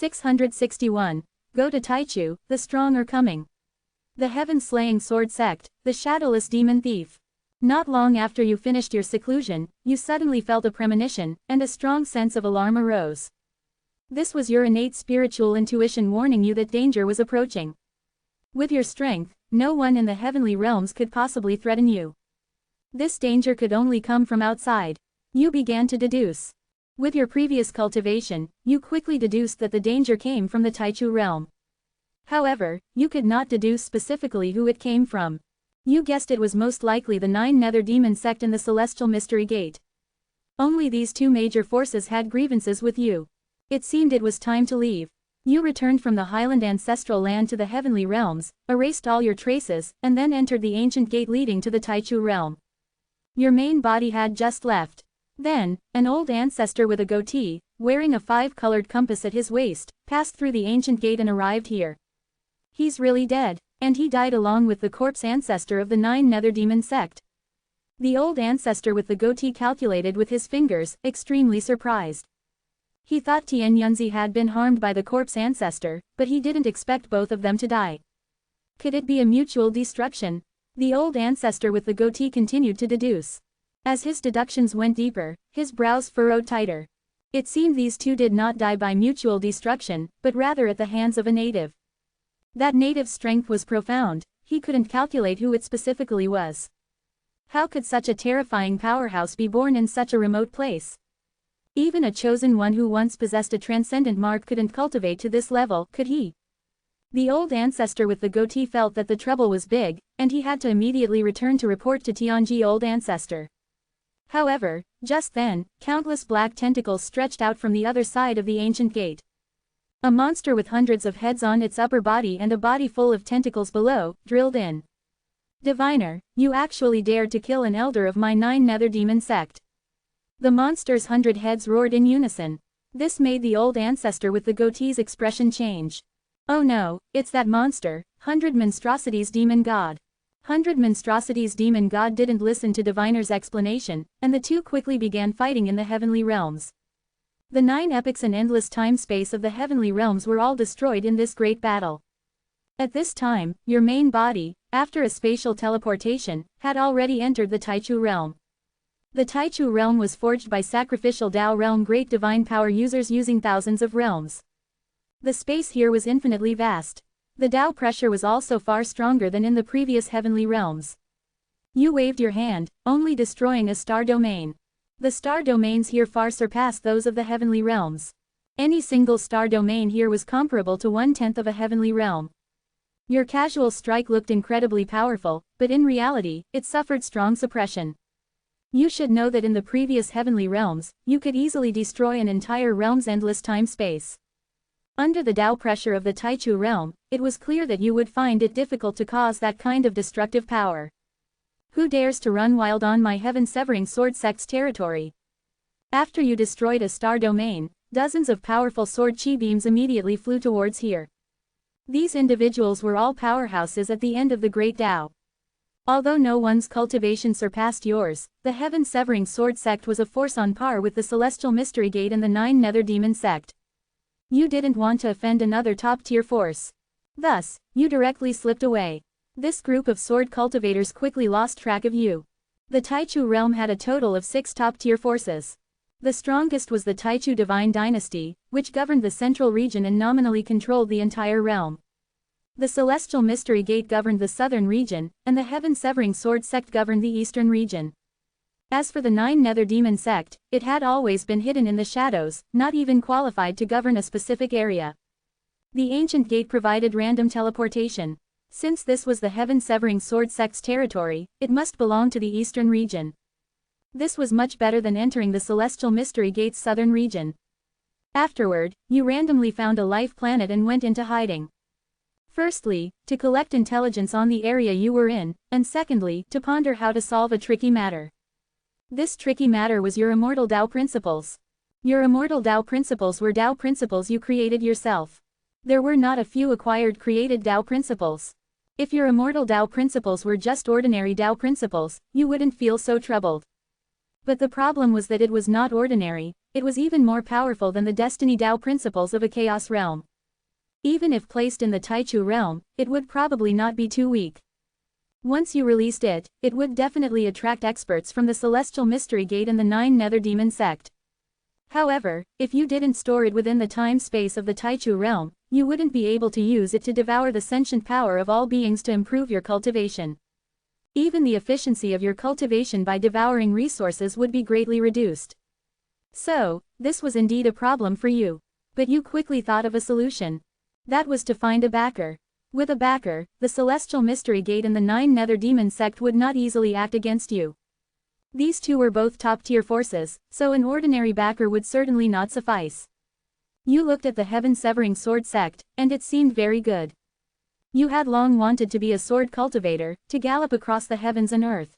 661. Go to Taichu, the strong are coming. The heaven-slaying sword sect, the shadowless demon thief. Not long after you finished your seclusion, you suddenly felt a premonition, and a strong sense of alarm arose. This was your innate spiritual intuition warning you that danger was approaching. With your strength, no one in the heavenly realms could possibly threaten you. This danger could only come from outside. You began to deduce. With your previous cultivation, you quickly deduced that the danger came from the Taichu realm. However, you could not deduce specifically who it came from. You guessed it was most likely the 9 nether demon sect in the Celestial Mystery Gate. Only these two major forces had grievances with you. It seemed it was time to leave. You returned from the Highland ancestral land to the heavenly realms, erased all your traces, and then entered the ancient gate leading to the Taichu realm. Your main body had just left. Then, an old ancestor with a goatee, wearing a 5-colored compass at his waist, passed through the ancient gate and arrived here. He's really dead, and he died along with the corpse ancestor of the 9 nether demon sect. The old ancestor with the goatee calculated with his fingers, extremely surprised. He thought Tian Yunzi had been harmed by the corpse ancestor, but he didn't expect both of them to die. Could it be a mutual destruction? The old ancestor with the goatee continued to deduce. As his deductions went deeper, his brows furrowed tighter. It seemed these two did not die by mutual destruction, but rather at the hands of a native. That native's strength was profound, he couldn't calculate who it specifically was. How could such a terrifying powerhouse be born in such a remote place? Even a chosen one who once possessed a transcendent mark couldn't cultivate to this level, could he? The old ancestor with the goatee felt that the trouble was big, and he had to immediately return to report to Tianji old ancestor. However, just then, countless black tentacles stretched out from the other side of the ancient gate. A monster with hundreds of heads on its upper body and a body full of tentacles below, drilled in. Diviner, you actually dared to kill an elder of my 9 nether demon sect. The monster's 100 heads roared in unison. This made the old ancestor with the goatee's expression change. Oh no, it's that monster, 100 monstrosities demon god. 100 monstrosities demon god didn't listen to Diviner's explanation, and the two quickly began fighting in the heavenly realms. The 9 epochs and endless time-space of the heavenly realms were all destroyed in this great battle. At this time, your main body, after a spatial teleportation, had already entered the Taichu realm. The Taichu realm was forged by sacrificial Tao realm great divine power users using thousands of realms. The space here was infinitely vast. The Tao pressure was also far stronger than in the previous heavenly realms. You waved your hand, only destroying a star domain. The star domains here far surpassed those of the heavenly realms. Any single star domain here was comparable to 1/10 of a heavenly realm. Your casual strike looked incredibly powerful, but in reality, it suffered strong suppression. You should know that in the previous heavenly realms, you could easily destroy an entire realm's endless time-space. Under the Tao pressure of the Taichu realm, it was clear that you would find it difficult to cause that kind of destructive power. Who dares to run wild on my heaven-severing sword sect's territory? After you destroyed a star domain, dozens of powerful sword chi beams immediately flew towards here. These individuals were all powerhouses at the end of the great Tao. Although no one's cultivation surpassed yours, the heaven-severing sword sect was a force on par with the Celestial Mystery Gate and the 9 nether demon sect. You didn't want to offend another top-tier force. Thus, you directly slipped away. This group of sword cultivators quickly lost track of you. The Taichu realm had a total of 6 top-tier forces. The strongest was the Taichu Divine Dynasty, which governed the central region and nominally controlled the entire realm. The Celestial Mystery Gate governed the southern region, and the Heaven-Severing Sword Sect governed the eastern region. As for the 9 nether demon sect, it had always been hidden in the shadows, not even qualified to govern a specific area. The ancient gate provided random teleportation. Since this was the Heaven-Severing Sword Sect's territory, it must belong to the eastern region. This was much better than entering the Celestial Mystery Gate's southern region. Afterward, you randomly found a life planet and went into hiding. Firstly, to collect intelligence on the area you were in, and secondly, to ponder how to solve a tricky matter. This tricky matter was your Immortal Tao Principles. Your Immortal Tao Principles were Tao Principles you created yourself. There were not a few acquired created Tao Principles. If your Immortal Tao Principles were just ordinary Tao Principles, you wouldn't feel so troubled. But the problem was that it was not ordinary, it was even more powerful than the destiny Tao principles of a chaos realm. Even if placed in the Taichu realm, it would probably not be too weak. Once you released it, it would definitely attract experts from the Celestial Mystery Gate and the 9 Nether Demon sect. However, if you didn't store it within the time-space of the Taichu realm, you wouldn't be able to use it to devour the sentient power of all beings to improve your cultivation. Even the efficiency of your cultivation by devouring resources would be greatly reduced. So, this was indeed a problem for you. But you quickly thought of a solution. That was to find a backer. With a backer, the Celestial Mystery Gate and the 9 Nether Demon sect would not easily act against you. These two were both top-tier forces, so an ordinary backer would certainly not suffice. You looked at the Heaven-Severing Sword sect, and it seemed very good. You had long wanted to be a sword cultivator, to gallop across the heavens and earth.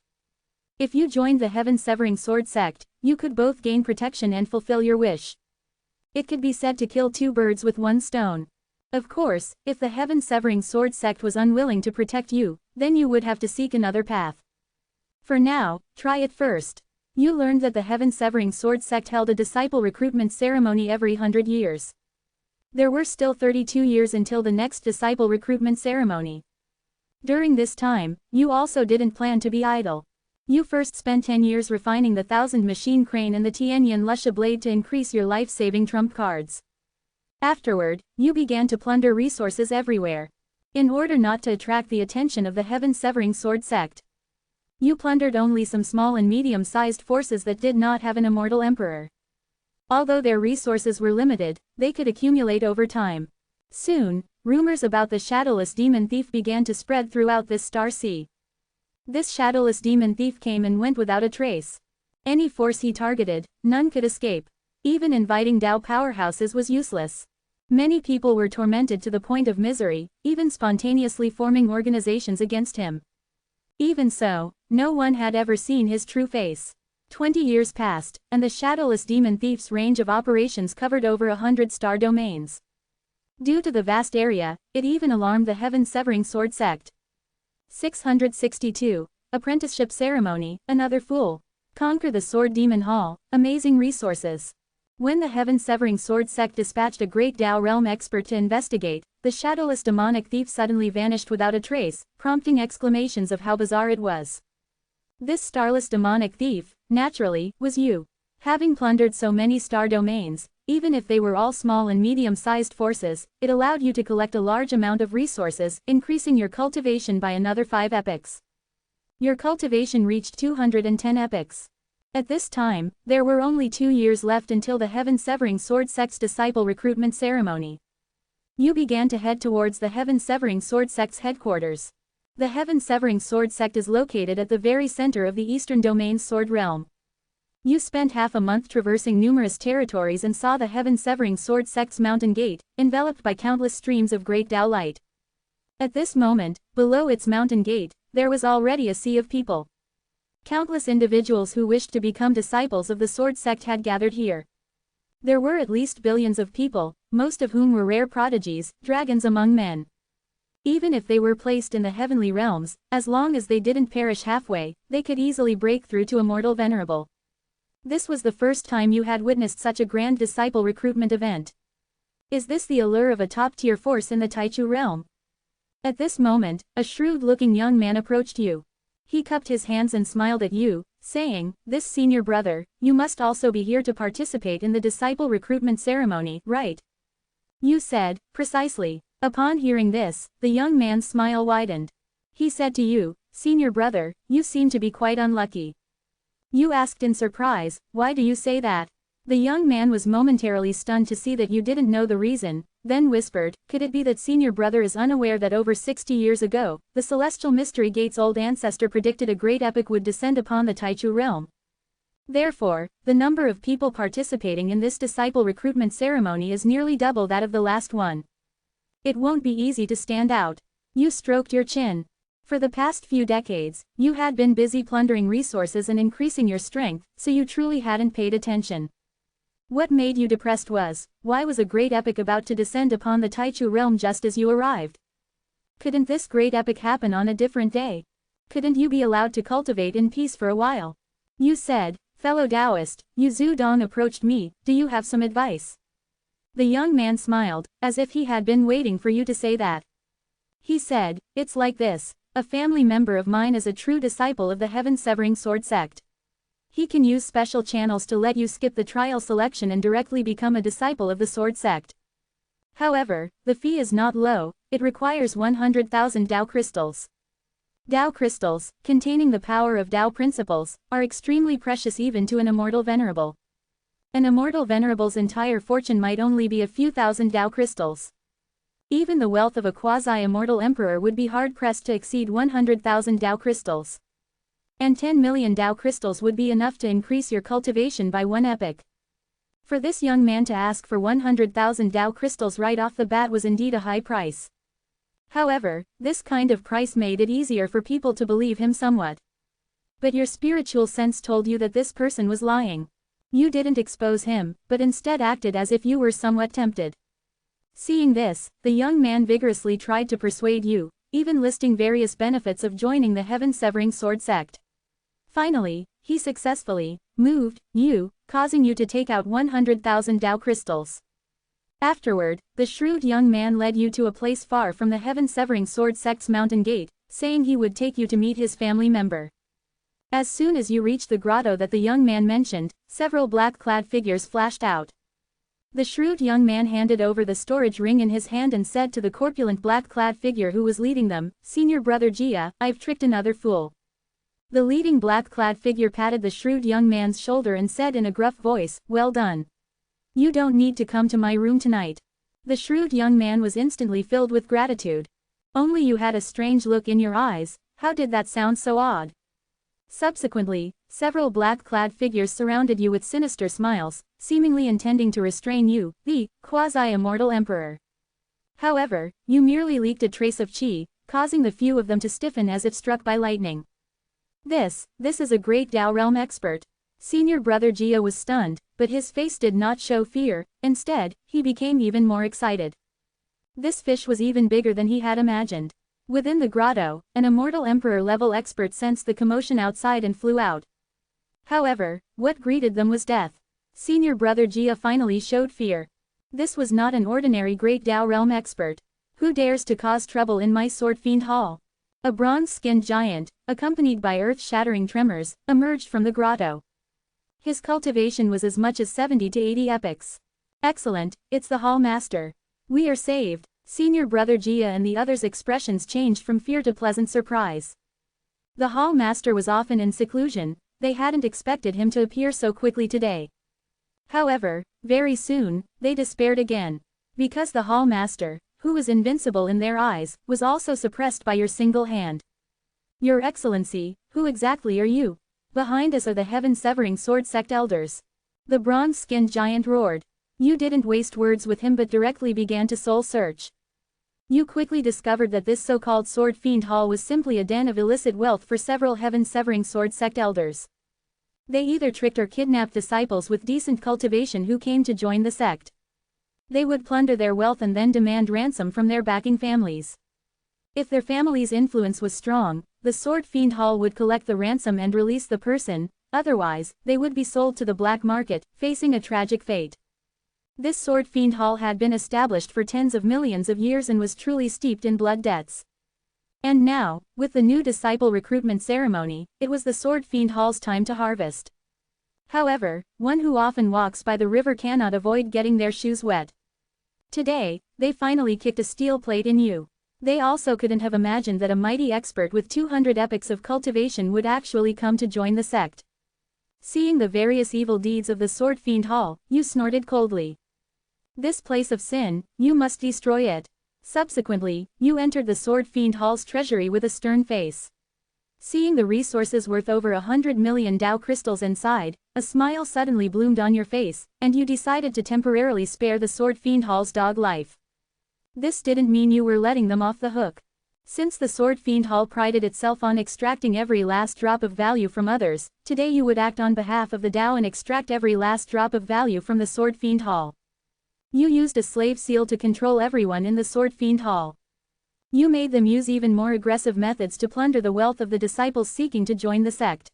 If you joined the Heaven-Severing Sword sect, you could both gain protection and fulfill your wish. It could be said to kill 2 birds with 1 stone. Of course, if the Heaven-Severing Sword sect was unwilling to protect you, then you would have to seek another path. For now, try it first. You learned that the Heaven-Severing Sword sect held a disciple recruitment ceremony every 100 years. There were still 32 years until the next disciple recruitment ceremony. During this time, you also didn't plan to be idle. You first spent 10 years refining the 1000 machine crane and the Tianyan Lusha blade to increase your life-saving trump cards. Afterward, you began to plunder resources everywhere. In order not to attract the attention of the Heaven-Severing Sword sect, you plundered only some small and medium-sized forces that did not have an Immortal Emperor. Although their resources were limited, they could accumulate over time. Soon, rumors about the shadowless demon thief began to spread throughout this star sea. This shadowless demon thief came and went without a trace. Any force he targeted, none could escape. Even inviting Tao powerhouses was useless. Many people were tormented to the point of misery, even spontaneously forming organizations against him. Even so, no one had ever seen his true face. 20 years passed, and the shadowless demon thief's range of operations covered over 100 star domains. Due to the vast area, it even alarmed the Heaven-Severing Sword sect. 662. Apprenticeship Ceremony, another fool. Conquer the Sword Demon Hall, amazing resources. When the Heaven-Severing Sword sect dispatched a great Tao realm expert to investigate, the shadowless demonic thief suddenly vanished without a trace, prompting exclamations of how bizarre it was. This starless demonic thief, naturally, was you. Having plundered so many star domains, even if they were all small and medium-sized forces, it allowed you to collect a large amount of resources, increasing your cultivation by another 5 epochs. Your cultivation reached 210 epochs. At this time, there were only 2 years left until the Heaven-Severing Sword sect's disciple recruitment ceremony. You began to head towards the Heaven-Severing Sword sect's headquarters. The Heaven-Severing Sword sect is located at the very center of the Eastern Domain's Sword Realm. You spent half a month traversing numerous territories and saw the Heaven-Severing Sword sect's mountain gate, enveloped by countless streams of great Tao light. At this moment, below its mountain gate, there was already a sea of people. Countless individuals who wished to become disciples of the Sword sect had gathered here. There were at least billions of people, most of whom were rare prodigies, dragons among men. Even if they were placed in the heavenly realms, as long as they didn't perish halfway, they could easily break through to Immortal Venerable. This was the first time you had witnessed such a grand disciple recruitment event. Is this the allure of a top-tier force in the Taichu realm? At this moment, a shrewd-looking young man approached you. He cupped his hands and smiled at you, saying, "This senior brother, you must also be here to participate in the disciple recruitment ceremony, right?" You said, "Precisely." Upon hearing this, the young man's smile widened. He said to you, "Senior brother, you seem to be quite unlucky." You asked in surprise, "Why do you say that?" The young man was momentarily stunned to see that you didn't know the reason, then whispered, "Could it be that senior brother is unaware that over 60 years ago, the Celestial Mystery Gate's old ancestor predicted a great epic would descend upon the Taichu realm? Therefore, the number of people participating in this disciple recruitment ceremony is nearly double that of the last one. It won't be easy to stand out." You stroked your chin. For the past few decades, you had been busy plundering resources and increasing your strength, so you truly hadn't paid attention. What made you depressed was, why was a great epic about to descend upon the Taichu realm just as you arrived? Couldn't this great epic happen on a different day? Couldn't you be allowed to cultivate in peace for a while? You said, Fellow Taoist, Yu Zudong approached me, do you have some advice? The young man smiled, as if he had been waiting for you to say that. He said, it's like this, a family member of mine is a true disciple of the heaven-severing sword sect. He can use special channels to let you skip the trial selection and directly become a disciple of the sword sect. However, the fee is not low, it requires 100,000 Tao crystals. Tao crystals, containing the power of Tao principles, are extremely precious even to an immortal venerable. An immortal venerable's entire fortune might only be a few thousand Tao crystals. Even the wealth of a quasi-immortal emperor would be hard-pressed to exceed 100,000 Tao crystals. And 10 million Tao crystals would be enough to increase your cultivation by one epoch. For this young man to ask for 100,000 Tao crystals right off the bat was indeed a high price. However, this kind of price made it easier for people to believe him somewhat. But your spiritual sense told you that this person was lying. You didn't expose him, but instead acted as if you were somewhat tempted. Seeing this, the young man vigorously tried to persuade you, even listing various benefits of joining the heaven-severing sword sect. Finally, he successfully moved you, causing you to take out 100,000 Tao crystals. Afterward, the shrewd young man led you to a place far from the heaven-severing sword sect's mountain gate, saying he would take you to meet his family member. As soon as you reached the grotto that the young man mentioned, several black-clad figures flashed out. The shrewd young man handed over the storage ring in his hand and said to the corpulent black-clad figure who was leading them, Senior Brother Jia, I've tricked another fool. The leading black-clad figure patted the shrewd young man's shoulder and said in a gruff voice, well done. You don't need to come to my room tonight. The shrewd young man was instantly filled with gratitude. Only you had a strange look in your eyes, how did that sound so odd? Subsequently, several black-clad figures surrounded you with sinister smiles, seemingly intending to restrain you, the quasi-immortal emperor. However, you merely leaked a trace of qi, causing the few of them to stiffen as if struck by lightning. This is a great Tao realm expert. Senior Brother Jia was stunned, but his face did not show fear, instead, he became even more excited. This fish was even bigger than he had imagined. Within the grotto, an Immortal Emperor-level expert sensed the commotion outside and flew out. However, what greeted them was death. Senior Brother Jia finally showed fear. This was not an ordinary Great Tao Realm expert. Who dares to cause trouble in my Sword Fiend Hall? A bronze-skinned giant, accompanied by earth-shattering tremors, emerged from the grotto. His cultivation was as much as 70 to 80 epochs. Excellent, it's the Hall Master. We are saved. Senior Brother Jia and the others' expressions changed from fear to pleasant surprise. The Hall Master was often in seclusion, they hadn't expected him to appear so quickly today. However, very soon, they despaired again. Because the Hall Master, who was invincible in their eyes, was also suppressed by your single hand. Your Excellency, who exactly are you? Behind us are the heaven-severing sword sect elders. The bronze-skinned giant roared. You didn't waste words with him but directly began to soul search. You quickly discovered that this so-called Sword Fiend Hall was simply a den of illicit wealth for several heaven-severing sword sect elders. They either tricked or kidnapped disciples with decent cultivation who came to join the sect. They would plunder their wealth and then demand ransom from their backing families. If their family's influence was strong, the Sword Fiend Hall would collect the ransom and release the person, otherwise, they would be sold to the black market, facing a tragic fate. This Sword Fiend Hall had been established for tens of millions of years and was truly steeped in blood debts. And now, with the new disciple recruitment ceremony, it was the Sword Fiend Hall's time to harvest. However, one who often walks by the river cannot avoid getting their shoes wet. Today, they finally kicked a steel plate in you. They also couldn't have imagined that a mighty expert with 200 epochs of cultivation would actually come to join the sect. Seeing the various evil deeds of the Sword Fiend Hall, you snorted coldly. This place of sin, you must destroy it. Subsequently, you entered the Sword Fiend Hall's treasury with a stern face. Seeing the resources worth over 100 million Tao crystals inside, a smile suddenly bloomed on your face, and you decided to temporarily spare the Sword Fiend Hall's dog life. This didn't mean you were letting them off the hook. Since the Sword Fiend Hall prided itself on extracting every last drop of value from others, today you would act on behalf of the Tao and extract every last drop of value from the Sword Fiend Hall. You used a slave seal to control everyone in the Sword Fiend Hall. You made them use even more aggressive methods to plunder the wealth of the disciples seeking to join the sect.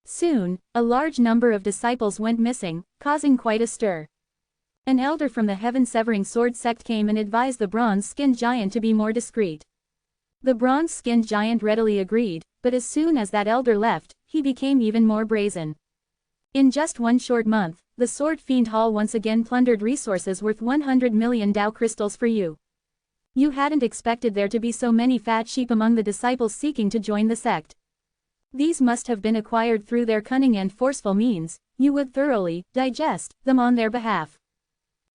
Soon, a large number of disciples went missing, causing quite a stir. An elder from the heaven-severing sword sect came and advised the bronze-skinned giant to be more discreet. The bronze-skinned giant readily agreed, but as soon as that elder left, he became even more brazen. In just one short month, the Sword Fiend Hall once again plundered resources worth 100 million Dao crystals for you. You hadn't expected there to be so many fat sheep among the disciples seeking to join the sect. These must have been acquired through their cunning and forceful means. You would thoroughly digest them on their behalf.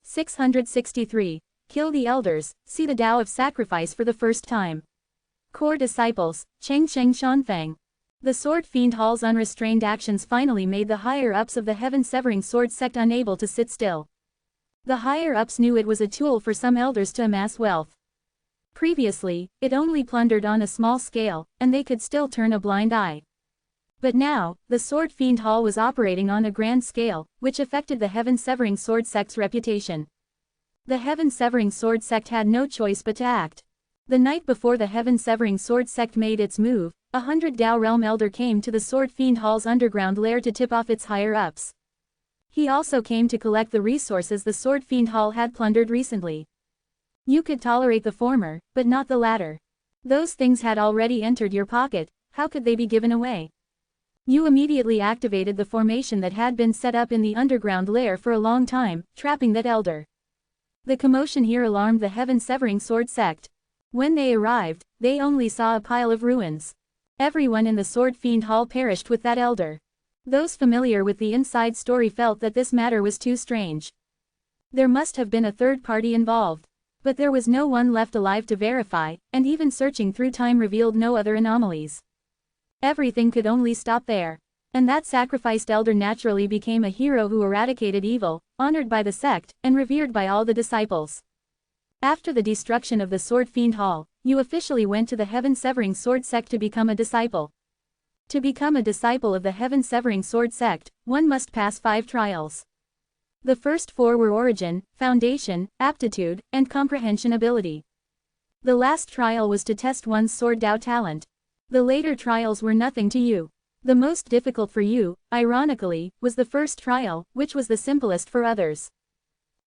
663. Kill the elders, see the Tao of sacrifice for the first time. Core disciples, Cheng Sheng Shanfeng. The Sword Fiend Hall's unrestrained actions finally made the higher-ups of the heaven-severing sword sect unable to sit still. The higher-ups knew it was a tool for some elders to amass wealth. Previously, it only plundered on a small scale, and they could still turn a blind eye. But now, the Sword Fiend Hall was operating on a grand scale, which affected the heaven-severing sword sect's reputation. The heaven-severing sword sect had no choice but to act. The night before the heaven-severing sword sect made its move, 100 Dao Realm Elder came to the Sword Fiend Hall's underground lair to tip off its higher-ups. He also came to collect the resources the Sword Fiend Hall had plundered recently. You could tolerate the former, but not the latter. Those things had already entered your pocket, how could they be given away? You immediately activated the formation that had been set up in the underground lair for a long time, trapping that elder. The commotion here alarmed the heaven-severing sword sect. When they arrived, they only saw a pile of ruins. Everyone in the Sword Fiend Hall perished with that elder. Those familiar with the inside story felt that this matter was too strange. There must have been a third party involved. But there was no one left alive to verify, and even searching through time revealed no other anomalies. Everything could only stop there. And that sacrificed elder naturally became a hero who eradicated evil, honored by the sect, and revered by all the disciples. After the destruction of the Sword Fiend Hall, you officially went to the heaven-severing sword sect to become a disciple. To become a disciple of the heaven-severing sword sect, one must pass 5 trials. The first 4 were origin, foundation, aptitude, and comprehension ability. The last trial was to test one's sword Dao talent. The later trials were nothing to you. The most difficult for you, ironically, was the first trial, which was the simplest for others.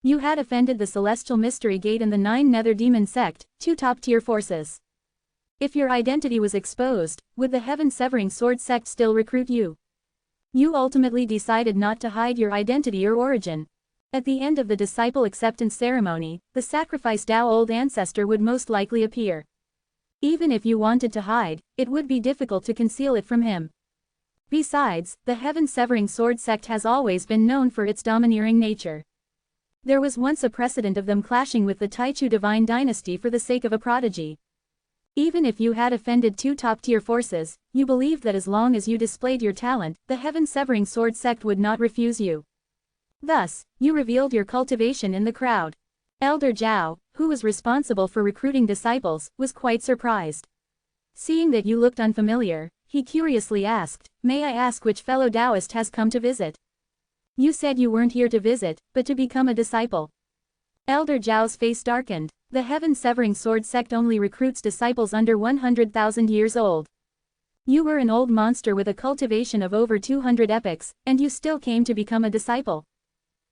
You had offended the Celestial Mystery Gate and the 9 Nether Demon Sect, 2 top-tier forces. If your identity was exposed, would the heaven-severing sword sect still recruit you? You ultimately decided not to hide your identity or origin. At the end of the disciple acceptance ceremony, the sacrificed Dao old ancestor would most likely appear. Even if you wanted to hide, it would be difficult to conceal it from him. Besides, the heaven-severing sword sect has always been known for its domineering nature. There was once a precedent of them clashing with the Taichu divine dynasty for the sake of a prodigy. Even if you had offended 2 top-tier forces, you believed that as long as you displayed your talent, the heaven-severing sword sect would not refuse you. Thus, you revealed your cultivation in the crowd. Elder Zhao, who was responsible for recruiting disciples, was quite surprised. Seeing that you looked unfamiliar, he curiously asked, "May I ask which fellow Taoist has come to visit?" You said you weren't here to visit, but to become a disciple. Elder Zhao's face darkened. The heaven-severing sword sect only recruits disciples under 100,000 years old. You were an old monster with a cultivation of over 200 epochs, and you still came to become a disciple.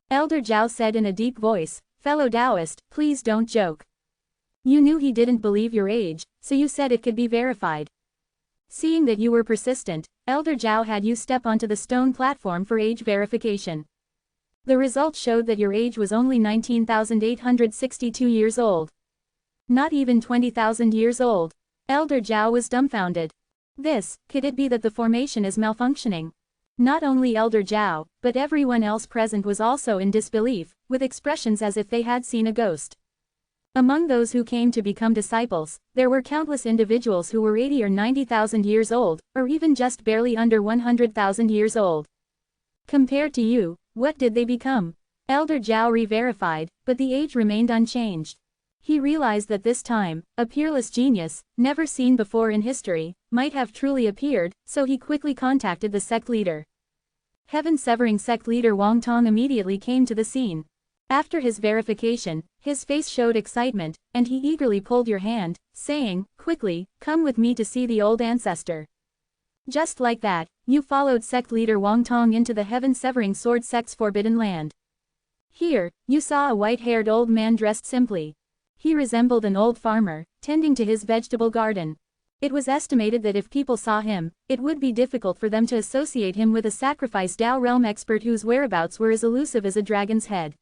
Elder Zhao said in a deep voice, "Fellow Taoist, please don't joke." You knew he didn't believe your age, so you said it could be verified. Seeing that you were persistent, Elder Zhao had you step onto the stone platform for age verification. The results showed that your age was only 19,862 years old. Not even 20,000 years old. Elder Zhao was dumbfounded. Could it be that the formation is malfunctioning? Not only Elder Zhao, but everyone else present was also in disbelief, with expressions as if they had seen a ghost. Among those who came to become disciples, there were countless individuals who were 80 or 90,000 years old, or even just barely under 100,000 years old. Compared to you, what did they become? Elder Zhao re-verified, but the age remained unchanged. He realized that this time, a peerless genius, never seen before in history, might have truly appeared, so he quickly contacted the sect leader. Heaven-severing sect leader Wang Tong immediately came to the scene. After his verification, his face showed excitement, and he eagerly pulled your hand, saying, "Quickly, come with me to see the old ancestor." Just like that, you followed sect leader Wang Tong into the heaven-severing sword sect's forbidden land. Here, you saw a white-haired old man dressed simply. He resembled an old farmer, tending to his vegetable garden. It was estimated that if people saw him, it would be difficult for them to associate him with a sacrificed Dao realm expert whose whereabouts were as elusive as a dragon's head.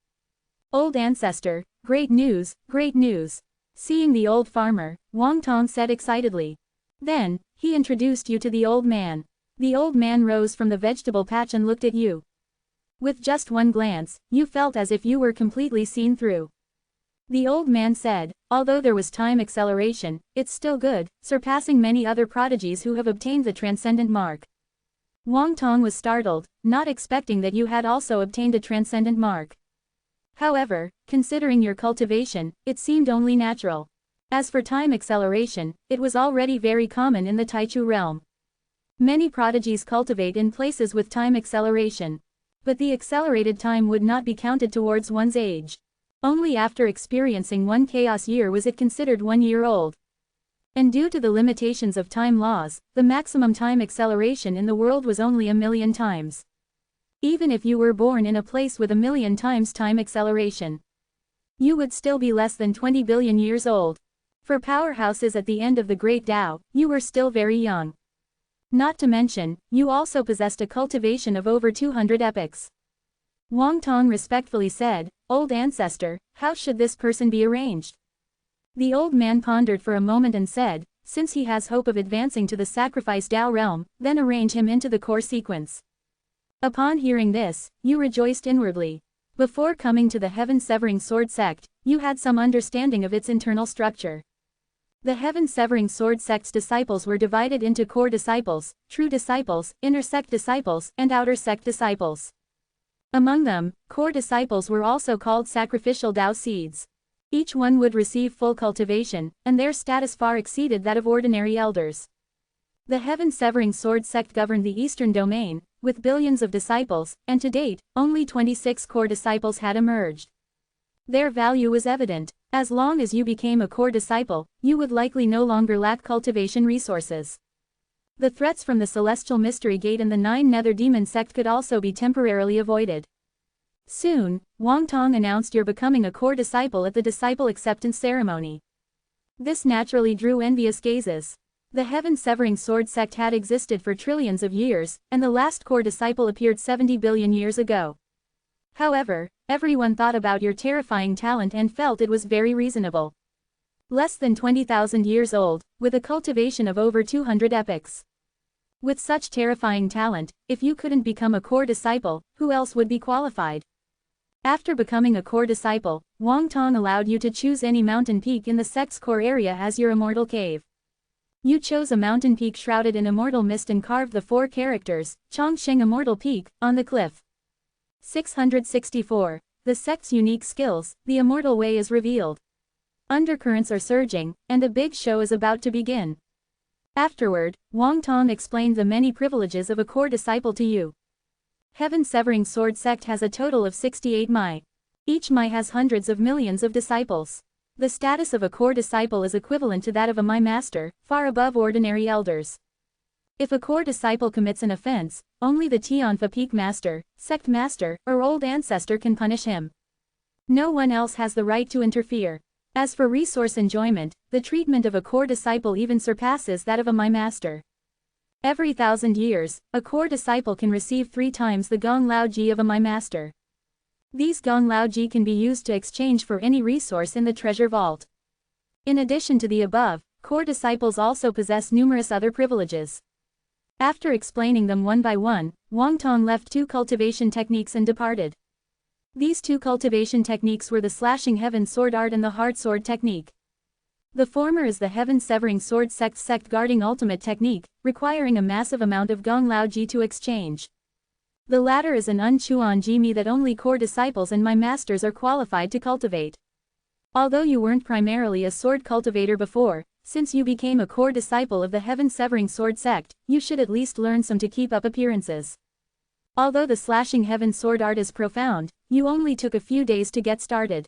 Old ancestor, great news, great news. Seeing the old farmer, Wang Tong said excitedly. Then, he introduced you to the old man. The old man rose from the vegetable patch and looked at you. With just one glance, you felt as if you were completely seen through. The old man said, although there was time acceleration, it's still good, surpassing many other prodigies who have obtained the transcendent mark. Wang Tong was startled, not expecting that you had also obtained a transcendent mark. However, considering your cultivation, it seemed only natural. As for time acceleration, it was already very common in the Taichu realm. Many prodigies cultivate in places with time acceleration. But the accelerated time would not be counted towards one's age. Only after experiencing one chaos year was it considered 1 year old. And due to the limitations of time laws, the maximum time acceleration in the world was only 1,000,000 times. Even if you were born in a place with 1,000,000 times time acceleration, you would still be less than 20 billion years old. For powerhouses at the end of the Great Tao, you were still very young. Not to mention, you also possessed a cultivation of over 200 epochs. Wang Tong respectfully said, Old ancestor, how should this person be arranged? The old man pondered for a moment and said, since he has hope of advancing to the sacrificed Dao realm, then arrange him into the core sequence. Upon hearing this, you rejoiced inwardly. Before coming to the heaven-severing sword sect, you had some understanding of its internal structure. The heaven-severing sword sect's disciples were divided into core disciples, true disciples, inner sect disciples, and outer sect disciples. Among them, core disciples were also called sacrificial Dao seeds. Each one would receive full cultivation, and their status far exceeded that of ordinary elders. The heaven-severing sword sect governed the eastern domain, with billions of disciples, and to date, only 26 core disciples had emerged. Their value was evident. As long as you became a core disciple, you would likely no longer lack cultivation resources. The threats from the Celestial Mystery Gate and the 9 Nether Demon sect could also be temporarily avoided. Soon, Wang Tong announced you're becoming a core disciple at the disciple acceptance ceremony. This naturally drew envious gazes. The heaven-severing sword sect had existed for trillions of years, and the last core disciple appeared 70 billion years ago. However, everyone thought about your terrifying talent and felt it was very reasonable. Less than 20,000 years old, with a cultivation of over 200 epochs. With such terrifying talent, if you couldn't become a core disciple, who else would be qualified? After becoming a core disciple, Wang Tong allowed you to choose any mountain peak in the sect's core area as your immortal cave. You chose a mountain peak shrouded in immortal mist and carved the 4 characters, Chongsheng Immortal Peak, on the cliff. 664. The sect's unique skills, the immortal way is revealed. Undercurrents are surging, and a big show is about to begin. Afterward, Wang Tong explained the many privileges of a core disciple to you. Heaven-severing sword sect has a total of 68 Mai. Each Mai has hundreds of millions of disciples. The status of a core disciple is equivalent to that of a Mai master, far above ordinary elders. If a core disciple commits an offense, only the Tianfa peak master, sect master, or old ancestor can punish him. No one else has the right to interfere. As for resource enjoyment, the treatment of a core disciple even surpasses that of a Mai master. Every 1,000 years, a core disciple can receive 3 times the Gong Lao Ji of a Mai master. These Gong Lao Ji can be used to exchange for any resource in the treasure vault. In addition to the above, core disciples also possess numerous other privileges. After explaining them one by one, Wang Tong left 2 cultivation techniques and departed. These 2 cultivation techniques were the Slashing Heaven Sword Art and the Hard Sword Technique. The former is the Heaven-Severing Sword Sect Guarding Ultimate Technique, requiring a massive amount of Gong Lao Ji to exchange. The latter is an Unchuan Ji Mi that only core disciples and Mai masters are qualified to cultivate. Although you weren't primarily a sword cultivator before, since you became a core disciple of the Heaven-Severing Sword Sect, you should at least learn some to keep up appearances. Although the Slashing Heaven Sword Art is profound, you only took a few days to get started.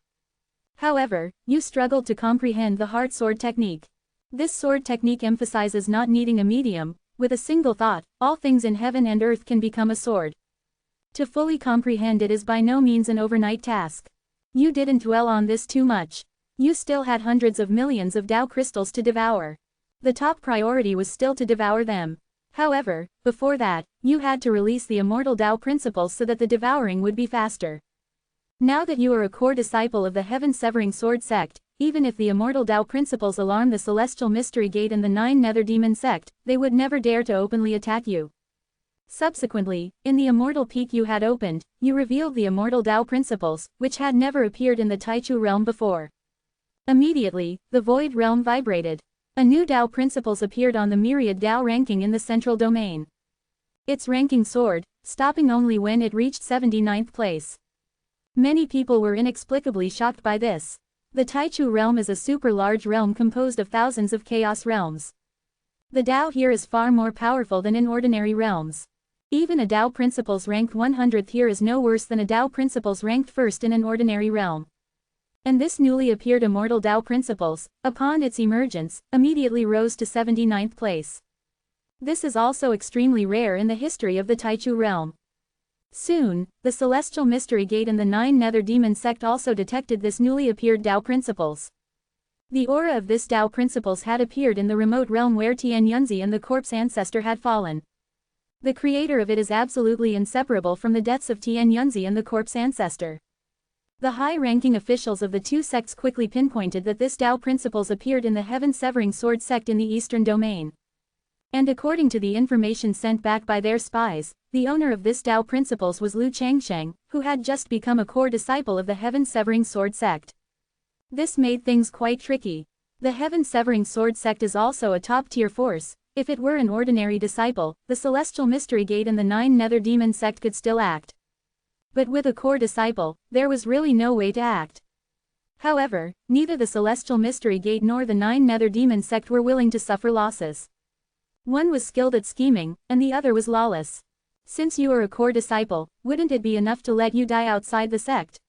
However, you struggled to comprehend the Hard Sword Technique. This sword technique emphasizes not needing a medium, With a single thought, all things in heaven and earth can become a sword. To fully comprehend it is by no means an overnight task. You didn't dwell on this too much. You still had hundreds of millions of Tao crystals to devour. The top priority was still to devour them. However, before that, you had to release the immortal Tao principles so that the devouring would be faster. Now that you are a core disciple of the heaven-severing sword sect, even if the immortal Tao principles alarm the celestial mystery gate and the 9 nether demon sect, they would never dare to openly attack you. Subsequently, in the immortal peak you had opened, you revealed the immortal Tao principles, which had never appeared in the Taichu realm before. Immediately, the void realm vibrated. A new Tao principles appeared on the myriad Tao ranking in the central domain. Its ranking soared, stopping only when it reached 79th place. Many people were inexplicably shocked by this. The Taichu realm is a super-large realm composed of thousands of chaos realms. The Tao here is far more powerful than in ordinary realms. Even a Tao principles ranked 100th here is no worse than a Tao principles ranked first in an ordinary realm. And this newly appeared immortal Tao principles, upon its emergence, immediately rose to 79th place. This is also extremely rare in the history of the Taichu realm. Soon, the Celestial Mystery Gate and the 9 Nether Demon Sect also detected this newly appeared Tao principles. The aura of this Tao principles had appeared in the remote realm where Tian Yunzi and the corpse ancestor had fallen. The creator of it is absolutely inseparable from the deaths of Tian Yunzi and the corpse ancestor. The high-ranking officials of the two sects quickly pinpointed that this Tao principles appeared in the heaven-severing sword sect in the eastern domain. And according to the information sent back by their spies, the owner of this Tao principles was Lu Changsheng, who had just become a core disciple of the heaven-severing sword sect. This made things quite tricky. The heaven-severing sword sect is also a top-tier force. If it were an ordinary disciple, the Celestial Mystery Gate and the 9 Nether Demon Sect could still act. But with a core disciple, there was really no way to act. However, neither the Celestial Mystery Gate nor the 9 Nether Demon Sect were willing to suffer losses. One was skilled at scheming, and the other was lawless. Since you are a core disciple, wouldn't it be enough to let you die outside the sect?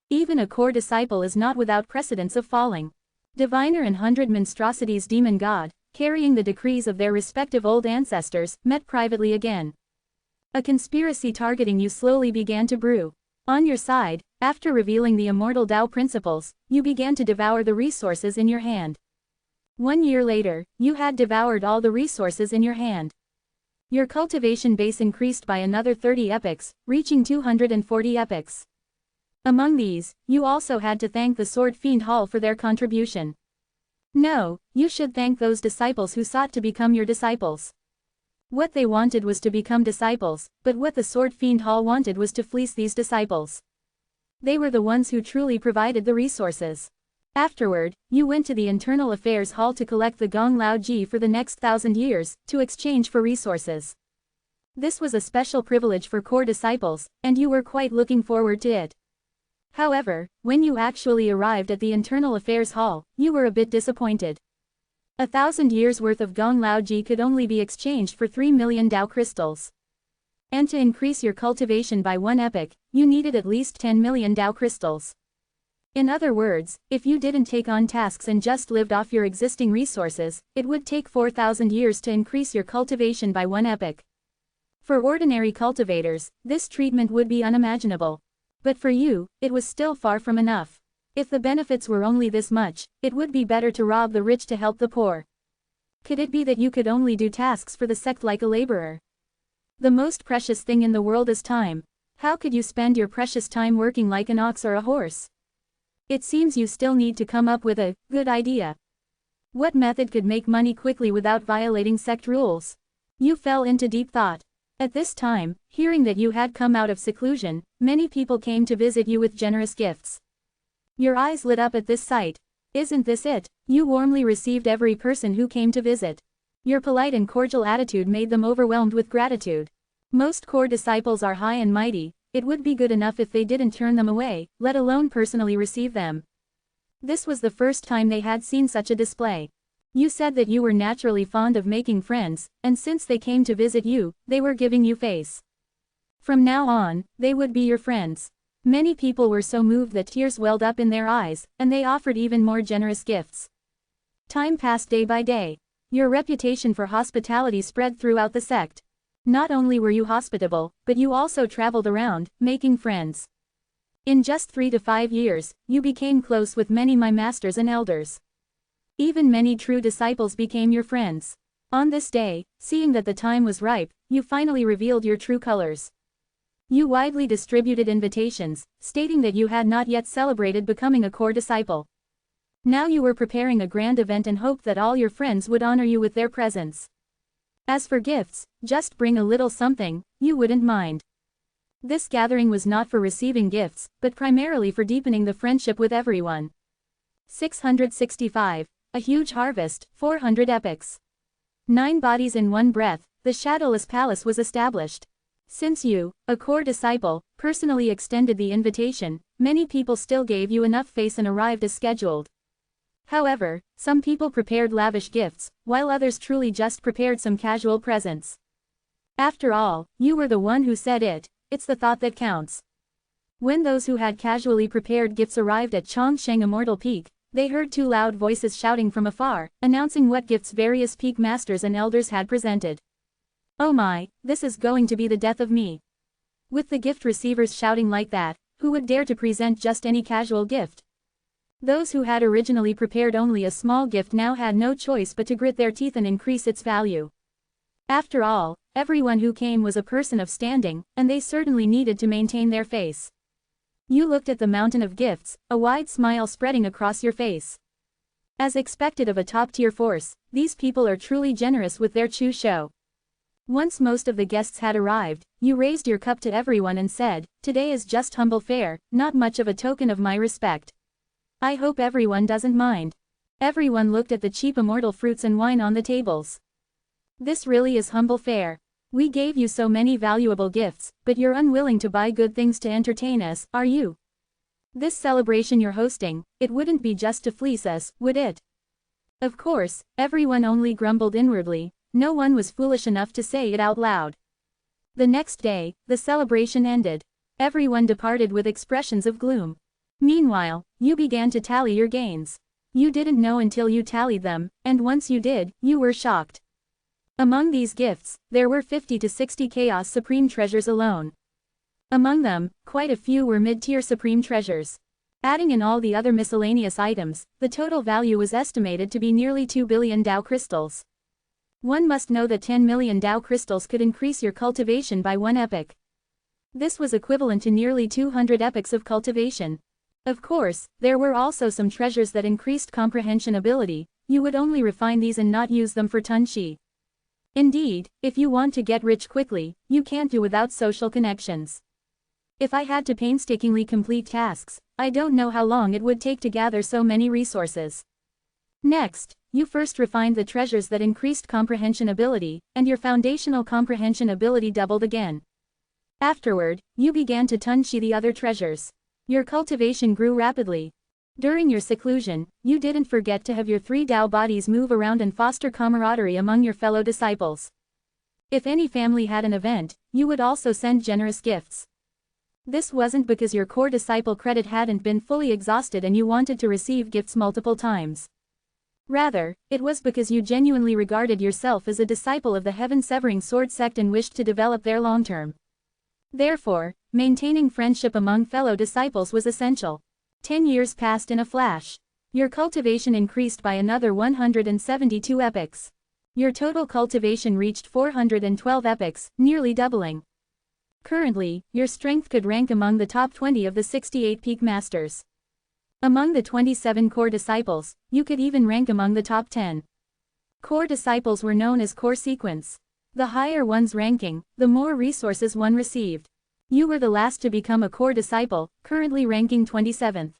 Even a core disciple is not without precedence of falling. Diviner and 100 Monstrosities Demon God, carrying the decrees of their respective old ancestors, met privately again. A conspiracy targeting you slowly began to brew. On your side, after revealing the immortal Tao principles, you began to devour the resources in your hand. 1 year later, you had devoured all the resources in your hand. Your cultivation base increased by another 30 epochs, reaching 240 epochs. Among these, you also had to thank the Sword Fiend Hall for their contribution. No, you should thank those disciples who sought to become your disciples. What they wanted was to become disciples, but what the Sword Fiend Hall wanted was to fleece these disciples. They were the ones who truly provided the resources. Afterward, you went to the Internal Affairs Hall to collect the Gong Lao Ji for the next 1,000 years, to exchange for resources. This was a special privilege for core disciples, and you were quite looking forward to it. However, when you actually arrived at the Internal Affairs Hall, you were a bit disappointed. 1,000 years worth of Gong Lao Ji could only be exchanged for 3 million Tao crystals. And to increase your cultivation by 1 epoch, you needed at least 10 million Tao crystals. In other words, if you didn't take on tasks and just lived off your existing resources, it would take 4,000 years to increase your cultivation by 1 epoch. For ordinary cultivators, this treatment would be unimaginable. But for you, it was still far from enough. If the benefits were only this much, it would be better to rob the rich to help the poor. Could it be that you could only do tasks for the sect like a laborer? The most precious thing in the world is time. How could you spend your precious time working like an ox or a horse? It seems you still need to come up with a good idea. What method could make money quickly without violating sect rules? You fell into deep thought. At this time, hearing that you had come out of seclusion, many people came to visit you with generous gifts. Your eyes lit up at this sight. Isn't this it? You warmly received every person who came to visit. Your polite and cordial attitude made them overwhelmed with gratitude. Most core disciples are high and mighty. It would be good enough if they didn't turn them away, let alone personally receive them. This was the first time they had seen such a display. You said that you were naturally fond of making friends, and since they came to visit you, they were giving you face. From now on, they would be your friends. Many people were so moved that tears welled up in their eyes, and they offered even more generous gifts. Time passed day by day. Your reputation for hospitality spread throughout the sect. Not only were you hospitable, but you also traveled around, making friends. In just 3 to 5 years, you became close with many my masters and elders. Even many true disciples became your friends. On this day, seeing that the time was ripe, you finally revealed your true colors. You widely distributed invitations, stating that you had not yet celebrated becoming a core disciple. Now you were preparing a grand event and hoped that all your friends would honor you with their presence. As for gifts, just bring a little something, you wouldn't mind. This gathering was not for receiving gifts, but primarily for deepening the friendship with everyone. 665. A huge harvest, 400 epics. 9 bodies in one breath, the shadowless palace was established. Since you, a core disciple, personally extended the invitation, many people still gave you enough face and arrived as scheduled. However, some people prepared lavish gifts, while others truly just prepared some casual presents. After all, you were the one who said it, it's the thought that counts. When those who had casually prepared gifts arrived at Chongsheng Immortal Peak, they heard 2 loud voices shouting from afar, announcing what gifts various peak masters and elders had presented. Oh my, this is going to be the death of me. With the gift receivers shouting like that, who would dare to present just any casual gift? Those who had originally prepared only a small gift now had no choice but to grit their teeth and increase its value. After all, everyone who came was a person of standing, and they certainly needed to maintain their face. You looked at the mountain of gifts, a wide smile spreading across your face. As expected of a top-tier force, these people are truly generous with their show. Once most of the guests had arrived, you raised your cup to everyone and said, "Today is just humble fare, not much of a token of my respect. I hope everyone doesn't mind." Everyone looked at the cheap immortal fruits and wine on the tables. This really is humble fare. We gave you so many valuable gifts, but you're unwilling to buy good things to entertain us, are you? This celebration you're hosting, it wouldn't be just to fleece us, would it? Of course, everyone only grumbled inwardly, no one was foolish enough to say it out loud. The next day, the celebration ended. Everyone departed with expressions of gloom. Meanwhile, you began to tally your gains. You didn't know until you tallied them, and once you did, you were shocked. Among these gifts, there were 50 to 60 Chaos Supreme Treasures alone. Among them, quite a few were mid-tier Supreme Treasures. Adding in all the other miscellaneous items, the total value was estimated to be nearly 2 billion Dao crystals. One must know that 10 million Dao crystals could increase your cultivation by 1 epic. This was equivalent to nearly 200 epics of cultivation. Of course, there were also some treasures that increased comprehension ability, you would only refine these and not use them for Tunshi. Indeed, if you want to get rich quickly, you can't do without social connections. If I had to painstakingly complete tasks, I don't know how long it would take to gather so many resources. Next, you first refined the treasures that increased comprehension ability, and your foundational comprehension ability doubled again. Afterward, you began to Tunshi the other treasures. Your cultivation grew rapidly. During your seclusion, you didn't forget to have your 3 Dao bodies move around and foster camaraderie among your fellow disciples. If any family had an event, you would also send generous gifts. This wasn't because your core disciple credit hadn't been fully exhausted and you wanted to receive gifts multiple times. Rather, it was because you genuinely regarded yourself as a disciple of the heaven-severing sword sect and wished to develop their long-term. Therefore, maintaining friendship among fellow disciples was essential. 10 years passed in a flash. Your cultivation increased by another 172 epics. Your total cultivation reached 412 epics, nearly doubling. Currently, your strength could rank among the top 20 of the 68 peak masters. Among the 27 core disciples, you could even rank among the top 10. Core disciples were known as core sequence. The higher one's ranking, the more resources one received. You were the last to become a core disciple, currently ranking 27th.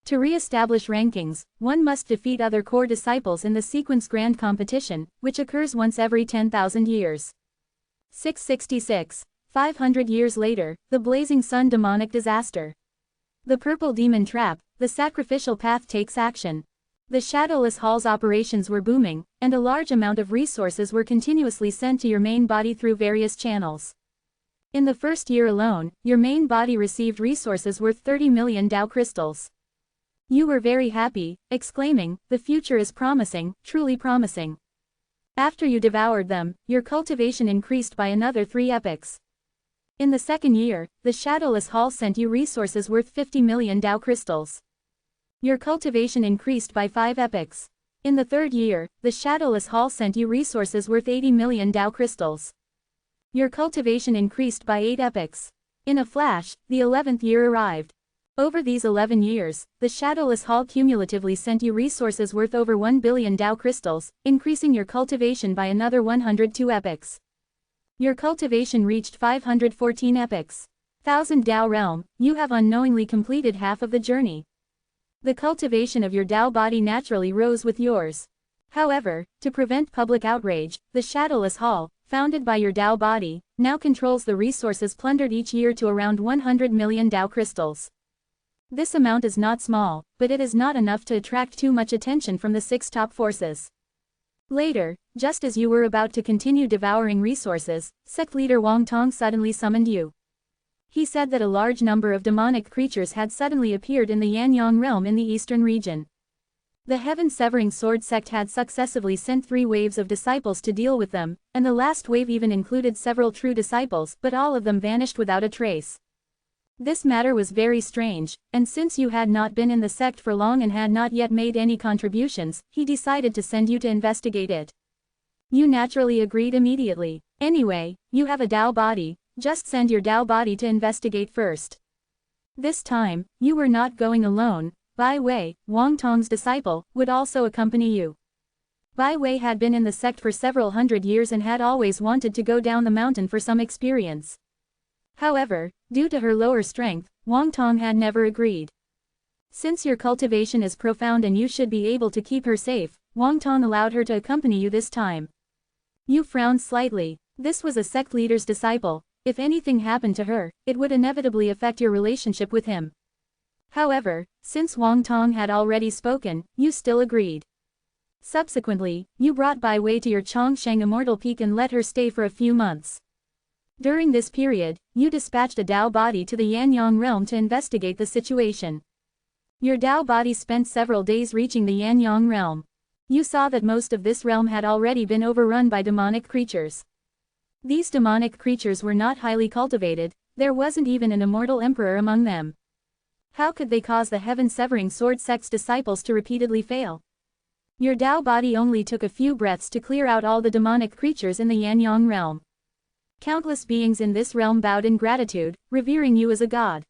To re-establish rankings, one must defeat other core disciples in the Sequence Grand Competition, which occurs once every 10,000 years. 666. 500 years later, the Blazing Sun Demonic Disaster. The Purple Demon Trap, the Sacrificial Path takes action. The Shadowless Hall's operations were booming, and a large amount of resources were continuously sent to your main body through various channels. In the first year alone, your main body received resources worth 30 million Dao crystals. You were very happy, exclaiming, "The future is promising, truly promising." After you devoured them, your cultivation increased by another 3 epochs. In the second year, the Shadowless Hall sent you resources worth 50 million Tao crystals. Your cultivation increased by 5 epochs. In the third year, the Shadowless Hall sent you resources worth 80 million Tao crystals. Your cultivation increased by 8 epochs. In a flash, the 11th year arrived. Over these 11 years, the Shadowless Hall cumulatively sent you resources worth over 1 billion Tao crystals, increasing your cultivation by another 102 epochs. Your cultivation reached 514 epochs. 1000 Tao realm, you have unknowingly completed half of the journey. The cultivation of your Tao body naturally rose with yours. However, to prevent public outrage, the Shadowless Hall, founded by your Tao body, now controls the resources plundered each year to around 100 million Tao crystals. This amount is not small, but it is not enough to attract too much attention from the 6 top forces. Later, just as you were about to continue devouring resources, sect leader Wang Tong suddenly summoned you. He said that a large number of demonic creatures had suddenly appeared in the Yanyang realm in the eastern region. The heaven-severing sword sect had successively sent 3 waves of disciples to deal with them, and the last wave even included several true disciples, but all of them vanished without a trace. This matter was very strange, and since you had not been in the sect for long and had not yet made any contributions, he decided to send you to investigate it. You naturally agreed immediately. Anyway, you have a Tao body, just send your Tao body to investigate first. This time, you were not going alone. Bai Wei, Wang Tong's disciple, would also accompany you. Bai Wei had been in the sect for several hundred years and had always wanted to go down the mountain for some experience. However, due to her lower strength, Wang Tong had never agreed. Since your cultivation is profound and you should be able to keep her safe, Wang Tong allowed her to accompany you this time. You frowned slightly. This was a sect leader's disciple. If anything happened to her, it would inevitably affect your relationship with him. However, since Wang Tong had already spoken, you still agreed. Subsequently, you brought Bai Wei to your Chongsheng Immortal Peak and let her stay for a few months. During this period, you dispatched a Tao body to the Yanyang realm to investigate the situation. Your Tao body spent several days reaching the Yanyang realm. You saw that most of this realm had already been overrun by demonic creatures. These demonic creatures were not highly cultivated, there wasn't even an Immortal Emperor among them. How could they cause the heaven-severing sword sect's disciples to repeatedly fail? Your Tao body only took a few breaths to clear out all the demonic creatures in the Yanyang realm. Countless beings in this realm bowed in gratitude, revering you as a god.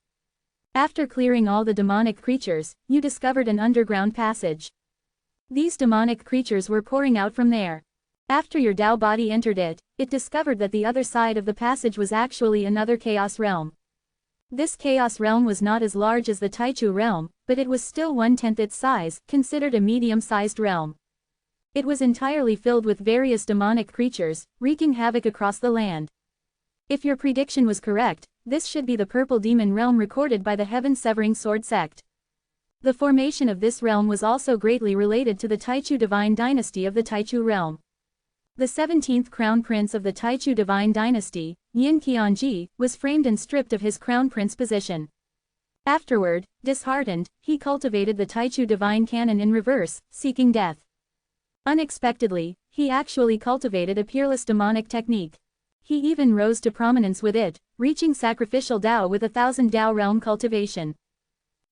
After clearing all the demonic creatures, you discovered an underground passage. These demonic creatures were pouring out from there. After your Tao body entered it, it discovered that the other side of the passage was actually another chaos realm. This chaos realm was not as large as the Taichu realm, but it was still 1/10 its size, considered a medium-sized realm. It was entirely filled with various demonic creatures, wreaking havoc across the land. If your prediction was correct, this should be the purple demon realm recorded by the heaven-severing sword sect. The formation of this realm was also greatly related to the Taichu divine dynasty of the Taichu realm. The 17th crown prince of the Taichu divine dynasty, Yin Qianji, was framed and stripped of his crown prince position. Afterward, disheartened, he cultivated the Taichu divine canon in reverse, seeking death. Unexpectedly, he actually cultivated a peerless demonic technique. He even rose to prominence with it, reaching sacrificial Tao with 1000 Tao realm cultivation.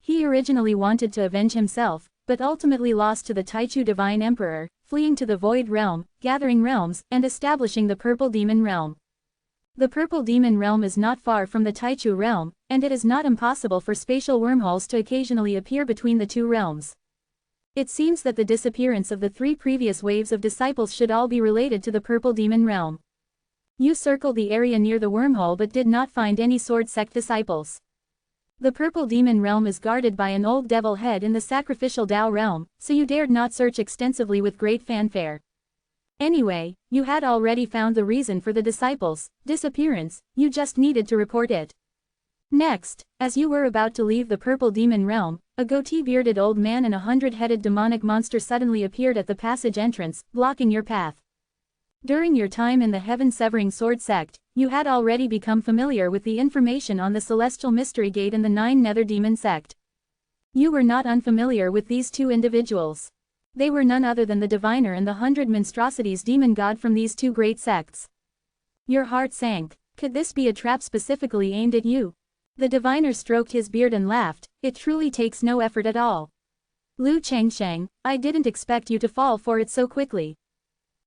He originally wanted to avenge himself, but ultimately lost to the Taichu Divine Emperor, fleeing to the Void Realm, gathering realms, and establishing the Purple Demon Realm. The Purple Demon Realm is not far from the Taichu Realm, and it is not impossible for spatial wormholes to occasionally appear between the two realms. It seems that the disappearance of the 3 previous waves of disciples should all be related to the Purple Demon Realm. You circled the area near the wormhole but did not find any sword sect disciples. The Purple Demon Realm is guarded by an old devil head in the sacrificial Tao realm, so you dared not search extensively with great fanfare. Anyway, you had already found the reason for the disciples' disappearance, you just needed to report it. Next, as you were about to leave the Purple Demon Realm, a goatee-bearded old man and a 100-headed demonic monster suddenly appeared at the passage entrance, blocking your path. During your time in the heaven-severing sword sect, you had already become familiar with the information on the Celestial Mystery Gate and the 9 Nether Demon sect. You were not unfamiliar with these 2 individuals. They were none other than the diviner and the 100 monstrosities demon god from these two great sects. Your heart sank. Could this be a trap specifically aimed at you? The diviner stroked his beard and laughed. It truly takes no effort at all. Lu Changsheng, I didn't expect you to fall for it so quickly.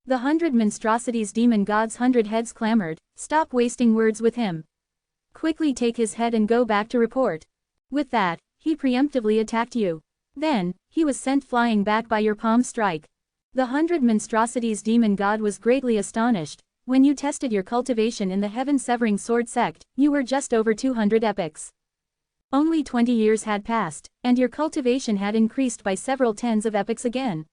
The 100 monstrosities demon god's 100 heads clamored, stop wasting words with him. Quickly take his head and go back to report. With that, he preemptively attacked you. Then, he was sent flying back by your palm strike. The 100 monstrosities demon god was greatly astonished. When you tested your cultivation in the heaven-severing sword sect, you were just over 200 epochs. Only 20 years had passed, and your cultivation had increased by several tens of epochs again.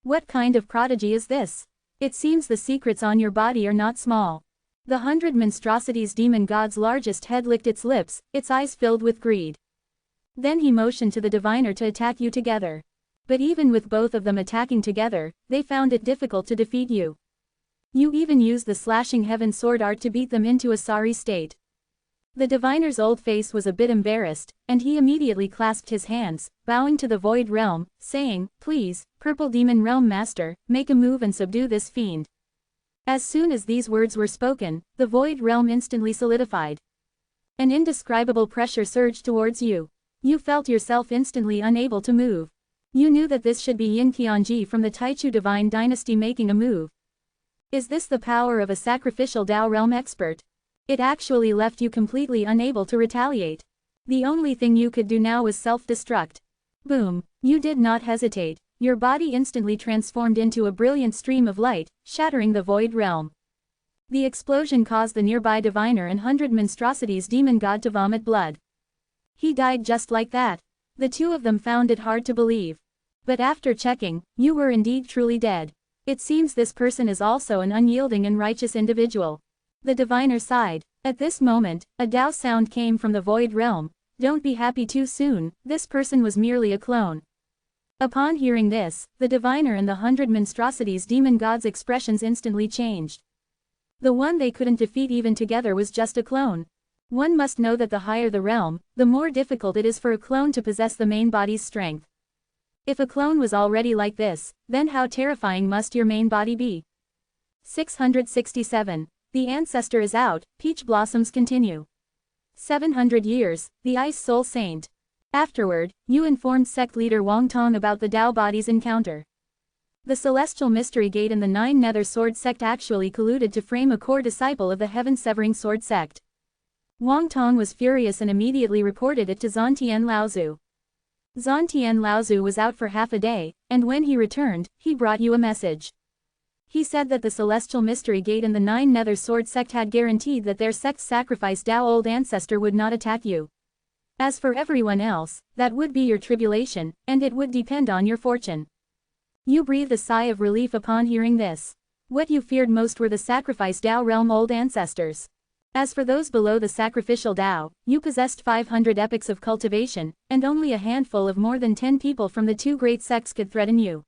What kind of prodigy is this? It seems the secrets on your body are not small. The 100 monstrosities demon god's largest head licked its lips, its eyes filled with greed. Then he motioned to the diviner to attack you together. But even with both of them attacking together, they found it difficult to defeat you. You even used the slashing heaven sword art to beat them into a sorry state. The diviner's old face was a bit embarrassed, and he immediately clasped his hands, bowing to the void realm, saying, please, purple demon realm master, make a move and subdue this fiend. As soon as these words were spoken, the void realm instantly solidified. An indescribable pressure surged towards you. You felt yourself instantly unable to move. You knew that this should be Yin Qianji from the Taichu divine dynasty making a move. Is this the power of a sacrificial Dao realm expert? It actually left you completely unable to retaliate. The only thing you could do now was self-destruct. Boom! You did not hesitate. Your body instantly transformed into a brilliant stream of light, shattering the void realm. The explosion caused the nearby diviner and 100 monstrosities demon god to vomit blood. He died just like that. The two of them found it hard to believe. But after checking, you were indeed truly dead. It seems this person is also an unyielding and righteous individual. The diviner sighed. At this moment, a Dao sound came from the void realm. Don't be happy too soon, this person was merely a clone. Upon hearing this, the diviner and the 100 monstrosities demon god's expressions instantly changed. The one they couldn't defeat even together was just a clone. One must know that the higher the realm, the more difficult it is for a clone to possess the main body's strength. If a clone was already like this, then how terrifying must your main body be? 667. The ancestor is out, peach blossoms continue. 700 years, the Ice Soul Saint. Afterward, you informed sect leader Wang Tong about the Dao body's encounter. The celestial mystery gate and the 9 nether sword sect actually colluded to frame a core disciple of the heaven-severing sword sect. Wang Tong was furious and immediately reported it to Zhantian Laozu. Zhantian Laozu was out for half a day, and when he returned, he brought you a message. He said that the Celestial Mystery Gate and the 9 Nether Sword sect had guaranteed that their sect's sacrificed Dao old ancestor would not attack you. As for everyone else, that would be your tribulation, and it would depend on your fortune. You breathed a sigh of relief upon hearing this. What you feared most were the sacrificed Dao realm old ancestors. As for those below the sacrificial Dao, you possessed 500 epochs of cultivation, and only a handful of more than 10 people from the two great sects could threaten you.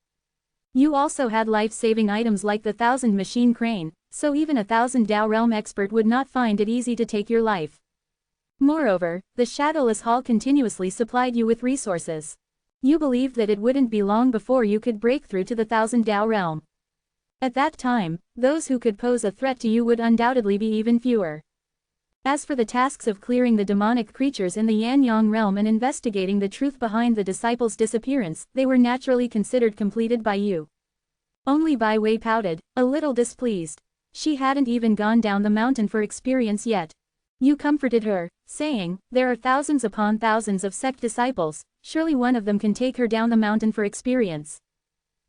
You also had life-saving items like the 1000 machine crane, so even a 1000 Dao realm expert would not find it easy to take your life. Moreover, the Shadowless Hall continuously supplied you with resources. You believed that it wouldn't be long before you could break through to the 1000 Dao realm. At that time, those who could pose a threat to you would undoubtedly be even fewer. As for the tasks of clearing the demonic creatures in the Yanyang realm and investigating the truth behind the disciples' disappearance, they were naturally considered completed by you. Only Bai Wei pouted, a little displeased. She hadn't even gone down the mountain for experience yet. You comforted her, saying, there are thousands upon thousands of sect disciples, surely one of them can take her down the mountain for experience.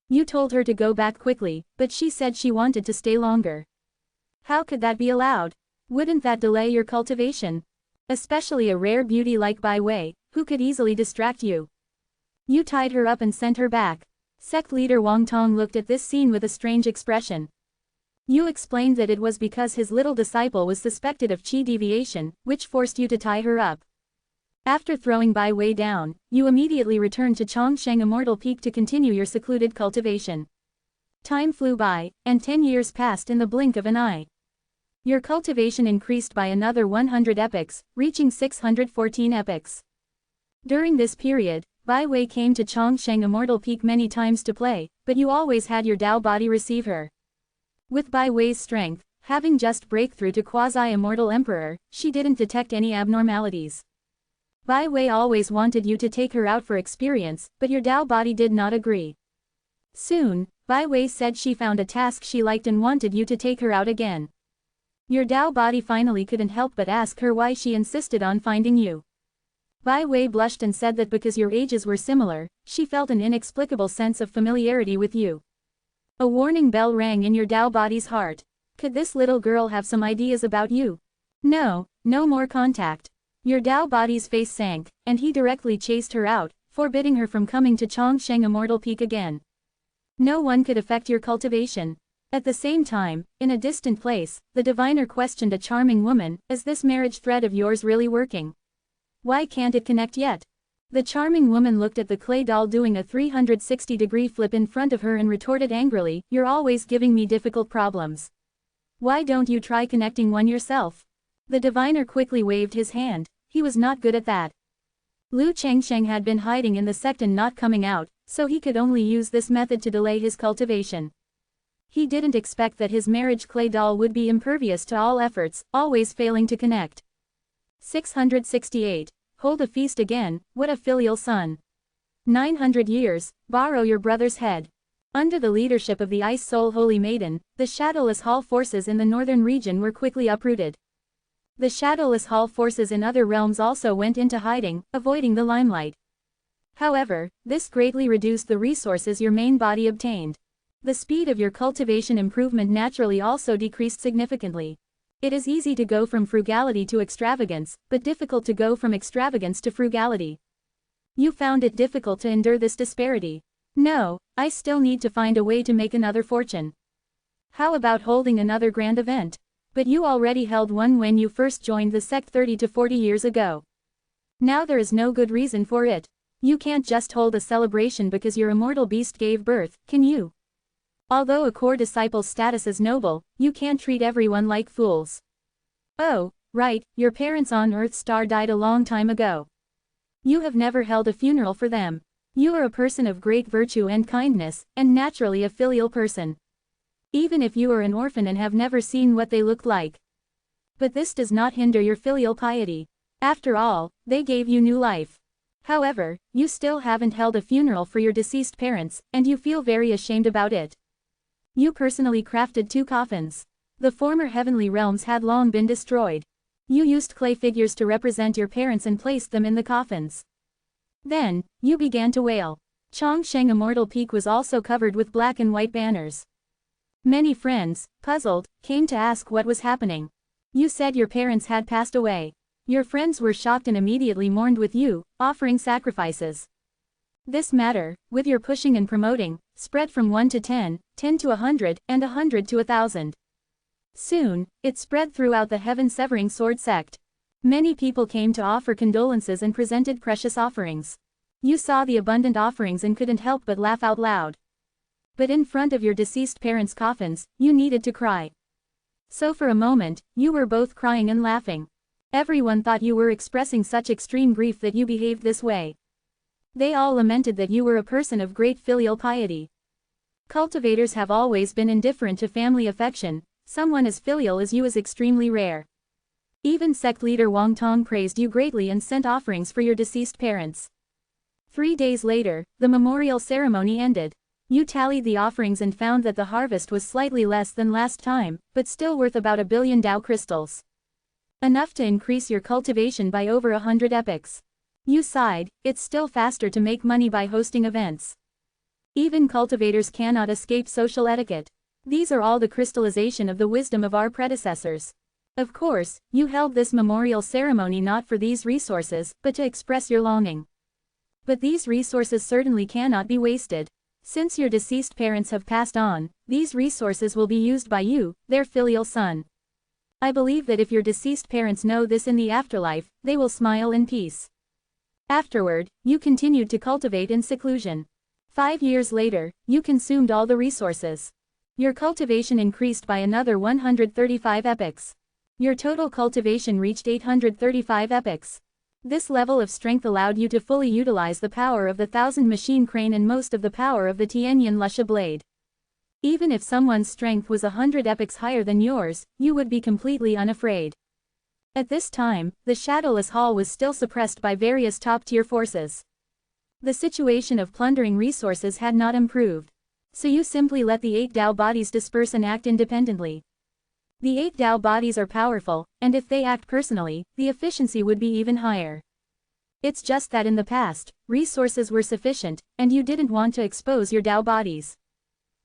You told her to go back quickly, but she said she wanted to stay longer. How could that be allowed? Wouldn't that delay your cultivation? Especially a rare beauty like Bai Wei, who could easily distract you. You tied her up and sent her back. Sect leader Wang Tong looked at this scene with a strange expression. You explained that it was because his little disciple was suspected of qi deviation, which forced you to tie her up. After throwing Bai Wei down, you immediately returned to Chongsheng Immortal Peak to continue your secluded cultivation. Time flew by, and 10 years passed in the blink of an eye. Your cultivation increased by another 100 epochs, reaching 614 epochs. During this period, Bai Wei came to Chongsheng Immortal Peak many times to play, but you always had your Dao body receive her. With Bai Wei's strength, having just breakthrough to quasi-Immortal Emperor, she didn't detect any abnormalities. Bai Wei always wanted you to take her out for experience, but your Dao body did not agree. Soon, Bai Wei said she found a task she liked and wanted you to take her out again. Your Dao body finally couldn't help but ask her why she insisted on finding you. Bai Wei blushed and said that because your ages were similar, she felt an inexplicable sense of familiarity with you. A warning bell rang in your Dao body's heart. Could this little girl have some ideas about you? No, no more contact. Your Dao body's face sank, and he directly chased her out, forbidding her from coming to Chongsheng Immortal Peak again. No one could affect your cultivation. At the same time, in a distant place, the diviner questioned a charming woman, is this marriage thread of yours really working? Why can't it connect yet? The charming woman looked at the clay doll doing a 360-degree flip in front of her and retorted angrily, you're always giving me difficult problems. Why don't you try connecting one yourself? The diviner quickly waved his hand, he was not good at that. Lu Chengsheng had been hiding in the sect and not coming out, so he could only use this method to delay his cultivation. He didn't expect that his marriage clay doll would be impervious to all efforts, always failing to connect. 668. Hold a feast again, what a filial son. 900 years, borrow your brother's head. Under the leadership of the Ice Soul Holy Maiden, the Shadowless Hall forces in the northern region were quickly uprooted. The Shadowless Hall forces in other realms also went into hiding, avoiding the limelight. However, this greatly reduced the resources your main body obtained. The speed of your cultivation improvement naturally also decreased significantly. It is easy to go from frugality to extravagance, but difficult to go from extravagance to frugality. You found it difficult to endure this disparity. No, I still need to find a way to make another fortune. How about holding another grand event? But you already held one when you first joined the sect 30 to 40 years ago. Now there is no good reason for it. You can't just hold a celebration because your immortal beast gave birth, can you? Although a core disciple's status is noble, you can't treat everyone like fools. Oh, right, your parents on Earth's star died a long time ago. You have never held a funeral for them. You are a person of great virtue and kindness, and naturally a filial person. Even if you are an orphan and have never seen what they looked like. But this does not hinder your filial piety. After all, they gave you new life. However, you still haven't held a funeral for your deceased parents, and you feel very ashamed about it. You personally crafted 2 coffins. The former heavenly realms had long been destroyed. You used clay figures to represent your parents and placed them in the coffins. Then, you began to wail. Chongsheng Immortal Peak was also covered with black and white banners. Many friends, puzzled, came to ask what was happening. You said your parents had passed away. Your friends were shocked and immediately mourned with you, offering sacrifices. This matter, with your pushing and promoting, spread from 1 to 10, 10 to 100, and 100 to 1,000. Soon, it spread throughout the heaven-severing sword sect. Many people came to offer condolences and presented precious offerings. You saw the abundant offerings and couldn't help but laugh out loud. But in front of your deceased parents' coffins, you needed to cry. So for a moment, you were both crying and laughing. Everyone thought you were expressing such extreme grief that you behaved this way. They all lamented that you were a person of great filial piety. Cultivators have always been indifferent to family affection, someone as filial as you is extremely rare. Even sect leader Wang Tong praised you greatly and sent offerings for your deceased parents. 3 days later, the memorial ceremony ended. You tallied the offerings and found that the harvest was slightly less than last time, but still worth about 1 billion Dao crystals. Enough to increase your cultivation by over 100 epochs. You sighed, it's still faster to make money by hosting events. Even cultivators cannot escape social etiquette. These are all the crystallization of the wisdom of our predecessors. Of course, you held this memorial ceremony not for these resources, but to express your longing. But these resources certainly cannot be wasted. Since your deceased parents have passed on, these resources will be used by you, their filial son. I believe that if your deceased parents know this in the afterlife, they will smile in peace. Afterward, you continued to cultivate in seclusion. 5 years later, you consumed all the resources. Your cultivation increased by another 135 epochs. Your total cultivation reached 835 epochs. This level of strength allowed you to fully utilize the power of the 1000 machine crane and most of the power of the Tianyan Lusha blade. Even if someone's strength was 100 epochs higher than yours, you would be completely unafraid. At this time, the Shadowless Hall was still suppressed by various top-tier forces. The situation of plundering resources had not improved. So you simply let the 8 Tao bodies disperse and act independently. The 8 Tao bodies are powerful, and if they act personally, the efficiency would be even higher. It's just that in the past, resources were sufficient, and you didn't want to expose your Tao bodies.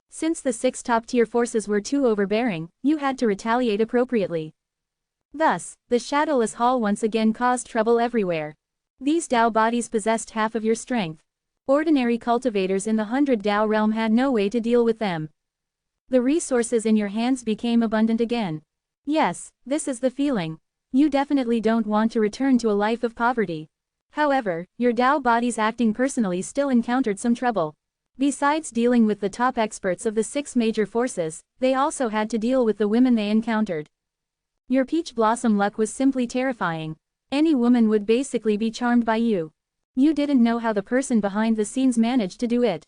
Since the 6 top-tier forces were too overbearing, you had to retaliate appropriately. Thus, the Shadowless Hall once again caused trouble everywhere. These Tao bodies possessed half of your strength. Ordinary cultivators in the 100 Tao realm had no way to deal with them. The resources in your hands became abundant again. Yes, this is the feeling. You definitely don't want to return to a life of poverty. However, your Tao bodies acting personally still encountered some trouble. Besides dealing with the top experts of the 6 major forces, they also had to deal with the women they encountered. Your peach blossom luck was simply terrifying. Any woman would basically be charmed by you. You didn't know how the person behind the scenes managed to do it.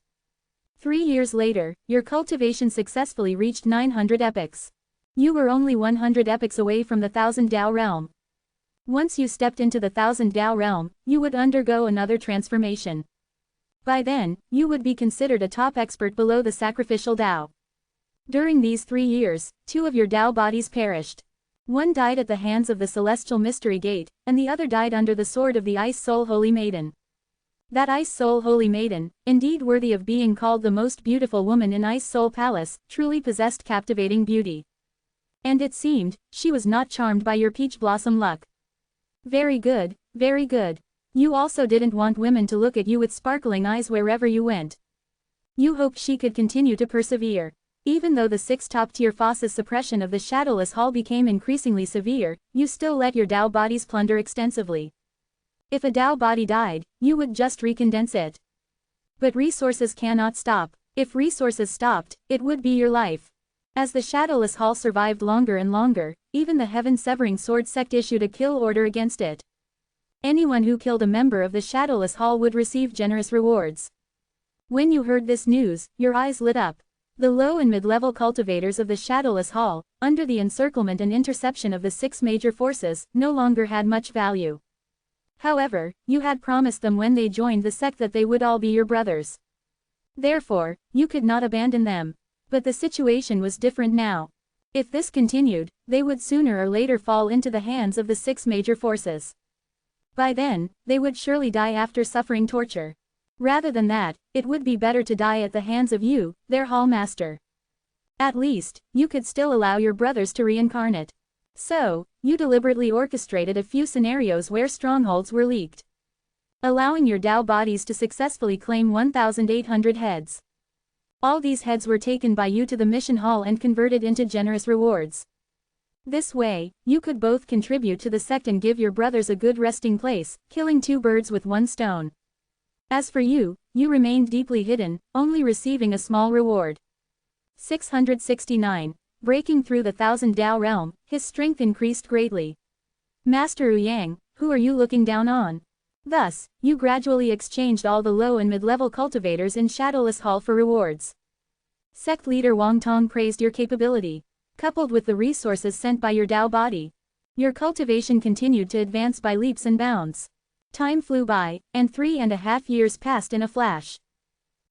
3 years later, your cultivation successfully reached 900 epochs. You were only 100 epochs away from the 1000 Tao realm. Once you stepped into the 1000 Tao realm, you would undergo another transformation. By then, you would be considered a top expert below the sacrificial Tao. During these 3 years, 2 of your Tao bodies perished. One died at the hands of the Celestial Mystery Gate, and the other died under the sword of the Ice Soul Holy Maiden. That Ice Soul Holy Maiden, indeed worthy of being called the most beautiful woman in Ice Soul Palace, truly possessed captivating beauty. And it seemed, she was not charmed by your peach blossom luck. Very good, very good. You also didn't want women to look at you with sparkling eyes wherever you went. You hoped she could continue to persevere. Even though the 6 top-tier forces' suppression of the Shadowless Hall became increasingly severe, you still let your Tao bodies plunder extensively. If a Tao body died, you would just recondense it. But resources cannot stop. If resources stopped, it would be your life. As the Shadowless Hall survived longer and longer, even the Heaven-Severing Sword sect issued a kill order against it. Anyone who killed a member of the Shadowless Hall would receive generous rewards. When you heard this news, your eyes lit up. The low and mid-level cultivators of the Shadowless Hall, under the encirclement and interception of the 6 major forces, no longer had much value. However, you had promised them when they joined the sect that they would all be your brothers. Therefore, you could not abandon them. But the situation was different now. If this continued, they would sooner or later fall into the hands of the 6 major forces. By then, they would surely die after suffering torture. Rather than that, it would be better to die at the hands of you, their hall master. At least, you could still allow your brothers to reincarnate. So, you deliberately orchestrated a few scenarios where strongholds were leaked, allowing your Tao bodies to successfully claim 1,800 heads. All these heads were taken by you to the mission hall and converted into generous rewards. This way, you could both contribute to the sect and give your brothers a good resting place, killing 2 birds with 1 stone. As for you, you remained deeply hidden, only receiving a small reward. 669. Breaking through the 1000 Tao realm, his strength increased greatly. Master Ouyang, who are you looking down on? Thus, you gradually exchanged all the low and mid-level cultivators in Shadowless Hall for rewards. Sect leader Wang Tong praised your capability. Coupled with the resources sent by your Tao body, your cultivation continued to advance by leaps and bounds. Time flew by, and 3.5 years passed in a flash.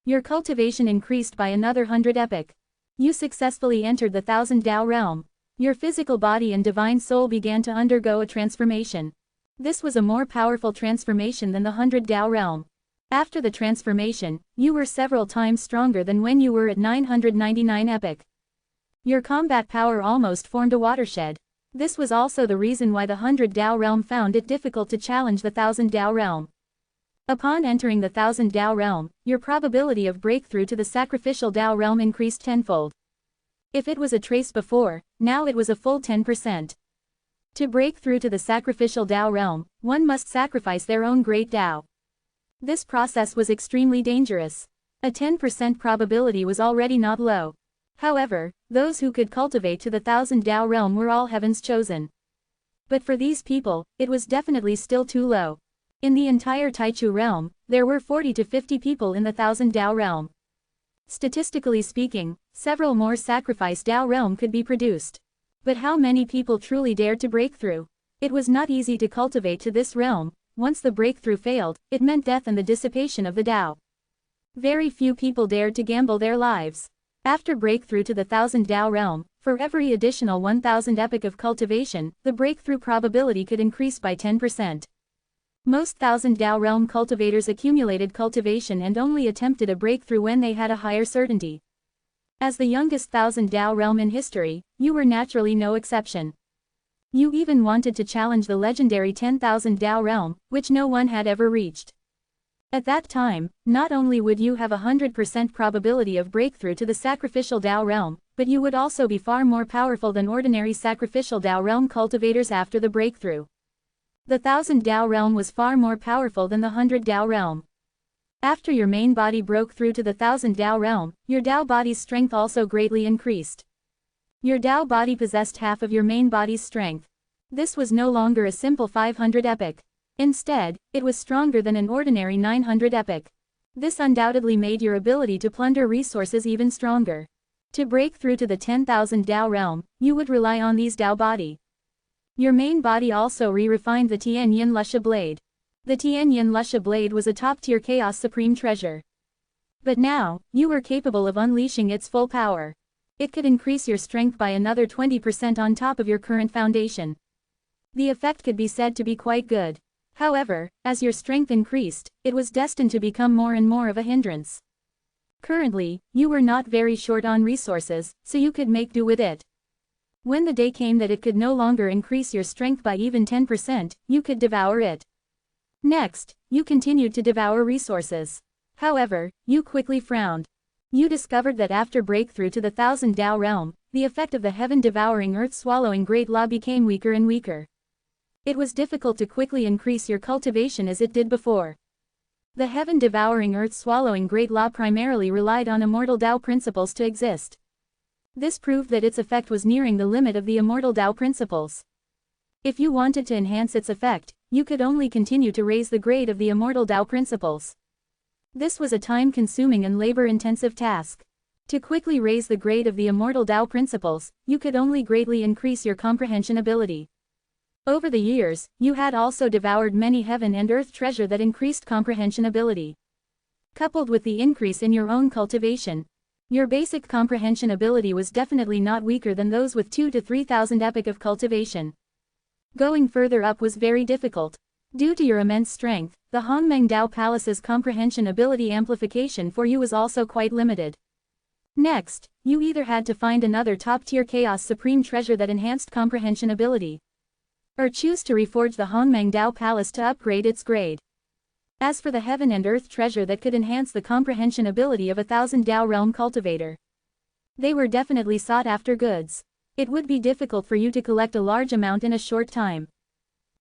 Your cultivation increased by another 100 epoch. You successfully entered the 1000 Tao realm. Your physical body and divine soul began to undergo a transformation. This was a more powerful transformation than the 100 Tao realm. After the transformation, you were several times stronger than when you were at 999 epoch. Your combat power almost formed a watershed. This was also the reason why the 100 Tao realm found it difficult to challenge the 1000 Tao realm. Upon entering the 1000 Tao realm, your probability of breakthrough to the sacrificial Tao realm increased tenfold. If it was a trace before, now it was a full 10%. To break through to the sacrificial Tao realm, one must sacrifice their own great Tao. This process was extremely dangerous. A 10% probability was already not low. However, those who could cultivate to the 1000 Tao realm were all heaven's chosen. But for these people, it was definitely still too low. In the entire Taichu realm, there were 40 to 50 people in the 1000 Dao realm. Statistically speaking, several more sacrifice Dao realm could be produced. But how many people truly dared to break through? It was not easy to cultivate to this realm. Once the breakthrough failed, it meant death and the dissipation of the Dao. Very few people dared to gamble their lives. After breakthrough to the 1000 Dao realm, for every additional 1000 epoch of cultivation, the breakthrough probability could increase by 10%. Most 1000 Dao realm cultivators accumulated cultivation and only attempted a breakthrough when they had a higher certainty. As the youngest 1000 Dao realm in history, you were naturally no exception. You even wanted to challenge the legendary 10,000 Dao realm, which no one had ever reached. At that time, not only would you have a 100% probability of breakthrough to the sacrificial Dao realm, but you would also be far more powerful than ordinary sacrificial Dao realm cultivators after the breakthrough. The 1000 Dao realm was far more powerful than the 100 Dao realm. After your main body broke through to the 1000 Dao realm, your Dao body's strength also greatly increased. Your Dao body possessed half of your main body's strength. This was no longer a simple 500 epoch. Instead, it was stronger than an ordinary 900 epoch. This undoubtedly made your ability to plunder resources even stronger. To break through to the 10,000 Dao realm, you would rely on these Dao body. Your main body also re-refined the Tian Yin Lusha blade. The Tian Yin Lusha blade was a top-tier Chaos Supreme treasure. But now, you were capable of unleashing its full power. It could increase your strength by another 20% on top of your current foundation. The effect could be said to be quite good. However, as your strength increased, it was destined to become more and more of a hindrance. Currently, you were not very short on resources, so you could make do with it. When the day came that it could no longer increase your strength by even 10%, you could devour it. Next, you continued to devour resources. However, you quickly frowned. You discovered that after breakthrough to the 1000 Dao realm, the effect of the heaven-devouring earth-swallowing great law became weaker and weaker. It was difficult to quickly increase your cultivation as it did before. The heaven-devouring earth-swallowing great law primarily relied on immortal Dao principles to exist. This proved that its effect was nearing the limit of the immortal Dao principles. If you wanted to enhance its effect, you could only continue to raise the grade of the immortal Dao principles. This was a time-consuming and labor-intensive task. To quickly raise the grade of the immortal Dao principles, you could only greatly increase your comprehension ability. Over the years, you had also devoured many heaven and earth treasure that increased comprehension ability. Coupled with the increase in your own cultivation, your basic comprehension ability was definitely not weaker than those with 2,000 to 3,000 epoch of cultivation. Going further up was very difficult. Due to your immense strength, the Hongmeng Dao Palace's comprehension ability amplification for you was also quite limited. Next, you either had to find another top-tier Chaos Supreme treasure that enhanced comprehension ability, or choose to reforge the Hongmeng Dao Palace to upgrade its grade. As for the heaven and earth treasure that could enhance the comprehension ability of a 1000 Dao realm cultivator, they were definitely sought-after goods. It would be difficult for you to collect a large amount in a short time.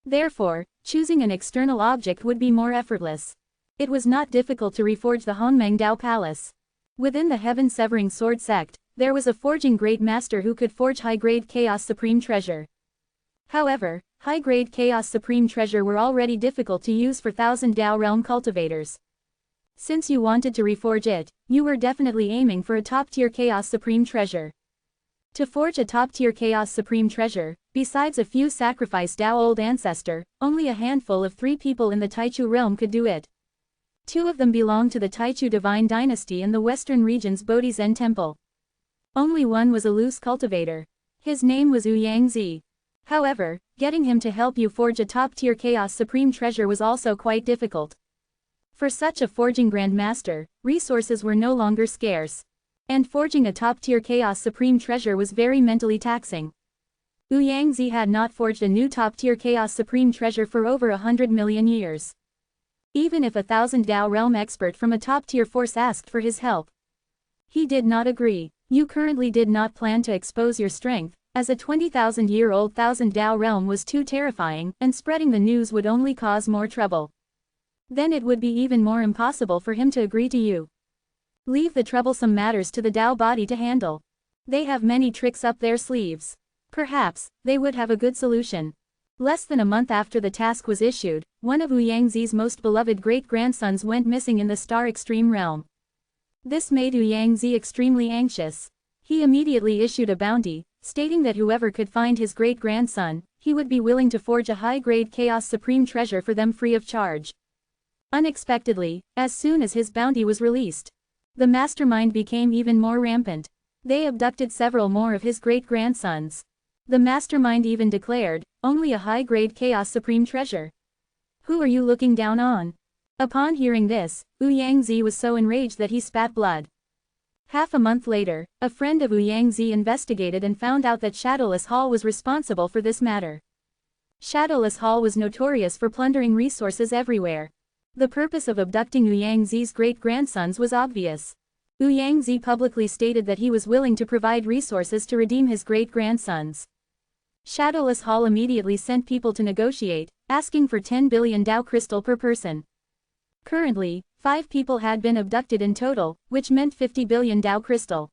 Therefore, choosing an external object would be more effortless. It was not difficult to reforge the Hongmeng Dao Palace. Within the Heaven-Severing Sword sect, there was a forging great master who could forge high-grade Chaos Supreme treasure. However, high-grade Chaos Supreme treasure were already difficult to use for 1000 Dao realm cultivators. Since you wanted to reforge it, you were definitely aiming for a top-tier Chaos Supreme treasure. To forge a top-tier Chaos Supreme treasure, besides a few sacrificed Dao Old Ancestor, only a handful of 3 people in the Taichu realm could do it. 2 of them belonged to the Taichu Divine Dynasty in the western region's Bodhi Zen Temple. Only one was a loose cultivator. His name was Ouyang. However, getting him to help you forge a top-tier Chaos Supreme treasure was also quite difficult. For such a forging Grand Master, resources were no longer scarce. And forging a top-tier Chaos Supreme treasure was very mentally taxing. Ouyang had not forged a new top-tier Chaos Supreme treasure for over 100 million years. Even if a 1000 Dao realm expert from a top-tier force asked for his help, he did not agree. You currently did not plan to expose your strength, as a 20,000-year-old 1000 Dao realm was too terrifying, and spreading the news would only cause more trouble. Then it would be even more impossible for him to agree to you. Leave the troublesome matters to the Dao body to handle. They have many tricks up their sleeves. Perhaps, they would have a good solution. Less than a month after the task was issued, one of Wu Yangzi's most beloved great-grandsons went missing in the Star Extreme realm. This made Wu Yangzi extremely anxious. He immediately issued a bounty, stating that whoever could find his great-grandson, he would be willing to forge a high-grade Chaos Supreme treasure for them free of charge. Unexpectedly, as soon as his bounty was released, the mastermind became even more rampant. They abducted several more of his great-grandsons. The mastermind even declared, only a high-grade Chaos Supreme treasure. Who are you looking down on? Upon hearing this, Wu Yangzi was so enraged that he spat blood. Half a month later, a friend of Wu Yangzi investigated and found out that Shadowless Hall was responsible for this matter. Shadowless Hall was notorious for plundering resources everywhere. The purpose of abducting Wu Yangzi's great-grandsons was obvious. Wu Yangzi publicly stated that he was willing to provide resources to redeem his great-grandsons. Shadowless Hall immediately sent people to negotiate, asking for 10 billion Dao crystal per person. Currently, 5 people had been abducted in total, which meant 50 billion Dao crystal.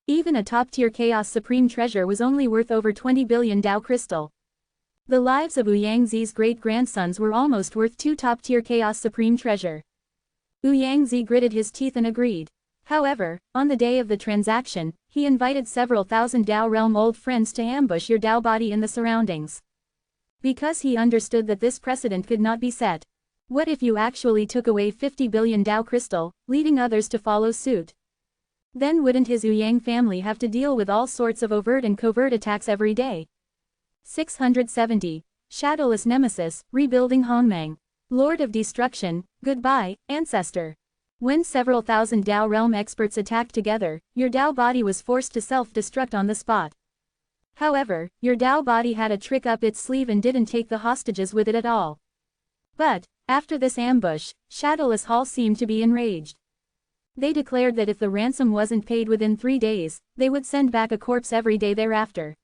Even a top-tier Chaos Supreme treasure was only worth over 20 billion Dao crystal. The lives of Wu Yangzi's great-grandsons were almost worth 2 top-tier Chaos Supreme treasure. Wu Yangzi gritted his teeth and agreed. However, on the day of the transaction, he invited several thousand Dao realm old friends to ambush your Dao body in the surroundings. Because he understood that this precedent could not be set. What if you actually took away 50 billion Dao crystal, leading others to follow suit? Then wouldn't his Wu Yang family have to deal with all sorts of overt and covert attacks every day? 670. Shadowless Nemesis, Rebuilding Hongmeng. Lord of Destruction, goodbye, ancestor. When several thousand Dao realm experts attacked together, your Dao body was forced to self-destruct on the spot. However, your Dao body had a trick up its sleeve and didn't take the hostages with it at all. But, after this ambush, Shadowless Hall seemed to be enraged. They declared that if the ransom wasn't paid within 3 days, they would send back a corpse every day thereafter.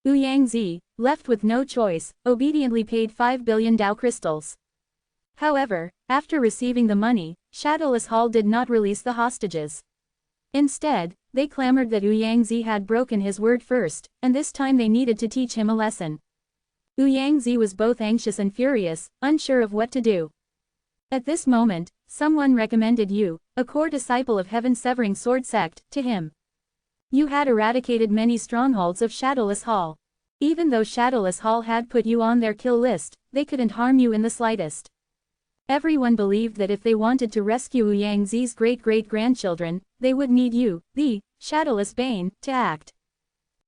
Wu Yangzi, left with no choice, obediently paid 5 billion Dao crystals. However, after receiving the money, Shadowless Hall did not release the hostages. Instead, they clamored that Wu Yangzi had broken his word first, and this time they needed to teach him a lesson. Wu Yangzi was both anxious and furious, unsure of what to do. At this moment, someone recommended you, a core disciple of Heaven-Severing Sword Sect, to him. You had eradicated many strongholds of Shadowless Hall. Even though Shadowless Hall had put you on their kill list, they couldn't harm you in the slightest. Everyone believed that if they wanted to rescue Wu Yangzi's great-great-grandchildren, they would need you, the Shadowless Bane, to act.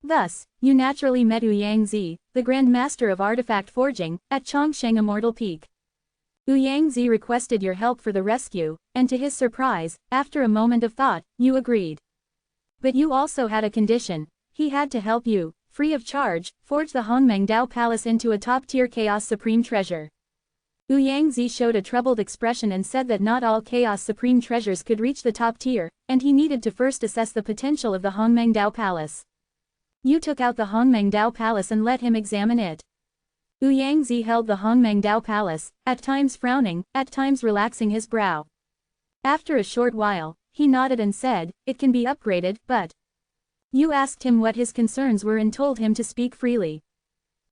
Thus, you naturally met Wu Yangzi, the Grand Master of Artifact Forging, at Chongsheng Immortal Peak. Wu Yangzi requested your help for the rescue, and to his surprise, after a moment of thought, you agreed. But you also had a condition. He had to help you, free of charge, forge the Hongmeng Dao Palace into a top-tier Chaos Supreme treasure. Wu Yangzi showed a troubled expression and said that not all Chaos Supreme treasures could reach the top tier, and he needed to first assess the potential of the Hongmeng Dao Palace. You took out the Hongmeng Dao Palace and let him examine it. Wu Yangzi held the Hongmeng Dao Palace, at times frowning, at times relaxing his brow. After a short while, he nodded and said, "It can be upgraded, but..." You asked him what his concerns were and told him to speak freely.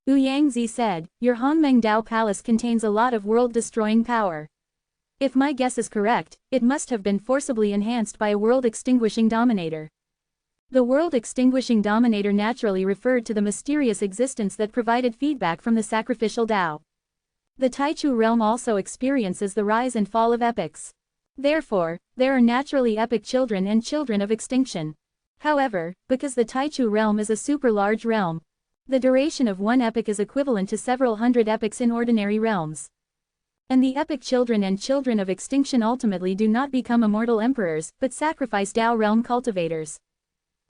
Wu Yangzi said, "Your Hongmeng Dao Palace contains a lot of world-destroying power. If my guess is correct, it must have been forcibly enhanced by a world-extinguishing dominator." The world-extinguishing dominator naturally referred to the mysterious existence that provided feedback from the sacrificial Dao. The Taichu realm also experiences the rise and fall of epochs. Therefore, there are naturally epic children and children of extinction. However, because the Taichu realm is a super-large realm, the duration of one epoch is equivalent to several hundred epochs in ordinary realms. And the epic children and children of extinction ultimately do not become immortal emperors, but sacrifice Dao realm cultivators.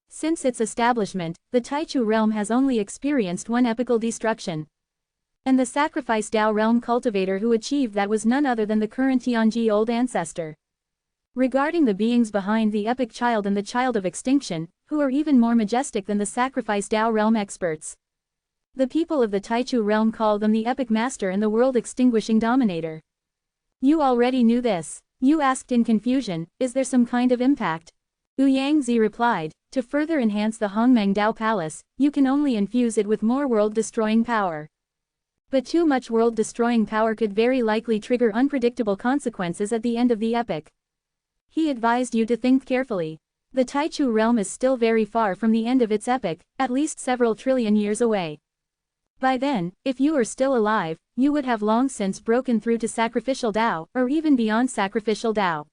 Since its establishment, the Taichu realm has only experienced one epical destruction. And the sacrifice Dao realm cultivator who achieved that was none other than the current Tianji old ancestor. Regarding the beings behind the epic child and the child of extinction, who are even more majestic than the sacrifice Dao realm experts, the people of the Taichu realm call them the epic master and the world-extinguishing dominator. You already knew this. You asked in confusion, is there some kind of impact? Wu Yangzi replied, to further enhance the Hongmeng Dao Palace, you can only infuse it with more world-destroying power. But too much world-destroying power could very likely trigger unpredictable consequences at the end of the epic. He advised you to think carefully. The Taichu realm is still very far from the end of its epic, at least several trillion years away. By then, if you are still alive, you would have long since broken through to sacrificial Tao, or even beyond sacrificial Tao.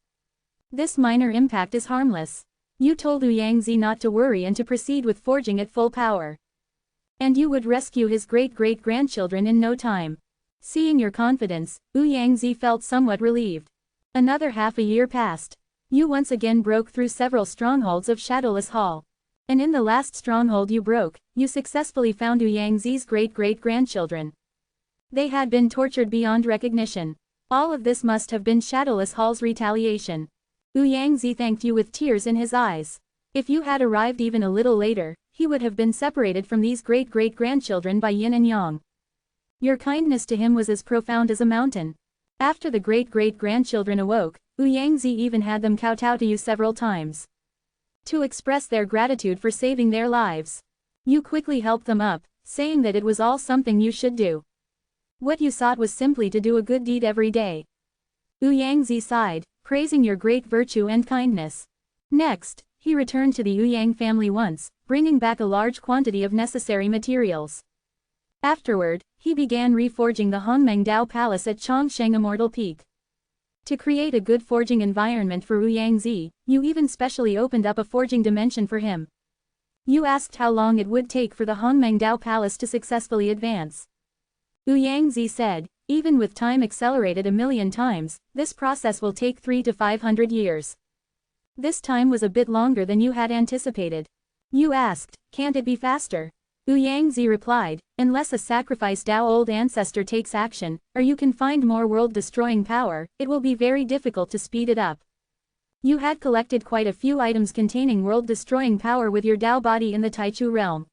This minor impact is harmless. You told Yangzi not to worry and to proceed with forging at full power. And you would rescue his great-great-grandchildren in no time. Seeing your confidence, Yangzi felt somewhat relieved. Another half a year passed. You once again broke through several strongholds of Shadowless Hall. And in the last stronghold you broke, you successfully found Yangzi's great-great-grandchildren. They had been tortured beyond recognition. All of this must have been Shadowless Hall's retaliation. Yangzi thanked you with tears in his eyes. If you had arrived even a little later, he would have been separated from these great-great-grandchildren by yin and yang. Your kindness to him was as profound as a mountain. After the great-great-grandchildren awoke, Yangzi even had them kowtow to you several times. To express their gratitude for saving their lives. You quickly helped them up, saying that it was all something you should do. What you sought was simply to do a good deed every day. Yangzi sighed, praising your great virtue and kindness. Next, he returned to the Yang family once, bringing back a large quantity of necessary materials. Afterward, he began reforging the Hongmeng Dao Palace at Chongsheng Immortal Peak. To create a good forging environment for Yangzi, you even specially opened up a forging dimension for him. You asked how long it would take for the Hongmeng Dao Palace to successfully advance. Yangzi said, even with time accelerated 1,000,000 times, this process will take 300 to 500 years. This time was a bit longer than you had anticipated. You asked, can't it be faster? Yangzi replied, unless a sacrificed Dao old ancestor takes action, or you can find more world-destroying power, it will be very difficult to speed it up. You had collected quite a few items containing world-destroying power with your Dao body in the Taichu realm.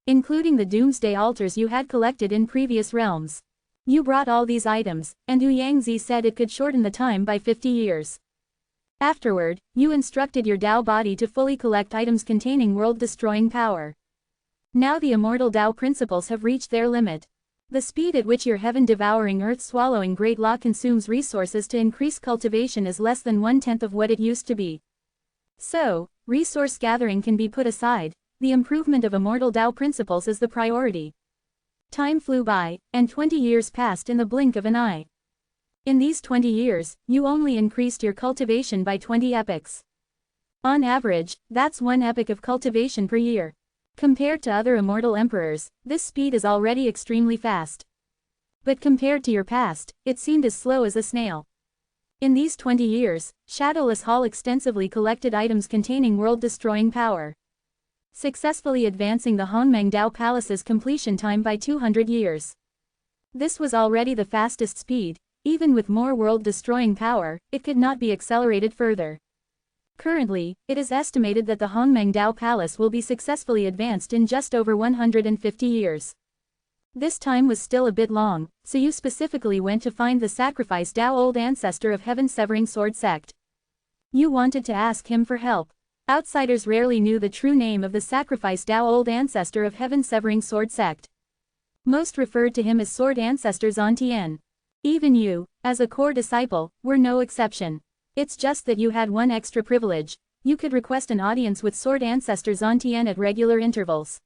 Including the Doomsday altars you had collected in previous realms. You brought all these items, and Yangzi said it could shorten the time by 50 years. Afterward, you instructed your Dao body to fully collect items containing world-destroying power. Now the immortal Tao principles have reached their limit. The speed at which your heaven-devouring earth-swallowing great law consumes resources to increase cultivation is less than 1/10 of what it used to be. So, resource gathering can be put aside, the improvement of immortal Tao principles is the priority. Time flew by, and 20 years passed in the blink of an eye. In these 20 years, you only increased your cultivation by 20 epochs. On average, that's 1 epoch of cultivation per year. Compared to other immortal emperors, this speed is already extremely fast. But compared to your past, it seemed as slow as a snail. In these 20 years, Shadowless Hall extensively collected items containing world-destroying power, successfully advancing the Hongmeng Dao Palace's completion time by 200 years. This was already the fastest speed. Even with more world-destroying power, it could not be accelerated further. Currently, it is estimated that the Hongmeng Dao Palace will be successfully advanced in just over 150 years. This time was still a bit long, so you specifically went to find the sacrificed Dao old ancestor of heaven-severing sword sect. You wanted to ask him for help. Outsiders rarely knew the true name of the sacrificed Dao old ancestor of heaven-severing sword sect. Most referred to him as sword ancestor Zantian. Even you, as a core disciple, were no exception. It's just that you had one extra privilege. You could request an audience with sword ancestor Zantian at regular intervals.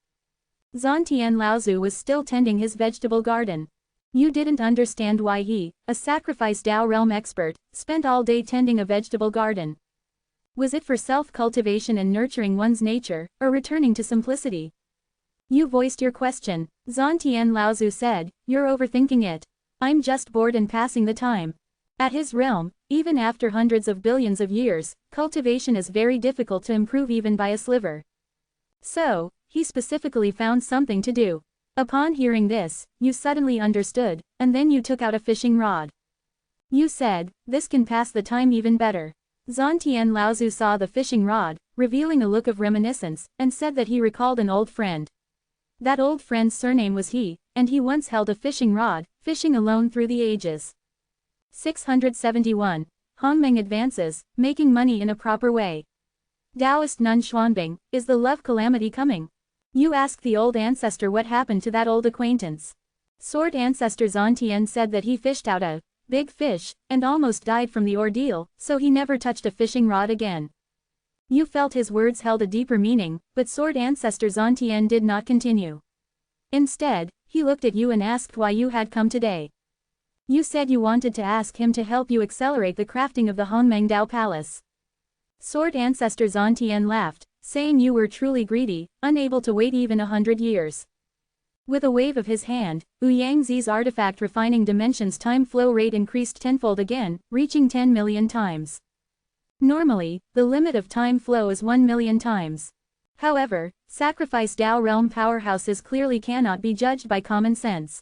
Zantian Laozu was still tending his vegetable garden. You didn't understand why he, a sacrificed Dao realm expert, spent all day tending a vegetable garden. Was it for self-cultivation and nurturing one's nature, or returning to simplicity? You voiced your question. Zantian Laozu said, you're overthinking it. I'm just bored and passing the time. At his realm, even after hundreds of billions of years, cultivation is very difficult to improve even by a sliver. So, he specifically found something to do. Upon hearing this, you suddenly understood, and then you took out a fishing rod. You said, this can pass the time even better. Zantian Laozu saw the fishing rod, revealing a look of reminiscence, and said that he recalled an old friend. That old friend's surname was He, and he once held a fishing rod, fishing alone through the ages. 671. Hongmeng advances, making money in a proper way. Taoist Nun Xuanbing, is the love calamity coming? You ask the old ancestor what happened to that old acquaintance. Sword Ancestor Zantian said that he fished out a big fish, and almost died from the ordeal, so he never touched a fishing rod again. You felt his words held a deeper meaning, but Sword Ancestor Zantian did not continue. Instead, he looked at you and asked why you had come today. You said you wanted to ask him to help you accelerate the crafting of the Hongmengdao Palace. Sword Ancestor Zantian laughed, saying you were truly greedy, unable to wait even 100 years. With a wave of his hand, Ouyangzi's artifact refining dimensions time flow rate increased tenfold again, reaching 10 million times. Normally, the limit of time flow is 1 million times. However, sacrifice Dao realm powerhouses clearly cannot be judged by common sense.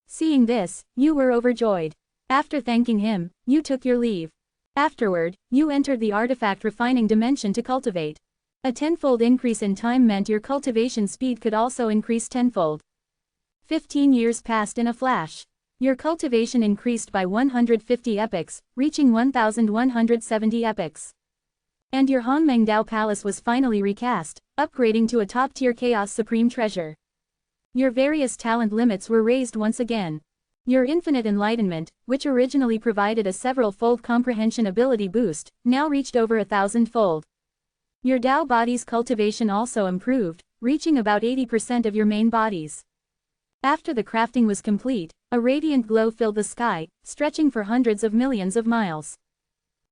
Seeing this, you were overjoyed. After thanking him, you took your leave. Afterward, you entered the artifact refining dimension to cultivate. A tenfold increase in time meant your cultivation speed could also increase tenfold. 15 years passed in a flash. Your cultivation increased by 150 epochs, reaching 1,170 epochs. And your Hongmengdao Palace was finally recast, upgrading to a top-tier Chaos Supreme Treasure. Your various talent limits were raised once again. Your infinite enlightenment, which originally provided a several-fold comprehension ability boost, now reached over 1,000-fold. Your Dao body's cultivation also improved, reaching about 80% of your main bodies. After the crafting was complete, a radiant glow filled the sky, stretching for hundreds of millions of miles.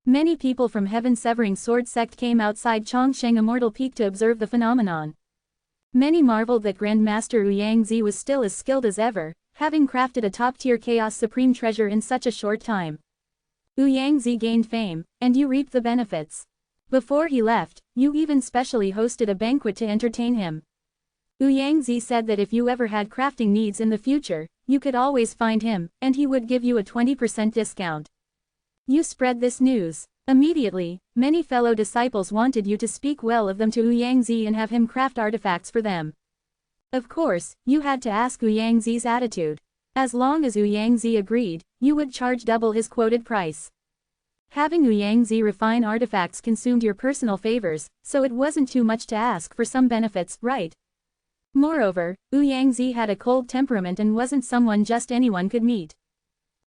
Many people from Heaven-Severing Sword Sect came outside Chongsheng Immortal Peak to observe the phenomenon. Many marveled that Grandmaster Ouyangzi was still as skilled as ever, having crafted a top-tier Chaos Supreme Treasure in such a short time. Ouyangzi gained fame, and you reaped the benefits. Before he left, you even specially hosted a banquet to entertain him. Ouyangzi said that if you ever had crafting needs in the future, you could always find him, and he would give you a 20% discount. You spread this news. Immediately, many fellow disciples wanted you to speak well of them to Ouyangzi and have him craft artifacts for them. Of course, you had to ask Ouyangzi's attitude. As long as Ouyangzi agreed, you would charge double his quoted price. Having Ouyangzi refine artifacts consumed your personal favors, so it wasn't too much to ask for some benefits, right? Moreover, Ouyangzi had a cold temperament and wasn't someone just anyone could meet.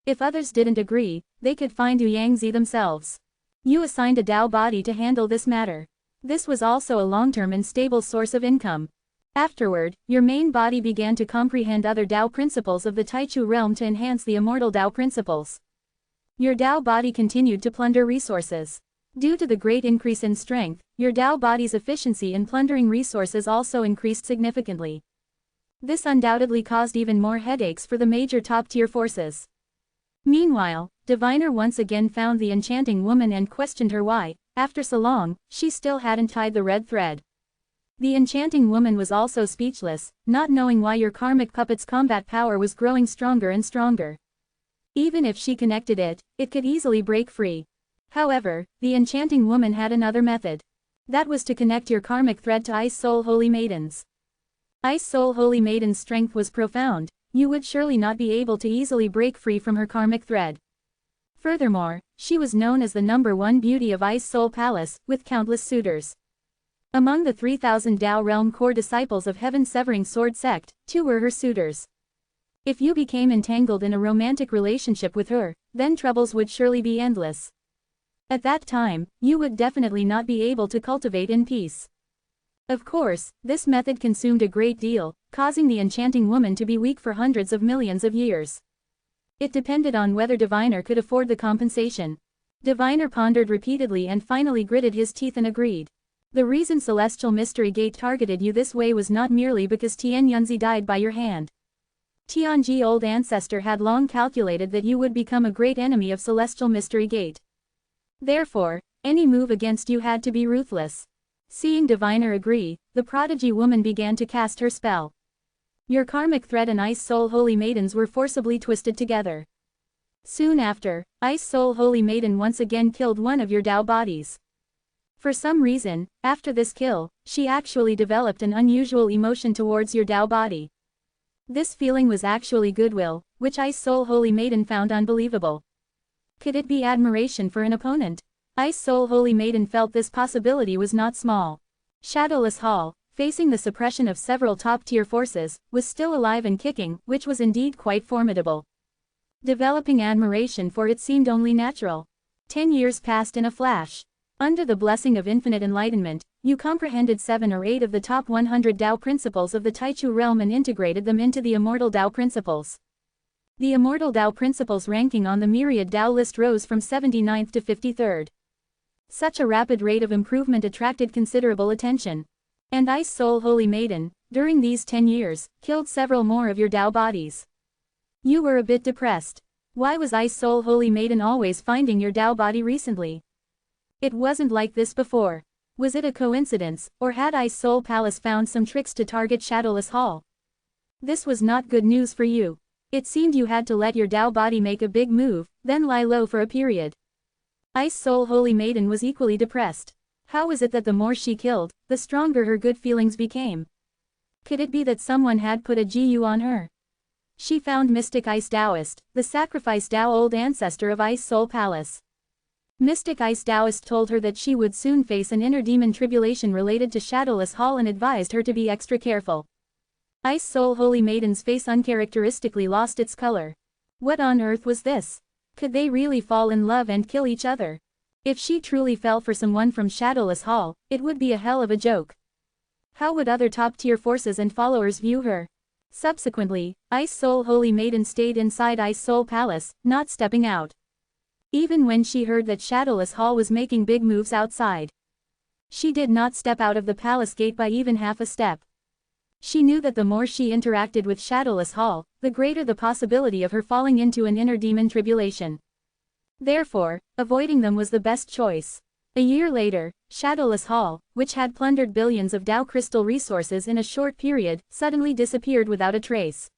If others didn't agree, they could find Ouyangzi themselves. You assigned a Dao body to handle this matter. This was also a long-term and stable source of income. Afterward, your main body began to comprehend other Dao principles of the Taichu realm to enhance the immortal Dao principles. Your Dao body continued to plunder resources. Due to the great increase in strength, your Dao body's efficiency in plundering resources also increased significantly. This undoubtedly caused even more headaches for the major top-tier forces. Meanwhile, Diviner once again found the enchanting woman and questioned her why, after so long, she still hadn't tied the red thread. The enchanting woman was also speechless, not knowing why your karmic puppet's combat power was growing stronger and stronger. Even if she connected it, it could easily break free. However, the enchanting woman had another method. That was to connect your karmic thread to Ice Soul Holy Maidens. Ice Soul Holy Maiden's strength was profound, you would surely not be able to easily break free from her karmic thread. Furthermore, she was known as the #1 beauty of Ice Soul Palace, with countless suitors. Among the 3,000 Dao Realm core disciples of Heaven-Severing Sword Sect, 2 were her suitors. If you became entangled in a romantic relationship with her, then troubles would surely be endless. At that time, you would definitely not be able to cultivate in peace. Of course, this method consumed a great deal, causing the enchanting woman to be weak for hundreds of millions of years. It depended on whether Diviner could afford the compensation. Diviner pondered repeatedly and finally gritted his teeth and agreed. The reason Celestial Mystery Gate targeted you this way was not merely because Tian Yunzi died by your hand. Tianji Old Ancestor had long calculated that you would become a great enemy of Celestial Mystery Gate. Therefore, any move against you had to be ruthless. Seeing Diviner agree, the prodigy woman began to cast her spell. Your karmic thread and Ice Soul Holy Maidens were forcibly twisted together. Soon after, Ice Soul Holy Maiden once again killed one of your Dao bodies. For some reason, after this kill, she actually developed an unusual emotion towards your Dao body. This feeling was actually goodwill, which Ice Soul Holy Maiden found unbelievable. Could it be admiration for an opponent? Ice Soul Holy Maiden felt this possibility was not small. Shadowless Hall, facing the suppression of several top-tier forces, was still alive and kicking, which was indeed quite formidable. Developing admiration for it seemed only natural. 10 years passed in a flash. Under the blessing of infinite enlightenment, you comprehended 7 or 8 of the top 100 Tao principles of the Taichu realm and integrated them into the Immortal Tao principles. The Immortal Tao principles ranking on the myriad Tao list rose from 79th to 53rd. Such a rapid rate of improvement attracted considerable attention. And Ice Soul Holy Maiden, during these 10 years, killed several more of your Tao bodies. You were a bit depressed. Why was Ice Soul Holy Maiden always finding your Tao body recently? It wasn't like this before. Was it a coincidence, or had Ice Soul Palace found some tricks to target Shadowless Hall? This was not good news for you. It seemed you had to let your Tao body make a big move, then lie low for a period. Ice Soul Holy Maiden was equally depressed. How was it that the more she killed, the stronger her good feelings became? Could it be that someone had put a jehu on her? She found Mystic Ice Taoist, the sacrificed Tao old ancestor of Ice Soul Palace. Mystic Ice Taoist told her that she would soon face an inner demon tribulation related to Shadowless Hall and advised her to be extra careful. Ice Soul Holy Maiden's face uncharacteristically lost its color. What on earth was this? Could they really fall in love and kill each other? If she truly fell for someone from Shadowless Hall, it would be a hell of a joke. How would other top-tier forces and followers view her? Subsequently, Ice Soul Holy Maiden stayed inside Ice Soul Palace, not stepping out. Even when she heard that Shadowless Hall was making big moves outside, she did not step out of the palace gate by even half a step. She knew that the more she interacted with Shadowless Hall, the greater the possibility of her falling into an inner demon tribulation. Therefore, avoiding them was the best choice. A year later, Shadowless Hall, which had plundered billions of Tao crystal resources in a short period, suddenly disappeared without a trace.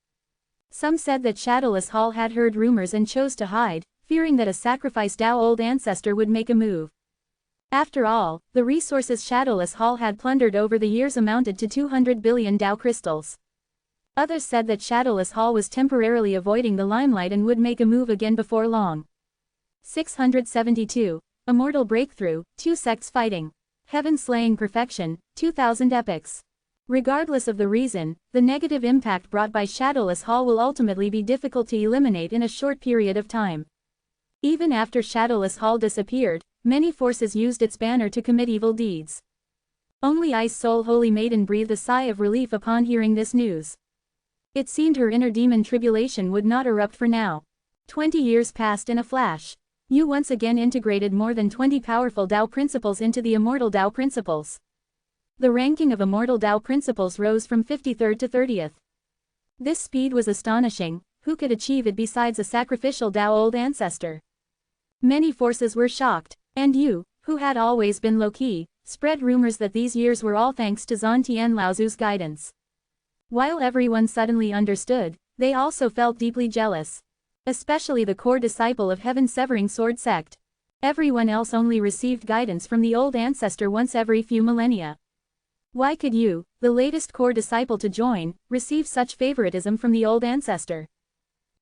Some said that Shadowless Hall had heard rumors and chose to hide, fearing that a sacrificed Tao old ancestor would make a move. After all, the resources Shadowless Hall had plundered over the years amounted to 200 billion Tao crystals. Others said that Shadowless Hall was temporarily avoiding the limelight and would make a move again before long. 672. Immortal Breakthrough, 2 sects fighting. Heaven-slaying perfection, 2000 epics. Regardless of the reason, the negative impact brought by Shadowless Hall will ultimately be difficult to eliminate in a short period of time. Even after Shadowless Hall disappeared, many forces used its banner to commit evil deeds. Only Ice Soul Holy Maiden breathed a sigh of relief upon hearing this news. It seemed her inner demon tribulation would not erupt for now. 20 years passed in a flash. You once again integrated more than 20 powerful Tao principles into the Immortal Tao principles. The ranking of Immortal Tao principles rose from 53rd to 30th. This speed was astonishing. Who could achieve it besides a sacrificial Tao old ancestor? Many forces were shocked, and you, who had always been low-key, spread rumors that these years were all thanks to Zantian Laozu's guidance. While everyone suddenly understood, they also felt deeply jealous. Especially the core disciple of Heaven-Severing Sword sect. Everyone else only received guidance from the old ancestor once every few millennia. Why could you, the latest core disciple to join, receive such favoritism from the old ancestor?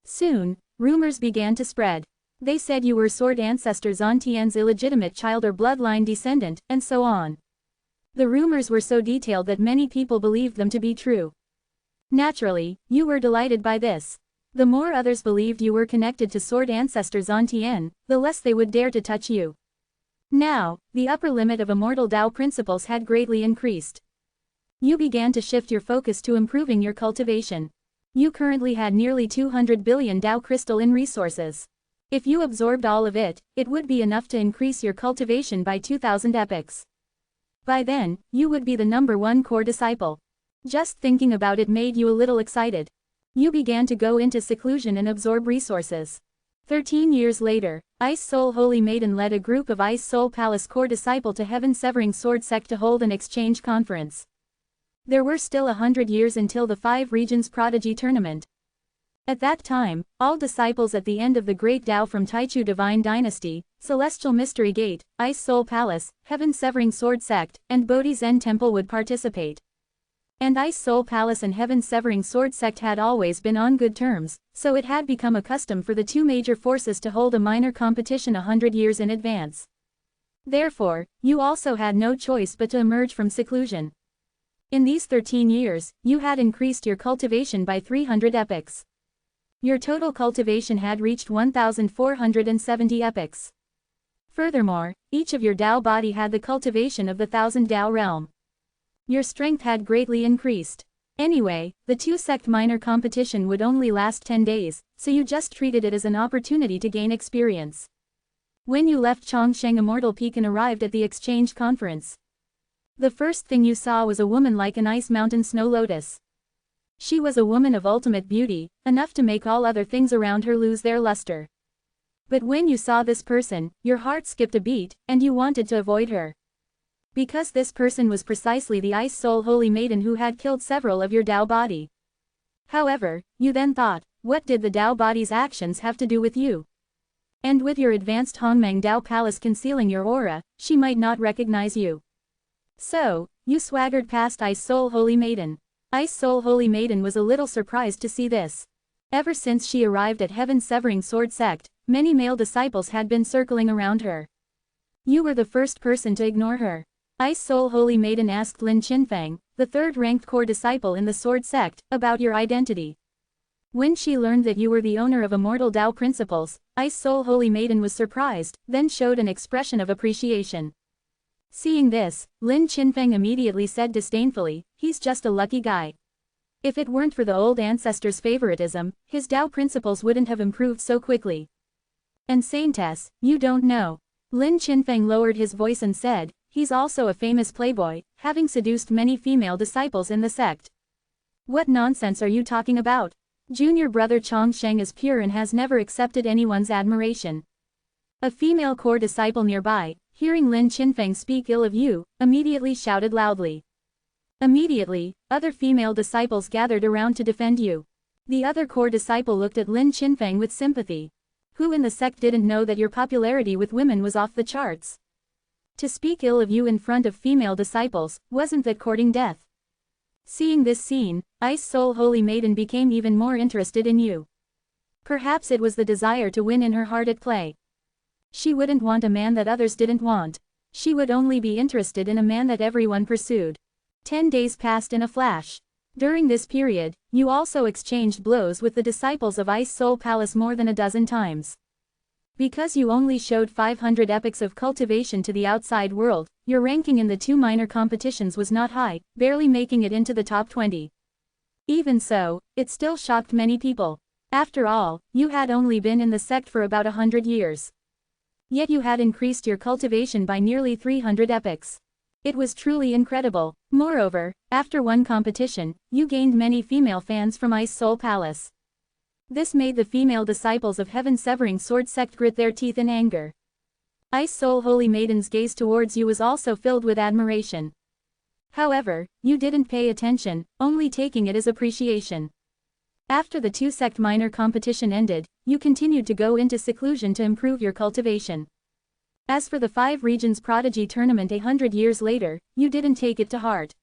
Soon, rumors began to spread. They said you were Sword Ancestor Zantian's illegitimate child or bloodline descendant, and so on. The rumors were so detailed that many people believed them to be true. Naturally, you were delighted by this. The more others believed you were connected to Sword Ancestor Zantian, the less they would dare to touch you. Now, the upper limit of Immortal Tao principles had greatly increased. You began to shift your focus to improving your cultivation. You currently had nearly 200 billion Tao crystal in resources. If you absorbed all of it, it would be enough to increase your cultivation by 2000 epics. By then, you would be the #1 core disciple. Just thinking about it made you a little excited. You began to go into seclusion and absorb resources. 13 years later, Ice Soul Holy Maiden led a group of Ice Soul Palace core disciple to Heaven-Severing Sword sect to hold an exchange conference. There were still 100 years until the 5 Regions Prodigy Tournament. At that time, all disciples at the end of the Great Tao from Taichu Divine Dynasty, Celestial Mystery Gate, Ice Soul Palace, Heaven-Severing Sword Sect, and Bodhi Zen Temple would participate. And Ice Soul Palace and Heaven-Severing Sword Sect had always been on good terms, so it had become a custom for the two major forces to hold a minor competition 100 years in advance. Therefore, you also had no choice but to emerge from seclusion. In these 13 years, you had increased your cultivation by 300 epochs. Your total cultivation had reached 1,470 epochs. Furthermore, each of your Tao body had the cultivation of the 1,000 Tao realm. Your strength had greatly increased. Anyway, the two-sect minor competition would only last 10 days, so you just treated it as an opportunity to gain experience. When you left Chongsheng Immortal Peak and arrived at the exchange conference, the first thing you saw was a woman like an ice mountain snow lotus. She was a woman of ultimate beauty, enough to make all other things around her lose their luster. But when you saw this person, your heart skipped a beat, and you wanted to avoid her. Because this person was precisely the Ice Soul Holy Maiden who had killed several of your Tao body. However, you then thought, what did the Tao body's actions have to do with you? And with your advanced Hongmeng Tao Palace concealing your aura, she might not recognize you. So, you swaggered past Ice Soul Holy Maiden. Ice Soul Holy Maiden was a little surprised to see this. Ever since she arrived at Heaven Severing Sword Sect, many male disciples had been circling around her. You were the first person to ignore her. Ice Soul Holy Maiden asked Lin Qinfeng, the third-ranked core disciple in the Sword Sect, about your identity. When she learned that you were the owner of Immortal Tao Principles, Ice Soul Holy Maiden was surprised, then showed an expression of appreciation. Seeing this, Lin Qinfeng immediately said disdainfully, he's just a lucky guy. If it weren't for the old ancestors' favoritism, his Tao principles wouldn't have improved so quickly. And Saintess, you don't know. Lin Qinfeng lowered his voice and said, he's also a famous playboy, having seduced many female disciples in the sect. What nonsense are you talking about? Junior brother Chongsheng is pure and has never accepted anyone's admiration. A female core disciple nearby, hearing Lin Qinfeng speak ill of you, immediately shouted loudly. Immediately, other female disciples gathered around to defend you. The other core disciple looked at Lin Qinfeng with sympathy. Who in the sect didn't know that your popularity with women was off the charts? To speak ill of you in front of female disciples, wasn't that courting death? Seeing this scene, Ice Soul Holy Maiden became even more interested in you. Perhaps it was the desire to win in her heart at play. She wouldn't want a man that others didn't want. She would only be interested in a man that everyone pursued. 10 days passed in a flash. During this period, you also exchanged blows with the disciples of Ice Soul Palace more than a dozen times. Because you only showed 500 epochs of cultivation to the outside world, your ranking in the two minor competitions was not high, barely making it into the top 20. Even so, it still shocked many people. After all, you had only been in the sect for about 100 years. Yet you had increased your cultivation by nearly 300 epochs. It was truly incredible. Moreover, after one competition, you gained many female fans from Ice Soul Palace. This made the female disciples of Heaven Severing Sword Sect grit their teeth in anger. Ice Soul Holy Maiden's gaze towards you was also filled with admiration. However, you didn't pay attention, only taking it as appreciation. After the two-sect minor competition ended, you continued to go into seclusion to improve your cultivation. As for the 5 Regions Prodigy Tournament 100 years later, you didn't take it to heart.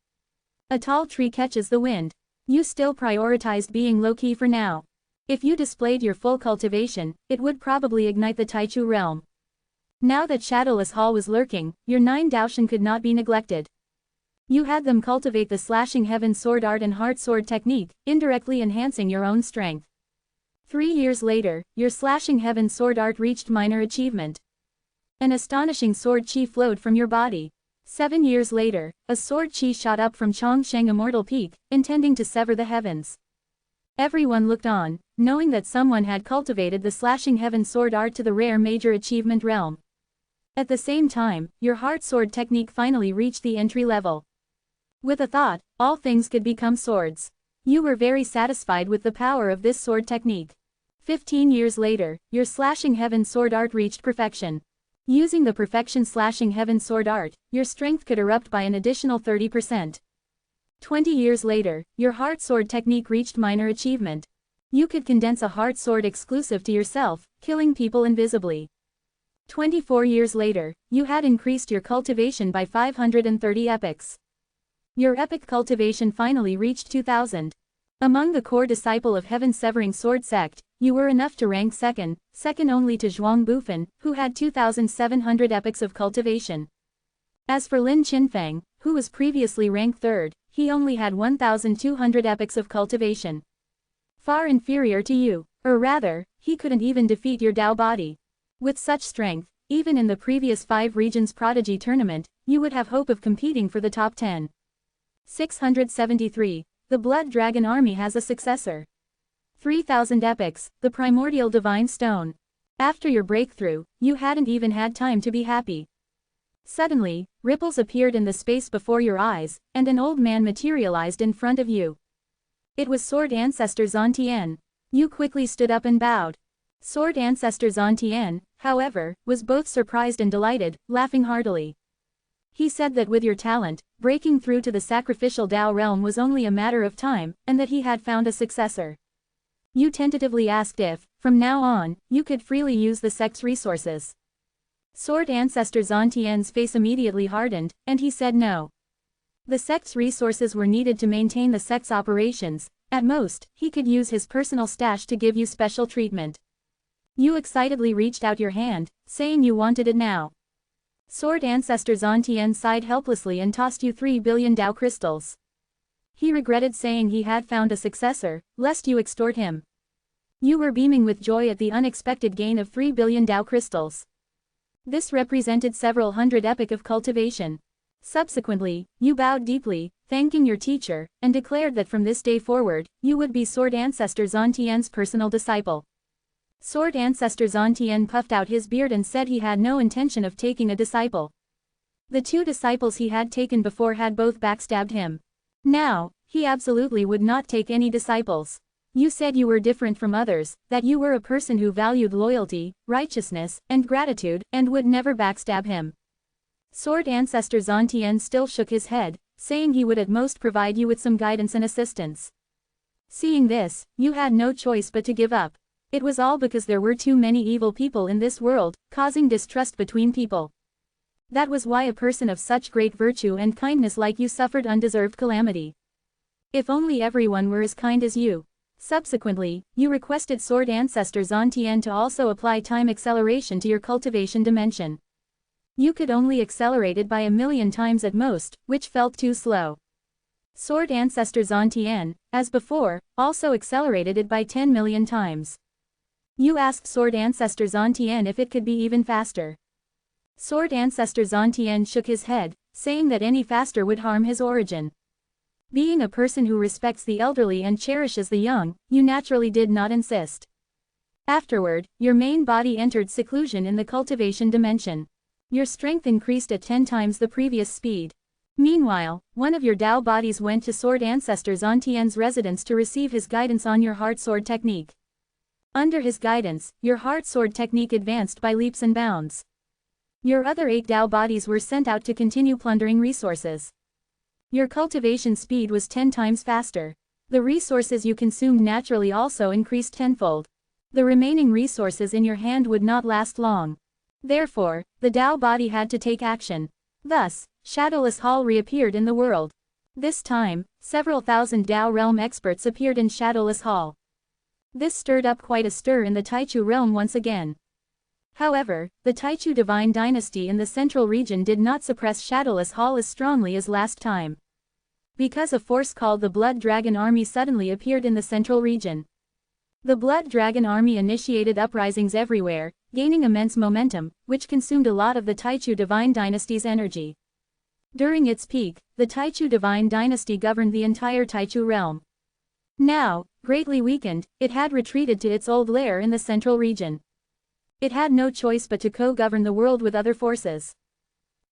A tall tree catches the wind. You still prioritized being low-key for now. If you displayed your full cultivation, it would probably ignite the Taichu realm. Now that Shadowless Hall was lurking, your 9 Daoshan could not be neglected. You had them cultivate the Slashing Heaven Sword Art and Heart Sword technique, indirectly enhancing your own strength. 3 years later, your Slashing Heaven Sword Art reached minor achievement. An astonishing sword chi flowed from your body. 7 years later, a sword chi shot up from Chongsheng Immortal Peak, intending to sever the heavens. Everyone looked on, knowing that someone had cultivated the Slashing Heaven Sword Art to the rare major achievement realm. At the same time, your Heart Sword technique finally reached the entry level. With a thought, all things could become swords. You were very satisfied with the power of this sword technique. 15 years later, your Slashing Heaven Sword Art reached perfection. Using the Perfection Slashing Heaven Sword Art, your strength could erupt by an additional 30%. 20 years later, your Heart Sword technique reached minor achievement. You could condense a Heart Sword exclusive to yourself, killing people invisibly. 24 years later, you had increased your cultivation by 530 epochs. Your epic cultivation finally reached 2000. Among the core disciple of Heaven Severing Sword Sect, you were enough to rank second only to Zhuang Bufan, who had 2,700 epochs of cultivation. As for Lin Qinfeng, who was previously ranked third, he only had 1,200 epochs of cultivation. Far inferior to you, or rather, he couldn't even defeat your Tao body. With such strength, even in the previous 5 regions prodigy tournament, you would have hope of competing for the top 10. 673. The Blood Dragon Army has a successor. 3,000 epochs, the primordial divine stone. After your breakthrough, you hadn't even had time to be happy. Suddenly, ripples appeared in the space before your eyes, and an old man materialized in front of you. It was Sword Ancestor Zantian. You quickly stood up and bowed. Sword Ancestor Zantian, however, was both surprised and delighted, laughing heartily. He said that with your talent, breaking through to the sacrificial Tao realm was only a matter of time, and that he had found a successor. You tentatively asked if, from now on, you could freely use the sect's resources. Sword Ancestor Zantian's face immediately hardened, and he said no. The sect's resources were needed to maintain the sect's operations. At most, he could use his personal stash to give you special treatment. You excitedly reached out your hand, saying you wanted it now. Sword Ancestor Zantian sighed helplessly and tossed you 3 billion Tao crystals. He regretted saying he had found a successor, lest you extort him. You were beaming with joy at the unexpected gain of 3 billion Tao crystals. This represented several hundred epoch of cultivation. Subsequently, you bowed deeply, thanking your teacher, and declared that from this day forward, you would be Sword Ancestor Zantian's personal disciple. Sword Ancestor Zantian puffed out his beard and said he had no intention of taking a disciple. The 2 disciples he had taken before had both backstabbed him. Now, he absolutely would not take any disciples. You said you were different from others, that you were a person who valued loyalty, righteousness, and gratitude, and would never backstab him. Sword Ancestor Zantian still shook his head, saying he would at most provide you with some guidance and assistance. Seeing this, you had no choice but to give up. It was all because there were too many evil people in this world, causing distrust between people. That was why a person of such great virtue and kindness like you suffered undeserved calamity. If only everyone were as kind as you. Subsequently, you requested Sword Ancestor Zantian to also apply time acceleration to your cultivation dimension. You could only accelerate it by 1,000,000 times at most, which felt too slow. Sword Ancestor Zantian, as before, also accelerated it by 10 million times. You asked Sword Ancestor Zantian if it could be even faster. Sword Ancestor Zantian shook his head, saying that any faster would harm his origin. Being a person who respects the elderly and cherishes the young, you naturally did not insist. Afterward, your main body entered seclusion in the cultivation dimension. Your strength increased at 10 times the previous speed. Meanwhile, one of your Tao bodies went to Sword Ancestor Zantian's residence to receive his guidance on your heart sword technique. Under his guidance, your heart sword technique advanced by leaps and bounds. Your other 8 Tao bodies were sent out to continue plundering resources. Your cultivation speed was 10 times faster. The resources you consumed naturally also increased tenfold. The remaining resources in your hand would not last long. Therefore, the Tao body had to take action. Thus, Shadowless Hall reappeared in the world. This time, several thousand Tao realm experts appeared in Shadowless Hall. This stirred up quite a stir in the Taichu realm once again. However, the Taichu divine dynasty in the central region did not suppress Shadowless Hall as strongly as last time. Because a force called the Blood Dragon Army suddenly appeared in the central region. The Blood Dragon Army initiated uprisings everywhere, gaining immense momentum, which consumed a lot of the Taichu divine dynasty's energy. During its peak, the Taichu divine dynasty governed the entire Taichu realm. Now, greatly weakened, it had retreated to its old lair in the central region. It had no choice but to co-govern the world with other forces.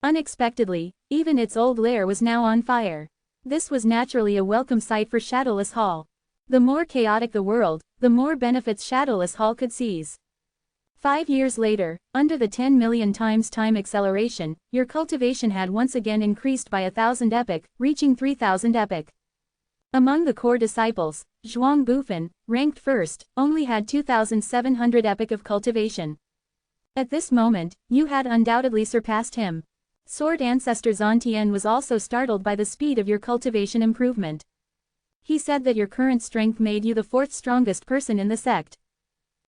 Unexpectedly, even its old lair was now on fire. This was naturally a welcome sight for Shadowless Hall. The more chaotic the world, the more benefits Shadowless Hall could seize. 5 years later, under the 10 million times time acceleration, your cultivation had once again increased by 1,000 epoch, reaching 3,000 epoch. Among the core disciples, Zhuang Bufan, ranked first, only had 2,700 epoch of cultivation. At this moment, you had undoubtedly surpassed him. Sword Ancestor Zantian was also startled by the speed of your cultivation improvement. He said that your current strength made you the 4th strongest person in the sect.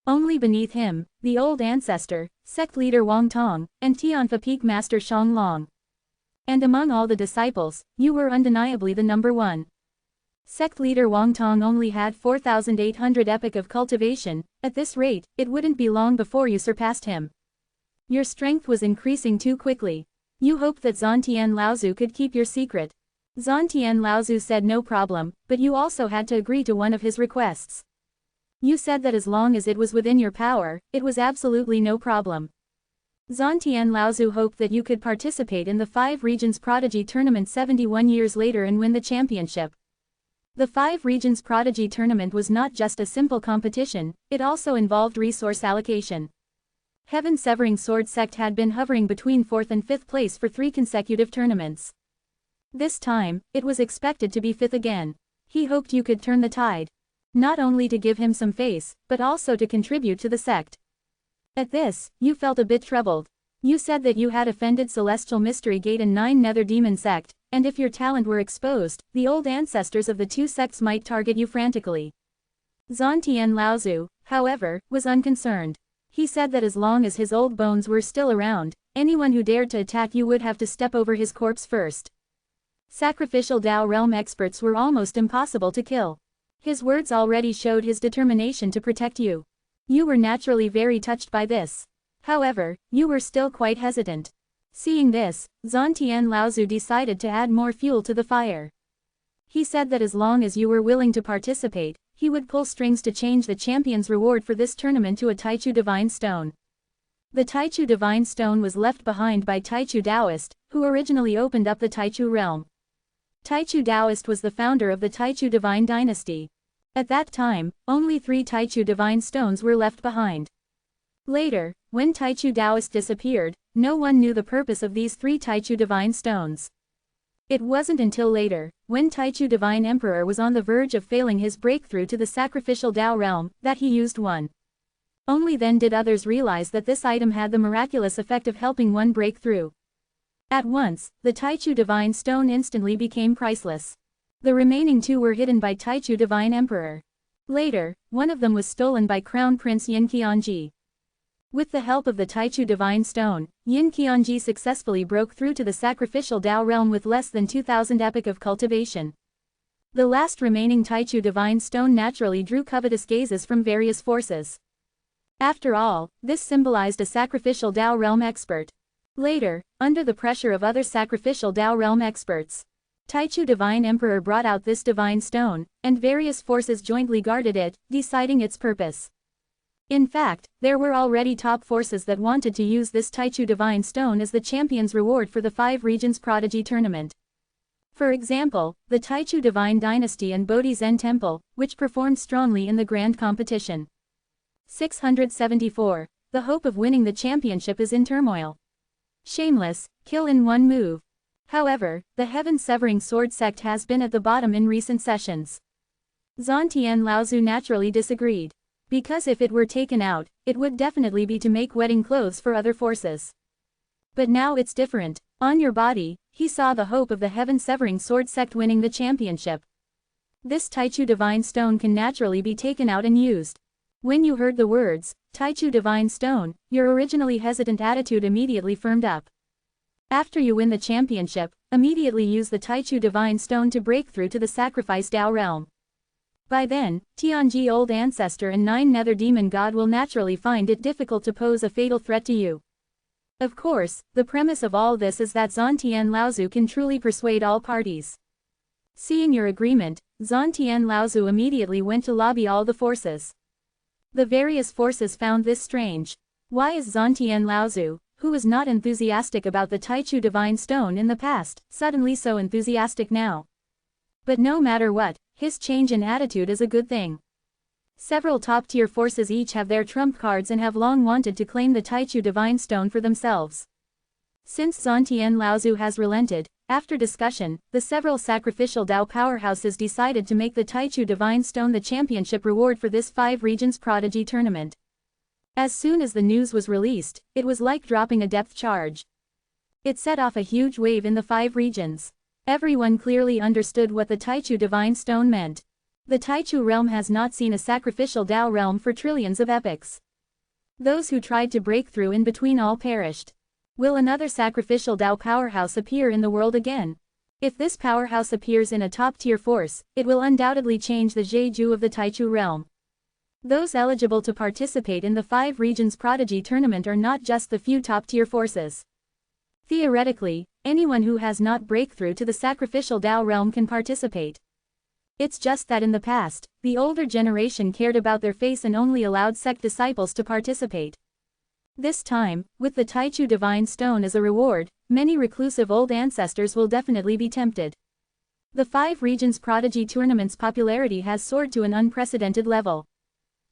Only beneath him, the old ancestor, sect leader Wang Tong, and Tianfa Peak Master Shang Long. And among all the disciples, you were undeniably the number one. Sect leader Wang Tong only had 4,800 epoch of cultivation. At this rate, it wouldn't be long before you surpassed him. Your strength was increasing too quickly. You hoped that Zhantian Laozu could keep your secret. Zhantian Laozu said no problem, but you also had to agree to one of his requests. You said that as long as it was within your power, it was absolutely no problem. Zhantian Laozu hoped that you could participate in the 5 Regions Prodigy Tournament 71 years later and win the championship. The 5 Regions Prodigy Tournament was not just a simple competition, it also involved resource allocation. Heaven-Severing Sword Sect had been hovering between 4th and 5th place for 3 consecutive tournaments. This time, it was expected to be 5th again. He hoped you could turn the tide. Not only to give him some face, but also to contribute to the sect. At this, you felt a bit troubled. You said that you had offended Celestial Mystery Gate and 9 Nether Demon Sect, and if your talent were exposed, the old ancestors of the 2 sects might target you frantically. Zhantian Laozu, however, was unconcerned. He said that as long as his old bones were still around, anyone who dared to attack you would have to step over his corpse first. Sacrificial Dao Realm experts were almost impossible to kill. His words already showed his determination to protect you. You were naturally very touched by this. However, you were still quite hesitant. Seeing this, Zhantian Laozu decided to add more fuel to the fire. He said that as long as you were willing to participate, he would pull strings to change the champion's reward for this tournament to a Taichu Divine Stone. The Taichu Divine Stone was left behind by Taichu Taoist, who originally opened up the Taichu realm. Taichu Taoist was the founder of the Taichu Divine Dynasty. At that time, only 3 Taichu Divine Stones were left behind. Later, when Taichu Taoist disappeared, no one knew the purpose of these 3 Taichu Divine Stones. It wasn't until later, when Taichu Divine Emperor was on the verge of failing his breakthrough to the sacrificial Dao realm, that he used one. Only then did others realize that this item had the miraculous effect of helping one break through. At once, the Taichu Divine Stone instantly became priceless. The remaining 2 were hidden by Taichu Divine Emperor. Later, one of them was stolen by Crown Prince Yin Qianji. With the help of the Taichu Divine Stone, Yin Qianji successfully broke through to the sacrificial Dao realm with less than 2,000 epoch of cultivation. The last remaining Taichu Divine Stone naturally drew covetous gazes from various forces. After all, this symbolized a sacrificial Dao realm expert. Later, under the pressure of other sacrificial Dao realm experts, Taichu Divine Emperor brought out this Divine Stone, and various forces jointly guarded it, deciding its purpose. In fact, there were already top forces that wanted to use this Taichu Divine Stone as the champion's reward for the 5 Regions Prodigy Tournament. For example, the Taichu Divine Dynasty and Bodhi Zen Temple, which performed strongly in the grand competition. 674. The hope of winning the championship is in turmoil. Shameless, kill in one move. However, the Heaven-Severing Sword Sect has been at the bottom in recent sessions. Zhantian Laozu naturally disagreed. Because if it were taken out, it would definitely be to make wedding clothes for other forces. But now it's different. On your body, he saw the hope of the Heaven-Severing Sword Sect winning the championship. This Taichu Divine Stone can naturally be taken out and used. When you heard the words, Taichu Divine Stone, your originally hesitant attitude immediately firmed up. After you win the championship, immediately use the Taichu Divine Stone to break through to the sacrificed Dao realm. By then, Tianji Old Ancestor and 9 Nether Demon God will naturally find it difficult to pose a fatal threat to you. Of course, the premise of all this is that Zhantian Laozu can truly persuade all parties. Seeing your agreement, Zhantian Laozu immediately went to lobby all the forces. The various forces found this strange. Why is Zhantian Laozu, who was not enthusiastic about the Taichu Divine Stone in the past, suddenly so enthusiastic now? But no matter what, his change in attitude is a good thing. Several top-tier forces each have their trump cards and have long wanted to claim the Taichu Divine Stone for themselves. Since Zhantian Laozu has relented, after discussion, the several sacrificial Dao powerhouses decided to make the Taichu Divine Stone the championship reward for this 5 Regions Prodigy Tournament. As soon as the news was released, it was like dropping a depth charge. It set off a huge wave in the 5 regions. Everyone clearly understood what the Taichu Divine Stone meant. The Taichu realm has not seen a sacrificial Dao realm for trillions of epochs. Those who tried to break through in between all perished. Will another sacrificial Tao powerhouse appear in the world again? If this powerhouse appears in a top-tier force, it will undoubtedly change the jehu of the Taichu realm. Those eligible to participate in the 5 Regions Prodigy Tournament are not just the few top-tier forces. Theoretically, anyone who has not breakthrough to the sacrificial Tao realm can participate. It's just that in the past, the older generation cared about their face and only allowed sect disciples to participate. This time, with the Taichu Divine Stone as a reward, many reclusive old ancestors will definitely be tempted. The 5 Regions Prodigy Tournament's popularity has soared to an unprecedented level.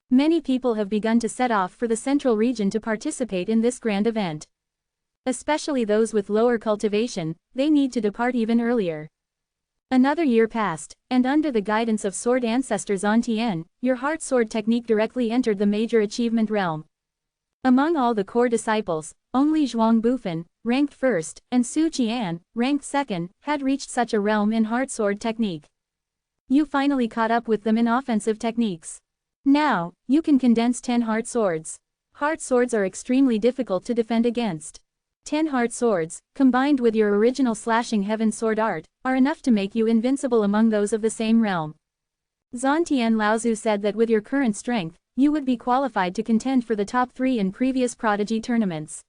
Many people have begun to set off for the Central Region to participate in this grand event. Especially those with lower cultivation, they need to depart even earlier. Another year passed, and under the guidance of Sword Ancestor Zantian, your Heart Sword technique directly entered the major achievement realm. Among all the core disciples, only Zhuang Bufan, ranked 1st, and Su Qian, ranked 2nd, had reached such a realm in Heart Sword technique. You finally caught up with them in offensive techniques. Now, you can condense 10 Heart Swords. Heart Swords are extremely difficult to defend against. 10 Heart Swords, combined with your original Slashing Heaven Sword art, are enough to make you invincible among those of the same realm. Zantian Laozu said that with your current strength, you would be qualified to contend for the top 3 in previous Prodigy tournaments.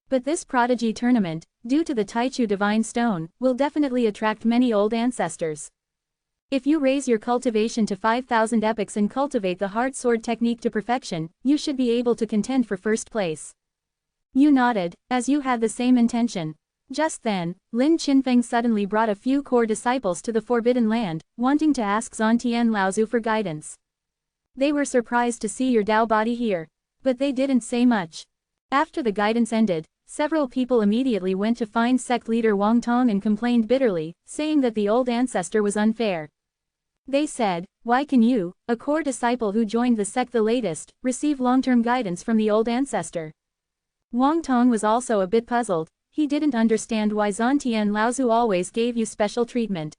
But this Prodigy tournament, due to the Taichu Divine Stone, will definitely attract many old ancestors. If you raise your cultivation to 5,000 epics and cultivate the Heart Sword technique to perfection, you should be able to contend for first place. You nodded, as you had the same intention. Just then, Lin Qinfeng suddenly brought a few core disciples to the Forbidden Land, wanting to ask Zantian Laozu for guidance. They were surprised to see your Tao body here. But they didn't say much. After the guidance ended, several people immediately went to find sect leader Wang Tong and complained bitterly, saying that the old ancestor was unfair. They said, why can you, a core disciple who joined the sect the latest, receive long-term guidance from the old ancestor? Wang Tong was also a bit puzzled. He didn't understand why Zantian Laozu always gave you special treatment.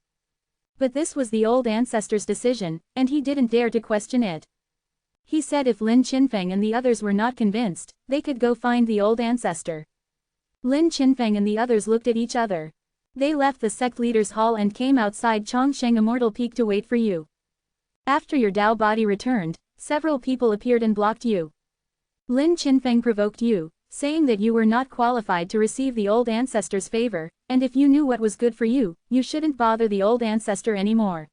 But this was the old ancestor's decision, and he didn't dare to question it. He said if Lin Qinfeng and the others were not convinced, they could go find the old ancestor. Lin Qinfeng and the others looked at each other. They left the sect leader's hall and came outside Chongsheng Immortal Peak to wait for you. After your Tao body returned, several people appeared and blocked you. Lin Qinfeng provoked you, saying that you were not qualified to receive the old ancestor's favor, and if you knew what was good for you, you shouldn't bother the old ancestor anymore.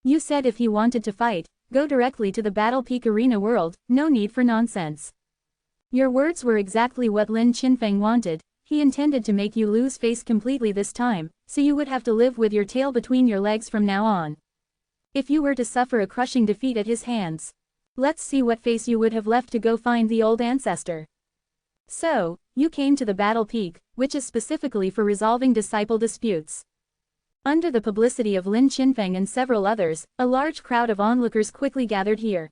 You said if he wanted to fight, go directly to the Battle Peak Arena world, no need for nonsense. Your words were exactly what Lin Qinfeng wanted. He intended to make you lose face completely this time, so you would have to live with your tail between your legs from now on. If you were to suffer a crushing defeat at his hands. Let's see what face you would have left to go find the old ancestor. So, you came to the Battle Peak, which is specifically for resolving disciple disputes. Under the publicity of Lin Qinfeng and several others, a large crowd of onlookers quickly gathered here.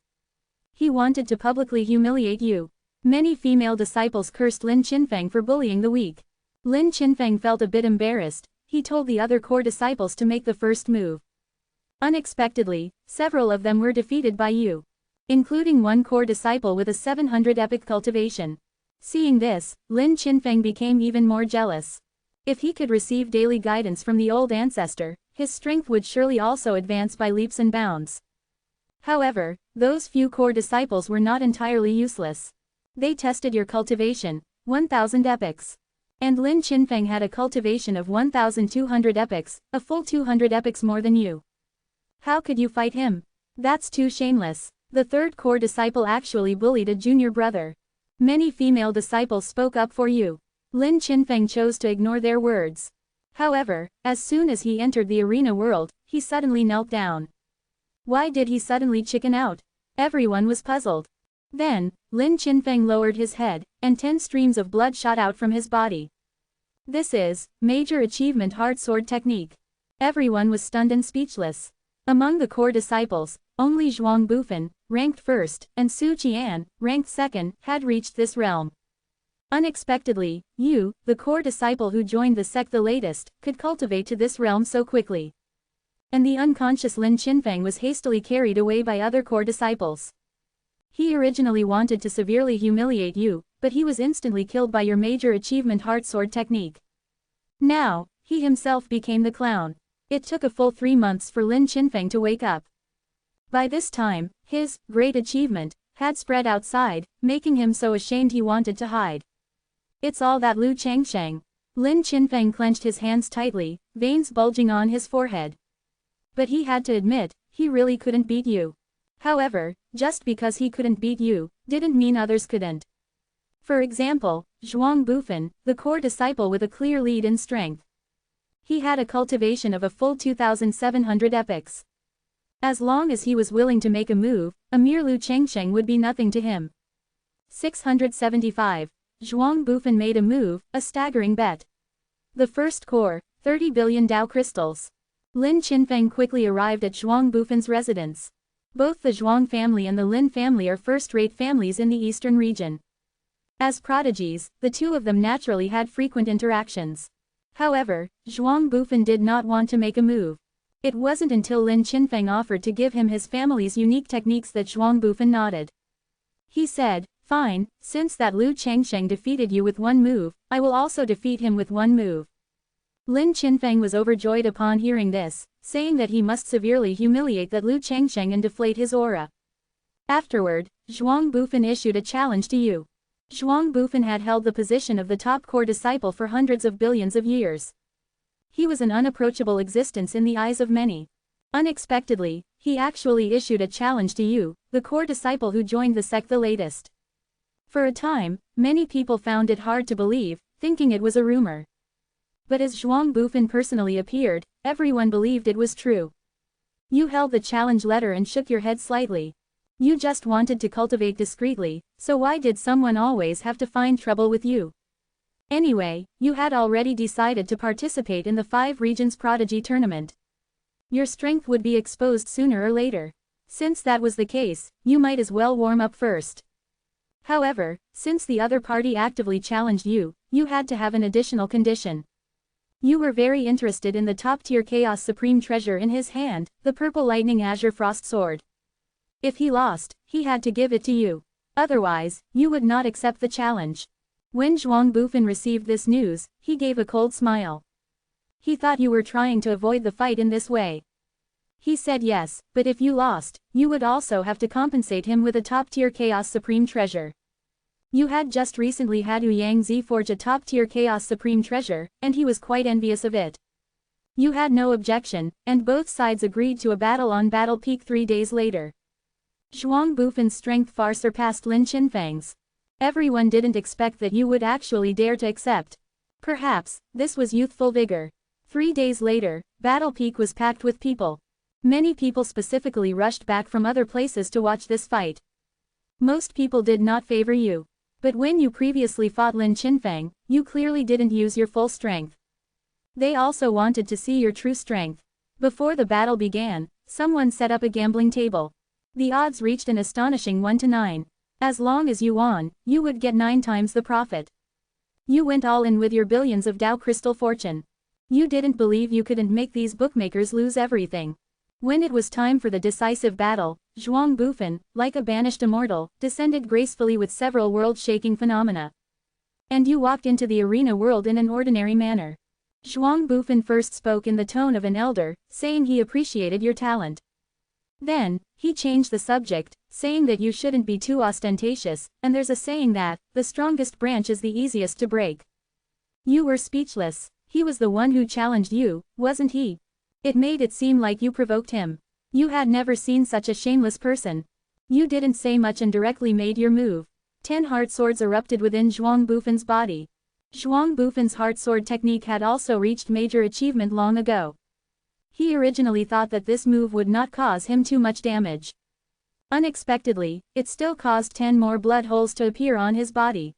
He wanted to publicly humiliate you. Many female disciples cursed Lin Qinfeng for bullying the weak. Lin Qinfeng felt a bit embarrassed. He told the other core disciples to make the first move. Unexpectedly, several of them were defeated by you, including one core disciple with a 700 epic cultivation. Seeing this, Lin Qinfeng became even more jealous. If he could receive daily guidance from the old ancestor, his strength would surely also advance by leaps and bounds. However, those few core disciples were not entirely useless. They tested your cultivation, 1,000 epics. And Lin Qinfeng had a cultivation of 1,200 epics, a full 200 epics more than you. How could you fight him? That's too shameless. The third core disciple actually bullied a junior brother. Many female disciples spoke up for you. Lin Qinfeng chose to ignore their words. However, as soon as he entered the arena world, he suddenly knelt down. Why did he suddenly chicken out? Everyone was puzzled. Then, Lin Qinfeng lowered his head, and 10 streams of blood shot out from his body. This is Major Achievement Heart Sword Technique. Everyone was stunned and speechless. Among the core disciples, only Zhuang Bufan, ranked 1st, and Su Qian, ranked 2nd, had reached this realm. Unexpectedly, you, the core disciple who joined the sect the latest, could cultivate to this realm so quickly. And the unconscious Lin Qinfeng was hastily carried away by other core disciples. He originally wanted to severely humiliate you, but he was instantly killed by your major achievement heart sword technique. Now, he himself became the clown. It took a full 3 months for Lin Qinfeng to wake up. By this time, his great achievement had spread outside, making him so ashamed he wanted to hide. It's all that Lu Changsheng. Lin Qinfeng clenched his hands tightly, veins bulging on his forehead. But he had to admit, he really couldn't beat you. However, just because he couldn't beat you, didn't mean others couldn't. For example, Zhuang Bufan, the core disciple with a clear lead in strength. He had a cultivation of a full 2,700 epics. As long as he was willing to make a move, a mere Lu Changsheng would be nothing to him. 675. Zhuang Bufan made a move, a staggering bet. The first core, 30 billion Dao crystals. Lin Qinfeng quickly arrived at Zhuang Bufan's residence. Both the Zhuang family and the Lin family are first-rate families in the eastern region. As prodigies, the two of them naturally had frequent interactions. However, Zhuang Bufan did not want to make a move. It wasn't until Lin Qinfeng offered to give him his family's unique techniques that Zhuang Bufan nodded. He said, "Fine, since that Lu Changsheng defeated you with one move, I will also defeat him with one move." Lin Qinfeng was overjoyed upon hearing this, saying that he must severely humiliate that Lu Changsheng and deflate his aura. Afterward, Zhuang Bufan issued a challenge to you. Zhuang Bufan had held the position of the top core disciple for hundreds of billions of years. He was an unapproachable existence in the eyes of many. Unexpectedly, he actually issued a challenge to you, the core disciple who joined the sect the latest. For a time, many people found it hard to believe, thinking it was a rumor. But as Zhuang Bufan personally appeared, everyone believed it was true. You held the challenge letter and shook your head slightly. You just wanted to cultivate discreetly, so why did someone always have to find trouble with you? Anyway, you had already decided to participate in the 5 Regions Prodigy Tournament. Your strength would be exposed sooner or later. Since that was the case, you might as well warm up first. However, since the other party actively challenged you, you had to have an additional condition. You were very interested in the top-tier Chaos Supreme treasure in his hand, the Purple Lightning Azure Frost Sword. If he lost, he had to give it to you. Otherwise, you would not accept the challenge. When Zhuang Bufan received this news, he gave a cold smile. He thought you were trying to avoid the fight in this way. He said yes, but if you lost, you would also have to compensate him with a top-tier Chaos Supreme treasure. You had just recently had Yu Yangzi forge a top-tier Chaos Supreme treasure, and he was quite envious of it. You had no objection, and both sides agreed to a battle on Battle Peak 3 days later. Zhuang Bufan's strength far surpassed Lin Qinfeng's. Everyone didn't expect that you would actually dare to accept. Perhaps, this was youthful vigor. 3 days later, Battle Peak was packed with people. Many people specifically rushed back from other places to watch this fight. Most people did not favor you. But when you previously fought Lin Qinfeng, you clearly didn't use your full strength. They also wanted to see your true strength. Before the battle began, someone set up a gambling table. The odds reached an astonishing 1 to 9. As long as you won, you would get 9 times the profit. You went all in with your billions of Dao crystal fortune. You didn't believe you couldn't make these bookmakers lose everything. When it was time for the decisive battle, Zhuang Bufan, like a banished immortal, descended gracefully with several world-shaking phenomena. And you walked into the arena world in an ordinary manner. Zhuang Bufan first spoke in the tone of an elder, saying he appreciated your talent. Then, he changed the subject, saying that you shouldn't be too ostentatious, and there's a saying that, the strongest branch is the easiest to break. You were speechless. He was the one who challenged you, wasn't he? It made it seem like you provoked him. You had never seen such a shameless person. You didn't say much and directly made your move. 10 heart swords erupted within Zhuang Bufan's body. Zhuang Bufan's heart sword technique had also reached major achievement long ago. He originally thought that this move would not cause him too much damage. Unexpectedly, it still caused 10 more blood holes to appear on his body.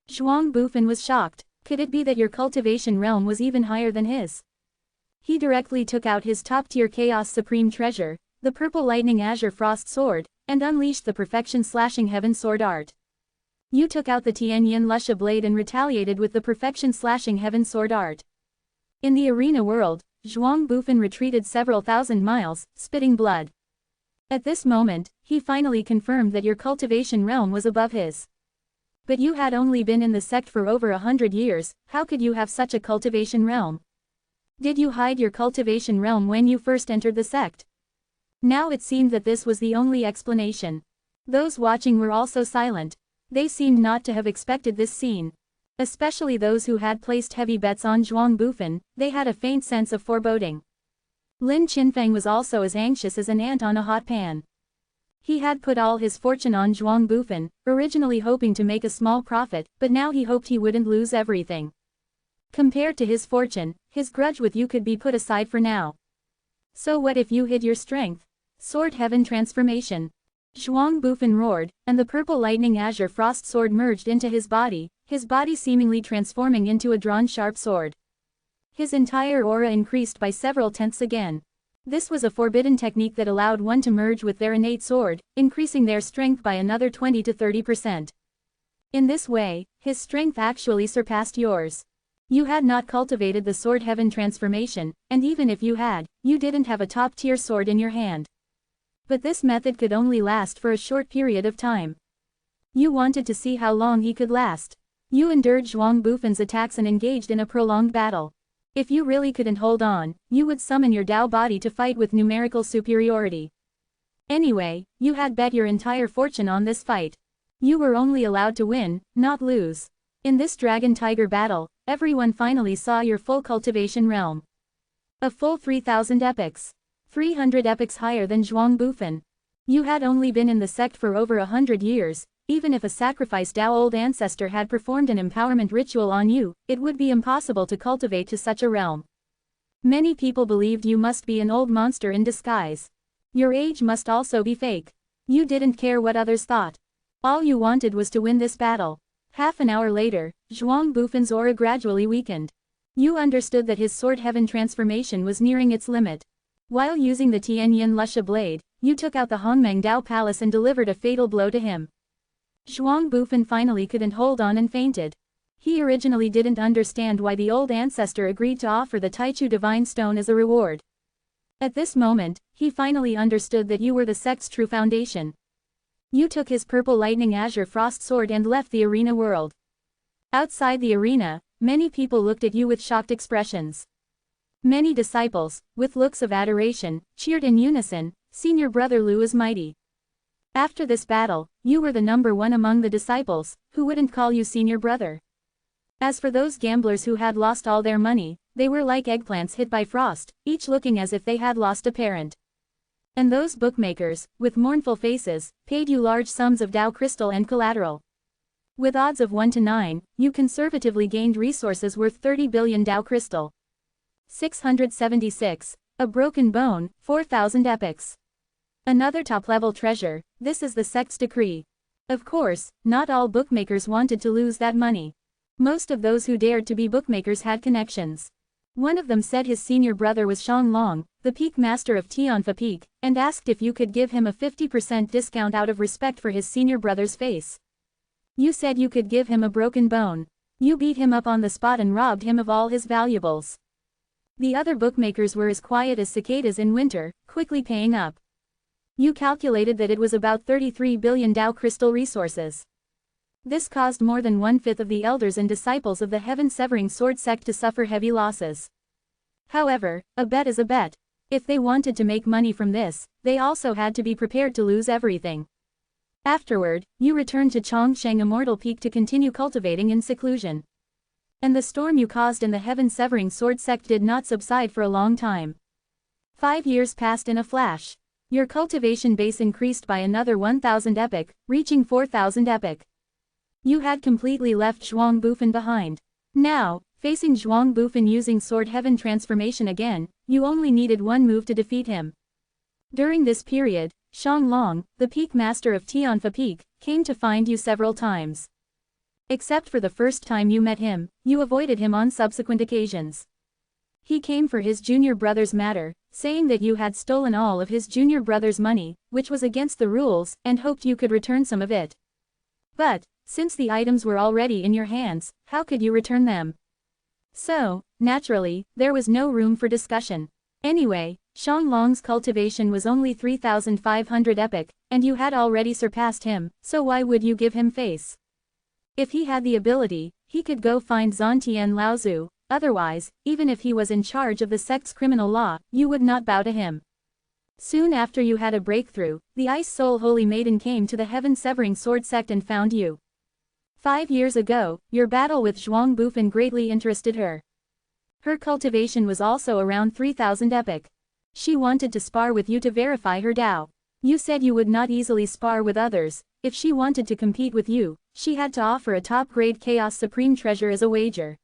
Zhuang Bufan was shocked. Could it be that your cultivation realm was even higher than his? He directly took out his top-tier Chaos Supreme treasure, the Purple Lightning Azure Frost Sword, and unleashed the Perfection Slashing Heaven Sword art. You took out the Tianyan Lusha blade and retaliated with the Perfection Slashing Heaven Sword art. In the arena world, Zhuang Bufan retreated several thousand miles, spitting blood. At this moment, he finally confirmed that your cultivation realm was above his. But you had only been in the sect for over 100 years, how could you have such a cultivation realm? Did you hide your cultivation realm when you first entered the sect? Now it seemed that this was the only explanation. Those watching were also silent. They seemed not to have expected this scene. Especially those who had placed heavy bets on Zhuang Bufan, they had a faint sense of foreboding. Lin Qinfeng was also as anxious as an ant on a hot pan. He had put all his fortune on Zhuang Bufan, originally hoping to make a small profit, but now he hoped he wouldn't lose everything. Compared to his fortune, his grudge with you could be put aside for now. So what if you hid your strength? Sword Heaven Transformation. Zhuang Bufan roared, and the purple lightning azure frost sword merged into his body seemingly transforming into a drawn sharp sword. His entire aura increased by several tenths again. This was a forbidden technique that allowed one to merge with their innate sword, increasing their strength by another 20 to 30%. In this way, his strength actually surpassed yours. You had not cultivated the Sword Heaven transformation, and even if you had, you didn't have a top-tier sword in your hand. But this method could only last for a short period of time. You wanted to see how long he could last. You endured Zhuang Bufan's attacks and engaged in a prolonged battle. If you really couldn't hold on, you would summon your Tao body to fight with numerical superiority. Anyway, you had bet your entire fortune on this fight. You were only allowed to win, not lose. In this dragon-tiger battle, everyone finally saw your full cultivation realm. A full 3,000 epics. 300 epics higher than Zhuang Bufan. You had only been in the sect for over 100 years, even if a sacrificed Tao old ancestor had performed an empowerment ritual on you, it would be impossible to cultivate to such a realm. Many people believed you must be an old monster in disguise. Your age must also be fake. You didn't care what others thought. All you wanted was to win this battle. Half an hour later, Zhuang Bufan's aura gradually weakened. You understood that his Sword Heaven transformation was nearing its limit. While using the Tianyin Lusha blade, you took out the Hongmeng Dao Palace and delivered a fatal blow to him. Zhuang Bufan finally couldn't hold on and fainted. He originally didn't understand why the old ancestor agreed to offer the Taichu Divine Stone as a reward. At this moment, he finally understood that you were the sect's true foundation. You took his purple lightning azure frost sword and left the arena world. Outside the arena, many people looked at you with shocked expressions. Many disciples, with looks of adoration, cheered in unison, "Senior brother Lu is mighty." After this battle, you were the number one among the disciples, who wouldn't call you senior brother. As for those gamblers who had lost all their money, they were like eggplants hit by frost, each looking as if they had lost a parent. And those bookmakers, with mournful faces, paid you large sums of Tao crystal and collateral. With odds of 1 to 9, you conservatively gained resources worth 30 billion Tao crystal. 676. A broken bone, 4,000 epics. Another top-level treasure, this is the sect's decree. Of course, not all bookmakers wanted to lose that money. Most of those who dared to be bookmakers had connections. One of them said his senior brother was Shang Long, the peak master of Tianfa Peak, and asked if you could give him a 50% discount out of respect for his senior brother's face. You said you could give him a broken bone. You beat him up on the spot and robbed him of all his valuables. The other bookmakers were as quiet as cicadas in winter, quickly paying up. You calculated that it was about 33 billion Tao crystal resources. This caused more than 1/5 of the elders and disciples of the heaven-severing sword sect to suffer heavy losses. However, a bet is a bet. If they wanted to make money from this, they also had to be prepared to lose everything. Afterward, you returned to Chongsheng Immortal Peak to continue cultivating in seclusion. And the storm you caused in the heaven-severing sword sect did not subside for a long time. 5 years passed in a flash. Your cultivation base increased by another 1,000 epic, reaching 4,000 epic. You had completely left Zhuang Bufan behind. Now, facing Zhuang Bufan using Sword Heaven transformation again, you only needed one move to defeat him. During this period, Shang Long, the peak master of Tianfa Peak, came to find you several times. Except for the first time you met him, you avoided him on subsequent occasions. He came for his junior brother's matter, saying that you had stolen all of his junior brother's money, which was against the rules, and hoped you could return some of it. But, since the items were already in your hands, how could you return them? So, naturally, there was no room for discussion. Anyway, Shang Long's cultivation was only 3,500 epic, and you had already surpassed him, so why would you give him face? If he had the ability, he could go find Zontian Laozu, otherwise, even if he was in charge of the sect's criminal law, you would not bow to him. Soon after you had a breakthrough, the Ice Soul Holy Maiden came to the Heaven-Severing Sword sect and found you. 5 years ago, your battle with Zhuang Bufan greatly interested her. Her cultivation was also around 3,000 epic. She wanted to spar with you to verify her Tao. You said you would not easily spar with others. If she wanted to compete with you, she had to offer a top-grade Chaos Supreme Treasure as a wager.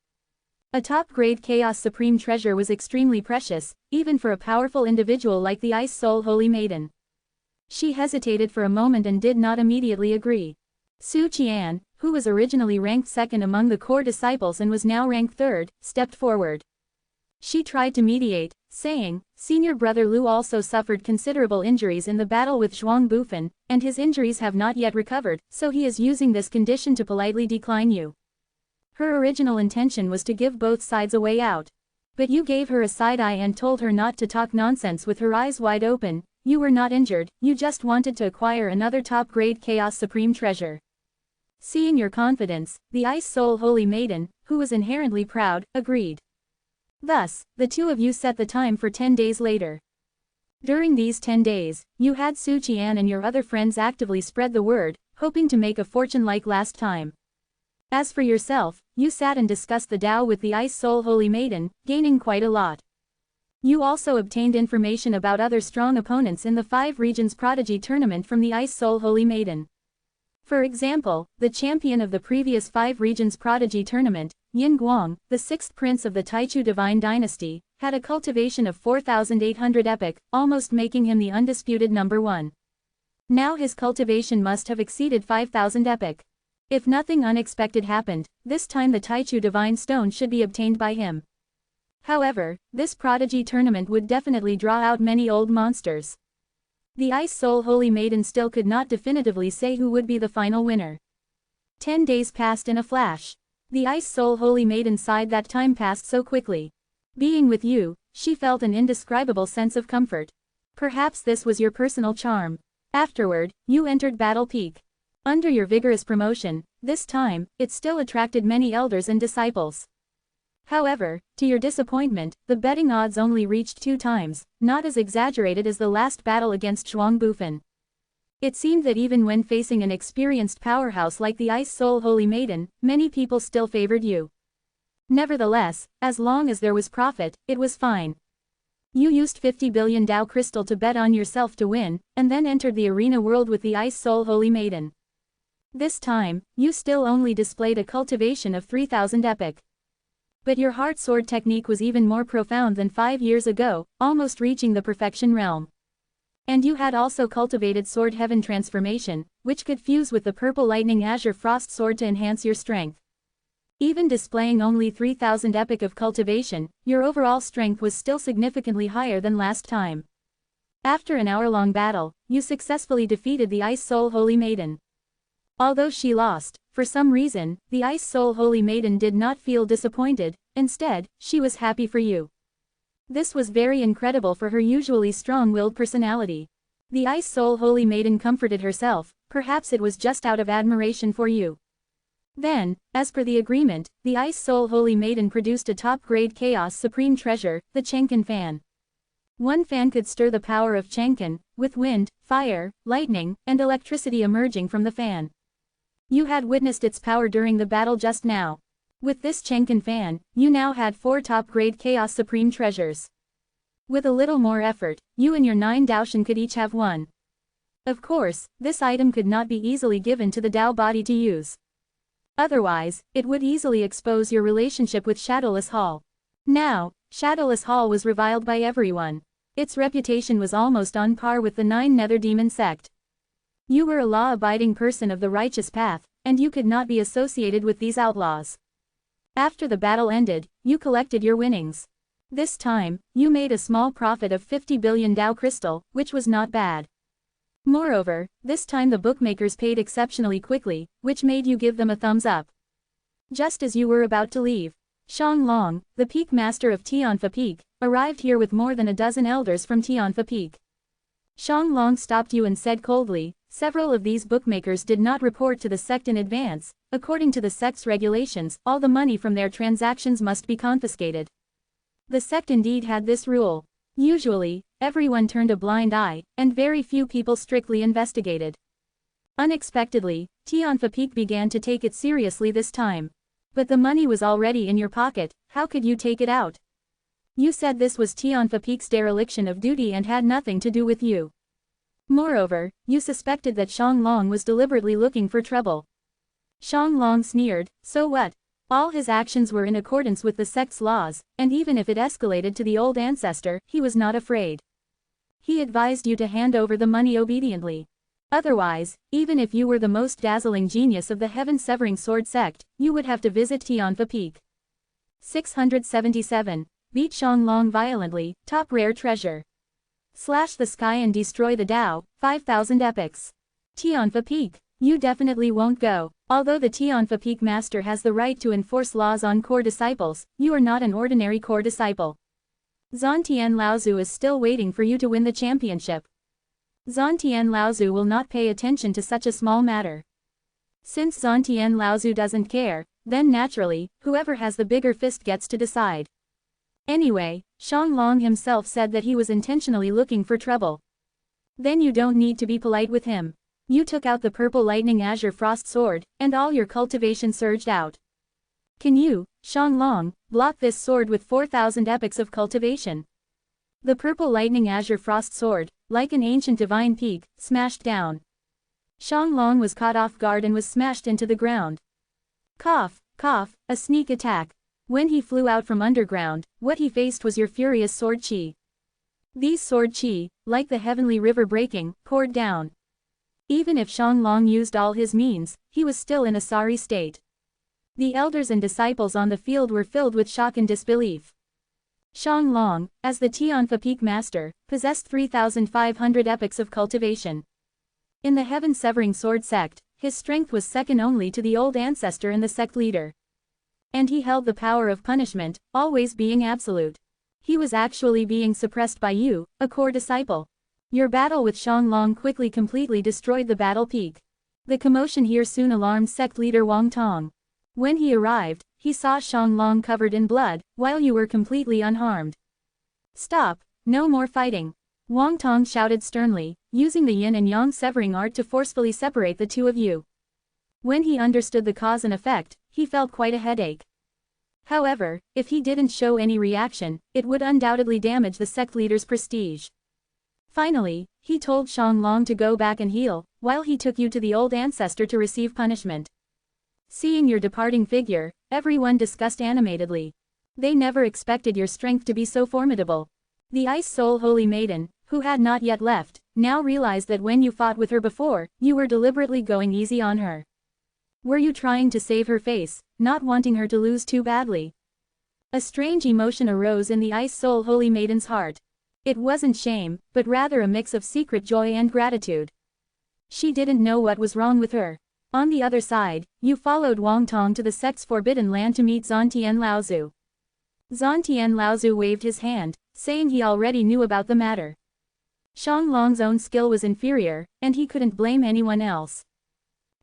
A top-grade Chaos Supreme Treasure was extremely precious, even for a powerful individual like the Ice Soul Holy Maiden. She hesitated for a moment and did not immediately agree. Su Qian, who was originally ranked second among the core disciples and was now ranked third, stepped forward. She tried to mediate, saying, "Senior brother Lu also suffered considerable injuries in the battle with Zhuang Bufan, and his injuries have not yet recovered, so he is using this condition to politely decline you." Her original intention was to give both sides a way out. But you gave her a side eye and told her not to talk nonsense with her eyes wide open. You were not injured, you just wanted to acquire another top-grade Chaos Supreme Treasure. Seeing your confidence, the Ice Soul Holy Maiden, who was inherently proud, agreed. Thus, the two of you set the time for 10 days later. During these 10 days, you had Su Qian and your other friends actively spread the word, hoping to make a fortune like last time. As for yourself, you sat and discussed the Tao with the Ice Soul Holy Maiden, gaining quite a lot. You also obtained information about other strong opponents in the 5 Regions Prodigy Tournament from the Ice Soul Holy Maiden. For example, the champion of the previous 5 Regions Prodigy Tournament, Yin Guang, the 6th prince of the Taichu Divine Dynasty, had a cultivation of 4,800 epic, almost making him the undisputed number 1. Now his cultivation must have exceeded 5,000 epic. If nothing unexpected happened, this time the Taichu Divine Stone should be obtained by him. However, this prodigy tournament would definitely draw out many old monsters. The Ice Soul Holy Maiden still could not definitively say who would be the final winner. 10 days passed in a flash. The Ice Soul Holy Maiden sighed that time passed so quickly. Being with you, she felt an indescribable sense of comfort. Perhaps this was your personal charm. Afterward, you entered Battle Peak. Under your vigorous promotion, this time, it still attracted many elders and disciples. However, to your disappointment, the betting odds only reached 2 times, not as exaggerated as the last battle against Zhuang Bufan. It seemed that even when facing an experienced powerhouse like the Ice Soul Holy Maiden, many people still favored you. Nevertheless, as long as there was profit, it was fine. You used 50 billion Tao Crystal to bet on yourself to win, and then entered the arena world with the Ice Soul Holy Maiden. This time, you still only displayed a cultivation of 3,000 epic. But your heart sword technique was even more profound than 5 years ago, almost reaching the perfection realm. And you had also cultivated Sword Heaven Transformation, which could fuse with the Purple Lightning Azure Frost Sword to enhance your strength. Even displaying only 3,000 epic of cultivation, your overall strength was still significantly higher than last time. After an hour-long battle, you successfully defeated the Ice Soul Holy Maiden. Although she lost, for some reason, the Ice Soul Holy Maiden did not feel disappointed. Instead, she was happy for you. This was very incredible for her usually strong-willed personality. The Ice Soul Holy Maiden comforted herself, perhaps it was just out of admiration for you. Then, as per the agreement, the Ice Soul Holy Maiden produced a top-grade Chaos Supreme Treasure, the Chengkan Fan. One fan could stir the power of Chengkan, with wind, fire, lightning, and electricity emerging from the fan. You had witnessed its power during the battle just now. With this Chengkan fan, you now had 4 top-grade Chaos Supreme Treasures. With a little more effort, you and your 9 Daoshan could each have 1. Of course, this item could not be easily given to the Dao body to use. Otherwise, it would easily expose your relationship with Shadowless Hall. Now, Shadowless Hall was reviled by everyone. Its reputation was almost on par with the 9 Nether Demon sect. You were a law-abiding person of the righteous path, and you could not be associated with these outlaws. After the battle ended, you collected your winnings. This time, you made a small profit of 50 billion Tao Crystal, which was not bad. Moreover, this time the bookmakers paid exceptionally quickly, which made you give them a thumbs up. Just as you were about to leave, Shang Long, the Peak Master of Tianfa Peak, arrived here with more than a dozen elders from Tianfa Peak. Shang Long stopped you and said coldly, Several of these bookmakers did not report to the sect in advance. According to the sect's regulations, all the money from their transactions must be confiscated. The sect indeed had this rule. Usually, everyone turned a blind eye, and very few people strictly investigated. Unexpectedly, Tianfa Peak began to take it seriously this time. But the money was already in your pocket, how could you take it out? You said this was Tianfa Peak's dereliction of duty and had nothing to do with you. Moreover, you suspected that Shang Long was deliberately looking for trouble. Shang Long sneered, so what? All his actions were in accordance with the sect's laws, and even if it escalated to the old ancestor, he was not afraid. He advised you to hand over the money obediently. Otherwise, even if you were the most dazzling genius of the heaven-severing sword sect, you would have to visit Tianfa Peak. 677. Beat Shang Long violently, top rare treasure. Slash the sky and destroy the Tao, 5,000 epics. Tianfa Peak. You definitely won't go. Although the Tianfa Peak master has the right to enforce laws on core disciples, you are not an ordinary core disciple. Zhantian Laozu is still waiting for you to win the championship. Zhantian Laozu will not pay attention to such a small matter. Since Zhantian Laozu doesn't care, then naturally, whoever has the bigger fist gets to decide. Anyway, Shang Long himself said that he was intentionally looking for trouble. Then you don't need to be polite with him. You took out the purple lightning azure frost sword, and all your cultivation surged out. Can you, Shang Long, block this sword with 4,000 epics of cultivation? The purple lightning azure frost sword, like an ancient divine peak, smashed down. Shang Long was caught off guard and was smashed into the ground. Cough, cough, a sneak attack. When he flew out from underground, what he faced was your furious sword chi. These sword chi, like the heavenly river breaking, poured down. Even if Shang Long used all his means, he was still in a sorry state. The elders and disciples on the field were filled with shock and disbelief. Shang Long, as the Tianfa Peak master, possessed 3,500 epics of cultivation. In the heaven-severing sword sect, his strength was second only to the old ancestor and the sect leader. And he held the power of punishment, always being absolute. He was actually being suppressed by you, a core disciple. Your battle with Shang Long quickly completely destroyed the battle peak. The commotion here soon alarmed sect leader Wang Tong. When he arrived, he saw Shang Long covered in blood, while you were completely unharmed. Stop, no more fighting. Wang Tong shouted sternly, using the yin and yang severing art to forcefully separate the two of you. When he understood the cause and effect, he felt quite a headache. However, if he didn't show any reaction, it would undoubtedly damage the sect leader's prestige. Finally, he told Shang Long to go back and heal, while he took you to the old ancestor to receive punishment. Seeing your departing figure, everyone discussed animatedly. They never expected your strength to be so formidable. The Ice Soul Holy Maiden, who had not yet left, now realized that when you fought with her before, you were deliberately going easy on her. Were you trying to save her face, not wanting her to lose too badly? A strange emotion arose in the Ice Soul Holy Maiden's heart. It wasn't shame, but rather a mix of secret joy and gratitude. She didn't know what was wrong with her. On the other side, you followed Wang Tong to the sect's forbidden land to meet Zhantian Laozu. Zhantian Laozu waved his hand, saying he already knew about the matter. Shang Long's own skill was inferior, and he couldn't blame anyone else.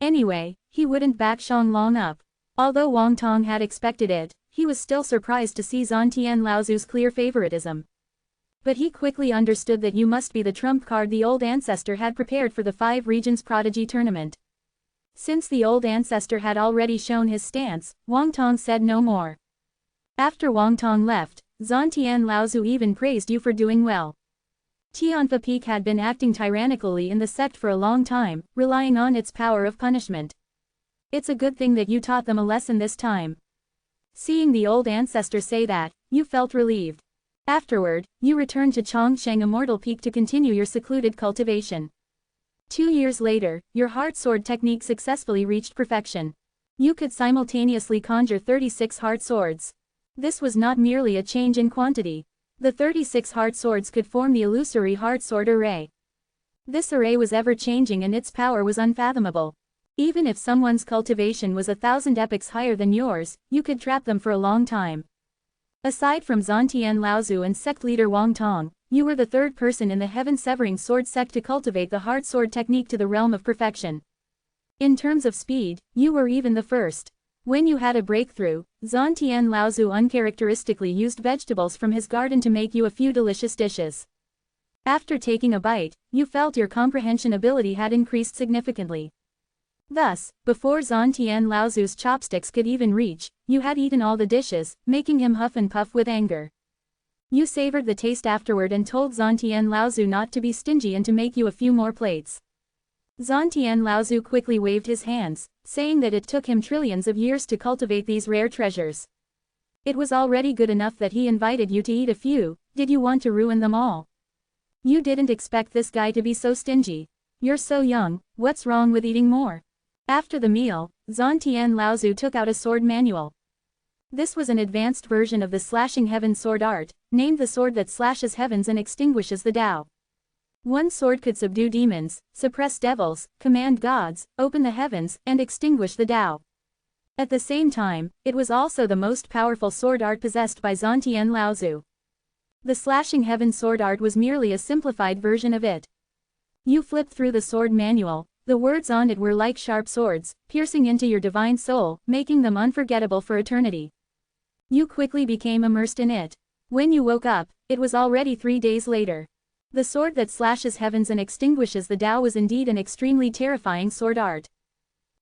Anyway, he wouldn't back Shang Long up. Although Wang Tong had expected it, he was still surprised to see Zhantian Laozu's clear favoritism. But he quickly understood that you must be the trump card the old ancestor had prepared for the 5 Regions Prodigy tournament. Since the old ancestor had already shown his stance, Wang Tong said no more. After Wang Tong left, Zhantian Laozu even praised you for doing well. Tianfa Peak had been acting tyrannically in the sect for a long time, relying on its power of punishment. It's a good thing that you taught them a lesson this time. Seeing the old ancestor say that, you felt relieved. Afterward, you returned to Chongsheng Immortal Peak to continue your secluded cultivation. 2 years later, your heart sword technique successfully reached perfection. You could simultaneously conjure 36 heart swords. This was not merely a change in quantity. The 36 heart swords could form the illusory heart sword array. This array was ever-changing and its power was unfathomable. Even if someone's cultivation was 1,000 epochs higher than yours, you could trap them for a long time. Aside from Zantian Laozu and sect leader Wang Tong, you were the third person in the heaven-severing sword sect to cultivate the hard sword technique to the realm of perfection. In terms of speed, you were even the first. When you had a breakthrough, Zantian Laozu uncharacteristically used vegetables from his garden to make you a few delicious dishes. After taking a bite, you felt your comprehension ability had increased significantly. Thus, before Zantian Laozu's chopsticks could even reach, you had eaten all the dishes, making him huff and puff with anger. You savored the taste afterward and told Zantian Laozu not to be stingy and to make you a few more plates. Zantian Laozu quickly waved his hands, saying that it took him trillions of years to cultivate these rare treasures. It was already good enough that he invited you to eat a few. Did you want to ruin them all? You didn't expect this guy to be so stingy. You're so young, what's wrong with eating more? After the meal, Zantian Laozu took out a sword manual. This was an advanced version of the slashing heaven sword art, named the sword that slashes heavens and extinguishes the Tao. One sword could subdue demons, suppress devils, command gods, open the heavens, and extinguish the Tao. At the same time, it was also the most powerful sword art possessed by Zantian Laozu. The slashing heaven sword art was merely a simplified version of it. You flipped through the sword manual. The words on it were like sharp swords, piercing into your divine soul, making them unforgettable for eternity. You quickly became immersed in it. When you woke up, it was already 3 days later. The sword that slashes heavens and extinguishes the Tao was indeed an extremely terrifying sword art.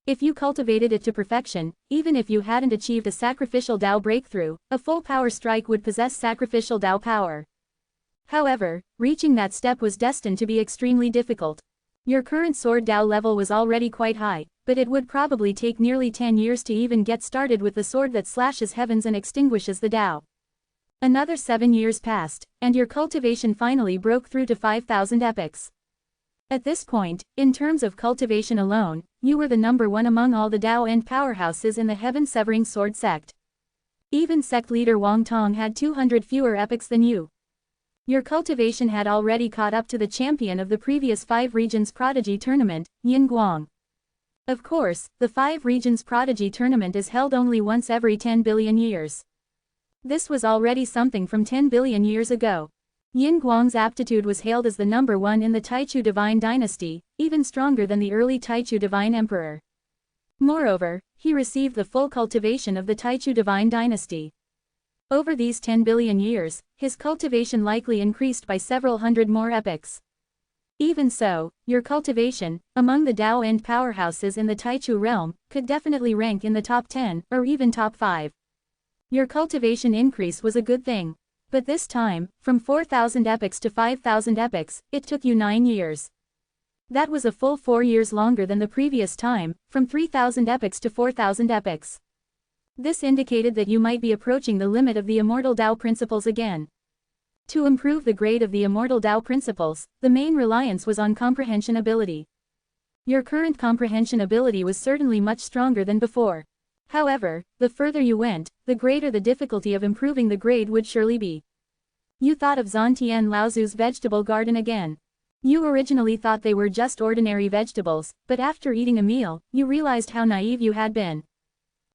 If you cultivated it to perfection, even if you hadn't achieved a sacrificial Tao breakthrough, a full power strike would possess sacrificial Tao power. However, reaching that step was destined to be extremely difficult. Your current sword Tao level was already quite high, but it would probably take nearly 10 years to even get started with the sword that slashes heavens and extinguishes the Tao. Another 7 years passed, and your cultivation finally broke through to 5,000 epics. At this point, in terms of cultivation alone, you were the number one among all the Tao End powerhouses in the heaven-severing sword sect. Even sect leader Wang Tong had 200 fewer epics than you. Your cultivation had already caught up to the champion of the previous 5 Regions Prodigy Tournament, Yin Guang. Of course, the 5 Regions Prodigy Tournament is held only once every 10 billion years. This was already something from 10 billion years ago. Yin Guang's aptitude was hailed as the number 1 in the Taichu Divine Dynasty, even stronger than the early Taichu Divine Emperor. Moreover, he received the full cultivation of the Taichu Divine Dynasty. Over these 10 billion years, his cultivation likely increased by several hundred more epics. Even so, your cultivation, among the Tao End powerhouses in the Taichu realm, could definitely rank in the top 10, or even top 5. Your cultivation increase was a good thing. But this time, from 4,000 epics to 5,000 epics, it took you 9 years. That was a full 4 years longer than the previous time, from 3,000 epics to 4,000 epics. This indicated that you might be approaching the limit of the Immortal Tao Principles again. To improve the grade of the Immortal Tao Principles, the main reliance was on comprehension ability. Your current comprehension ability was certainly much stronger than before. However, the further you went, the greater the difficulty of improving the grade would surely be. You thought of Zantian Laozu's vegetable garden again. You originally thought they were just ordinary vegetables, but after eating a meal, you realized how naive you had been.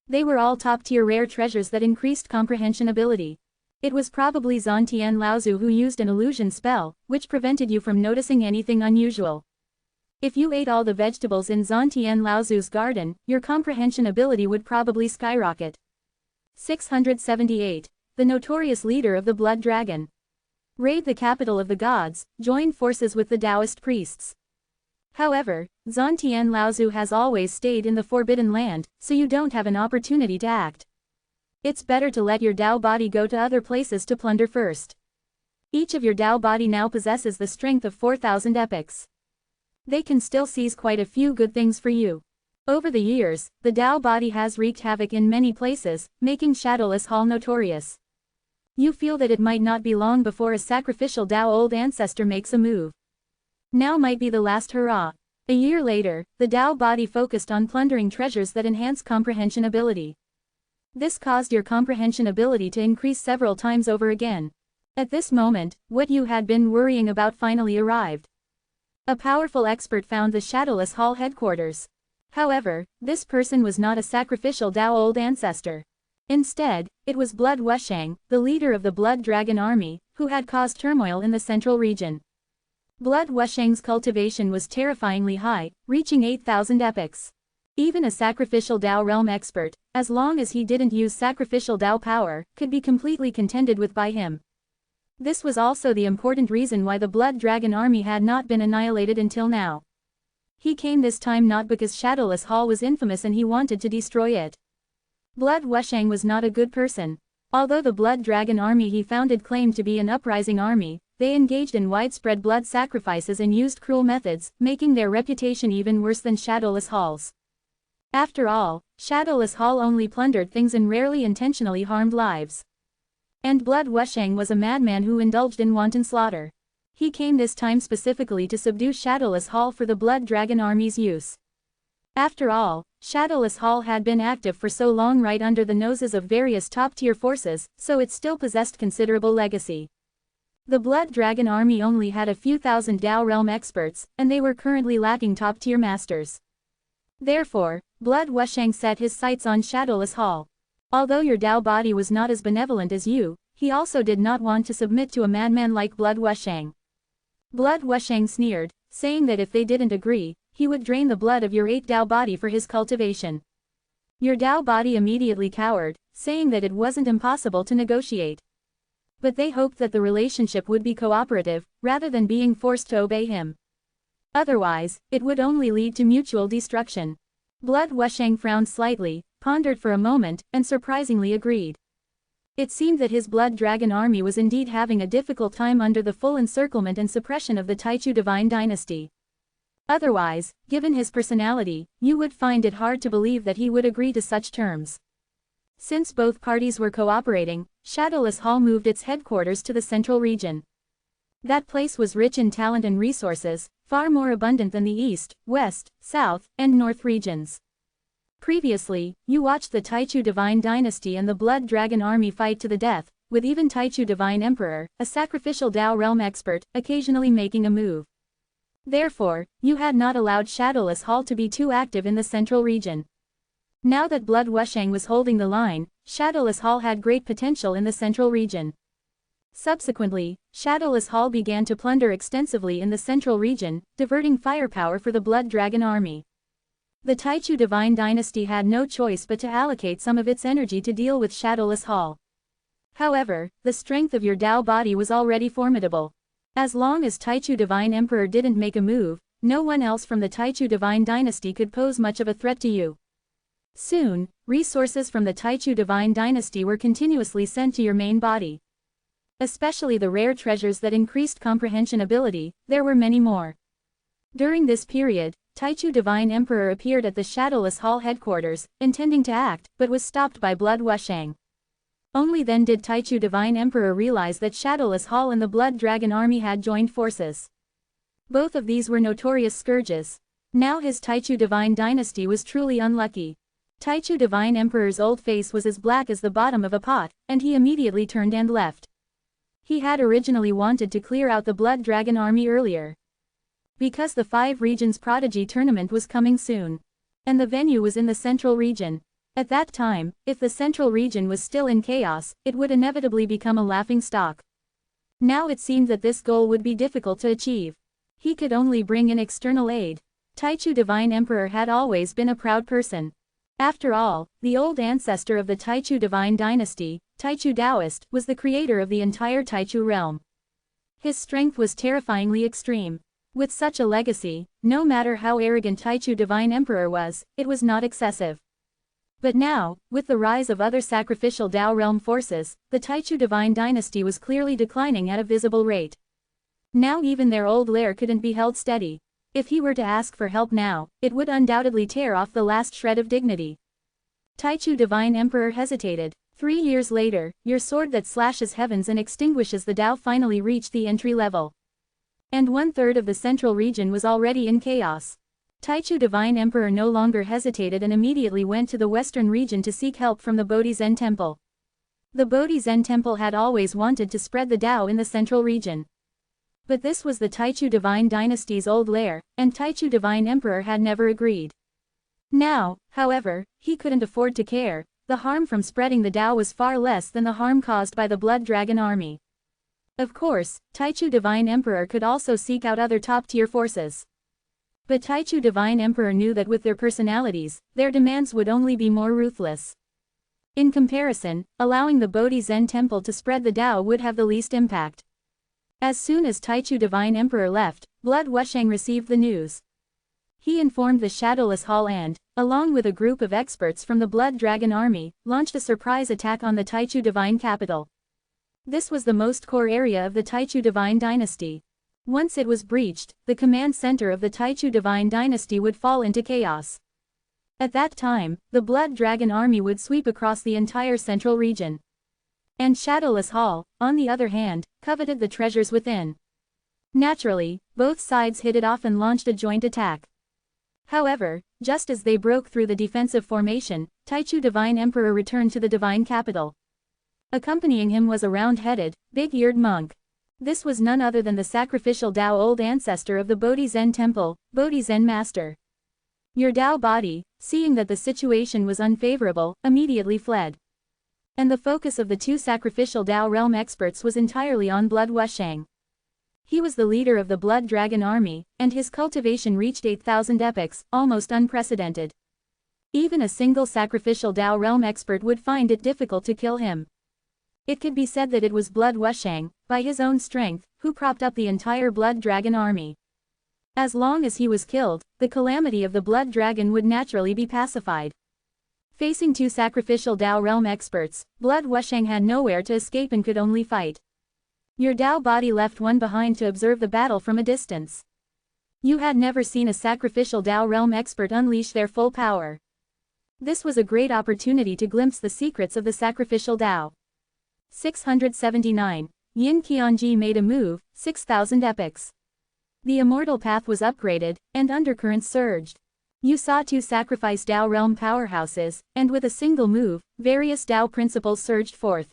They were all top-tier rare treasures that increased comprehension ability. It was probably Zantian Laozu who used an illusion spell, which prevented you from noticing anything unusual. If you ate all the vegetables in Zantian Laozu's garden, your comprehension ability would probably skyrocket. 678. The notorious leader of the Blood Dragon. Raid the capital of the gods, join forces with the Taoist priests. However, Zantian Laozu has always stayed in the Forbidden Land, so you don't have an opportunity to act. It's better to let your Tao body go to other places to plunder first. Each of your Tao body now possesses the strength of 4,000 epics. They can still seize quite a few good things for you. Over the years, the Tao body has wreaked havoc in many places, making Shadowless Hall notorious. You feel that it might not be long before a sacrificial Tao old ancestor makes a move. Now might be the last hurrah. A year later, the Tao body focused on plundering treasures that enhance comprehension ability. This caused your comprehension ability to increase several times over again. At this moment, what you had been worrying about finally arrived. A powerful expert found the Shadowless Hall headquarters. However, this person was not a sacrificial Tao old ancestor. Instead, it was Blood Wushang, the leader of the Blood Dragon Army, who had caused turmoil in the central region. Blood Wushang's cultivation was terrifyingly high, reaching 8,000 epochs. Even a sacrificial Dao realm expert, as long as he didn't use sacrificial Dao power, could be completely contended with by him. This was also the important reason why the Blood Dragon Army had not been annihilated until now. He came this time not because Shadowless Hall was infamous and he wanted to destroy it. Blood Wushang was not a good person. Although the Blood Dragon Army he founded claimed to be an uprising army, they engaged in widespread blood sacrifices and used cruel methods, making their reputation even worse than Shadowless Hall's. After all, Shadowless Hall only plundered things and rarely intentionally harmed lives. And Blood Wushang was a madman who indulged in wanton slaughter. He came this time specifically to subdue Shadowless Hall for the Blood Dragon Army's use. After all, Shadowless Hall had been active for so long right under the noses of various top-tier forces, so it still possessed considerable legacy. The Blood Dragon Army only had a few thousand Dao realm experts, and they were currently lacking top-tier masters. Therefore, Blood Wushang set his sights on Shadowless Hall. Although your Dao body was not as benevolent as you, he also did not want to submit to a madman like Blood Wushang. Blood Wushang sneered, saying that if they didn't agree, he would drain the blood of your 8 Dao body for his cultivation. Your Dao body immediately cowered, saying that it wasn't impossible to negotiate. But they hoped that the relationship would be cooperative, rather than being forced to obey him. Otherwise, it would only lead to mutual destruction. Blood Wushang frowned slightly, pondered for a moment, and surprisingly agreed. It seemed that his Blood Dragon Army was indeed having a difficult time under the full encirclement and suppression of the Taichu Divine Dynasty. Otherwise, given his personality, you would find it hard to believe that he would agree to such terms. Since both parties were cooperating, Shadowless Hall moved its headquarters to the central region. That place was rich in talent and resources, far more abundant than the east, west, south, and north regions. Previously, you watched the Taichu Divine Dynasty and the Blood Dragon Army fight to the death, with even Taichu Divine Emperor, a sacrificial Dao realm expert, occasionally making a move. Therefore, you had not allowed Shadowless Hall to be too active in the central region. Now that Blood Wushang was holding the line, Shadowless Hall had great potential in the central region. Subsequently, Shadowless Hall began to plunder extensively in the central region, diverting firepower for the Blood Dragon Army. The Taichu Divine Dynasty had no choice but to allocate some of its energy to deal with Shadowless Hall. However, the strength of your Dao body was already formidable. As long as Taichu Divine Emperor didn't make a move, no one else from the Taichu Divine Dynasty could pose much of a threat to you. Soon, resources from the Taichu Divine Dynasty were continuously sent to your main body. Especially the rare treasures that increased comprehension ability, there were many more. During this period, Taichu Divine Emperor appeared at the Shadowless Hall headquarters, intending to act, but was stopped by Blood Wushang. Only then did Taichu Divine Emperor realize that Shadowless Hall and the Blood Dragon Army had joined forces. Both of these were notorious scourges. Now his Taichu Divine Dynasty was truly unlucky. Taichu Divine Emperor's old face was as black as the bottom of a pot, and he immediately turned and left. He had originally wanted to clear out the Blood Dragon Army earlier, because the 5 Regions Prodigy Tournament was coming soon. And the venue was in the central region. At that time, if the central region was still in chaos, it would inevitably become a laughingstock. Now it seemed that this goal would be difficult to achieve. He could only bring in external aid. Taichu Divine Emperor had always been a proud person. After all, the old ancestor of the Taichu Divine Dynasty, Taichu Taoist, was the creator of the entire Taichu realm. His strength was terrifyingly extreme. With such a legacy, no matter how arrogant Taichu Divine Emperor was, it was not excessive. But now, with the rise of other sacrificial Dao realm forces, the Taichu Divine Dynasty was clearly declining at a visible rate. Now even their old lair couldn't be held steady. If he were to ask for help now, it would undoubtedly tear off the last shred of dignity. Taichu Divine Emperor hesitated. 3 years later, your sword that slashes heavens and extinguishes the Dao finally reached the entry level. And 1/3 of the central region was already in chaos. Taichu Divine Emperor no longer hesitated and immediately went to the western region to seek help from the Bodhi Zen Temple. The Bodhi Zen Temple had always wanted to spread the Dao in the central region. But this was the Taichu Divine Dynasty's old lair, and Taichu Divine Emperor had never agreed. Now, however, he couldn't afford to care. the harm from spreading the Tao was far less than the harm caused by the Blood Dragon army. Of course, Taichu Divine Emperor could also seek out other top-tier forces. But Taichu Divine Emperor knew that with their personalities, their demands would only be more ruthless. In comparison, allowing the Bodhi Zen Temple to spread the Tao would have the least impact. As soon as Taichu Divine Emperor left, Blood Wushang received the news. He informed the Shadowless Hall and, along with a group of experts from the Blood Dragon army, launched a surprise attack on the Taichu Divine capital. This was the most core area of the Taichu Divine dynasty. Once it was breached, the command center of the Taichu Divine dynasty would fall into chaos. At that time, the Blood Dragon army would sweep across the entire central region. And Shadowless Hall, on the other hand, coveted the treasures within. Naturally, both sides hit it off and launched a joint attack. However, just as they broke through the defensive formation, Taichu Divine Emperor returned to the Divine Capital. Accompanying him was a round-headed, big-eared monk. This was none other than the sacrificial Tao old ancestor of the Bodhi Zen Temple, Bodhi Zen Master. Your Tao body, seeing that the situation was unfavorable, immediately fled. And the focus of the two sacrificial Tao realm experts was entirely on Blood Wushang. He was the leader of the Blood Dragon army, and his cultivation reached 8,000 epochs, almost unprecedented. Even a single sacrificial Tao realm expert would find it difficult to kill him. It could be said that it was Blood Wushang, by his own strength, who propped up the entire Blood Dragon army. As long as he was killed, the calamity of the Blood Dragon would naturally be pacified. Facing two sacrificial Tao realm experts, Blood Wushang had nowhere to escape and could only fight. Your Tao body left one behind to observe the battle from a distance. You had never seen a sacrificial Tao realm expert unleash their full power. This was a great opportunity to glimpse the secrets of the sacrificial Tao. 679. Yin Qianji made a move, 6,000 epochs. The immortal path was upgraded, and undercurrents surged. You saw two sacrifice Tao realm powerhouses, and with a single move, various Tao principles surged forth.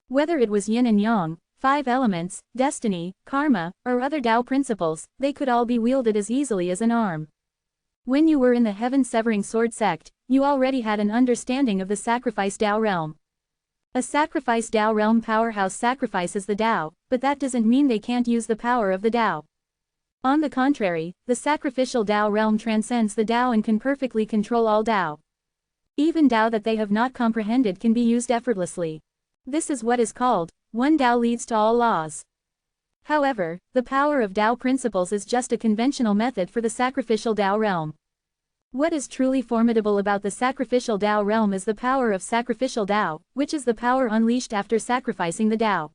Whether it was yin and yang, 5 elements, destiny, karma, or other Tao principles, they could all be wielded as easily as an arm. When you were in the heaven-severing sword sect, you already had an understanding of the sacrifice Tao realm. A sacrifice Tao realm powerhouse sacrifices the Tao, but that doesn't mean they can't use the power of the Tao. On the contrary, the sacrificial Tao realm transcends the Tao and can perfectly control all Tao. Even Tao that they have not comprehended can be used effortlessly. This is what is called, one Tao leads to all laws. However, the power of Tao principles is just a conventional method for the sacrificial Tao realm. What is truly formidable about the sacrificial Tao realm is the power of sacrificial Tao, which is the power unleashed after sacrificing the Tao.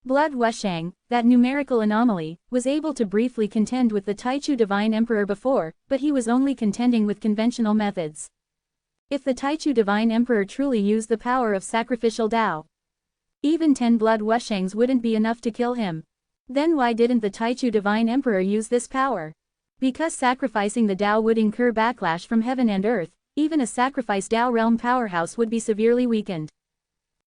Blood Wushang, that numerical anomaly, was able to briefly contend with the Taichu Divine Emperor before, but he was only contending with conventional methods. If the Taichu Divine Emperor truly used the power of sacrificial Tao, even 10 Blood Wushangs wouldn't be enough to kill him. Then why didn't the Taichu Divine Emperor use this power? Because sacrificing the Tao would incur backlash from heaven and earth, even a sacrificed Tao realm powerhouse would be severely weakened.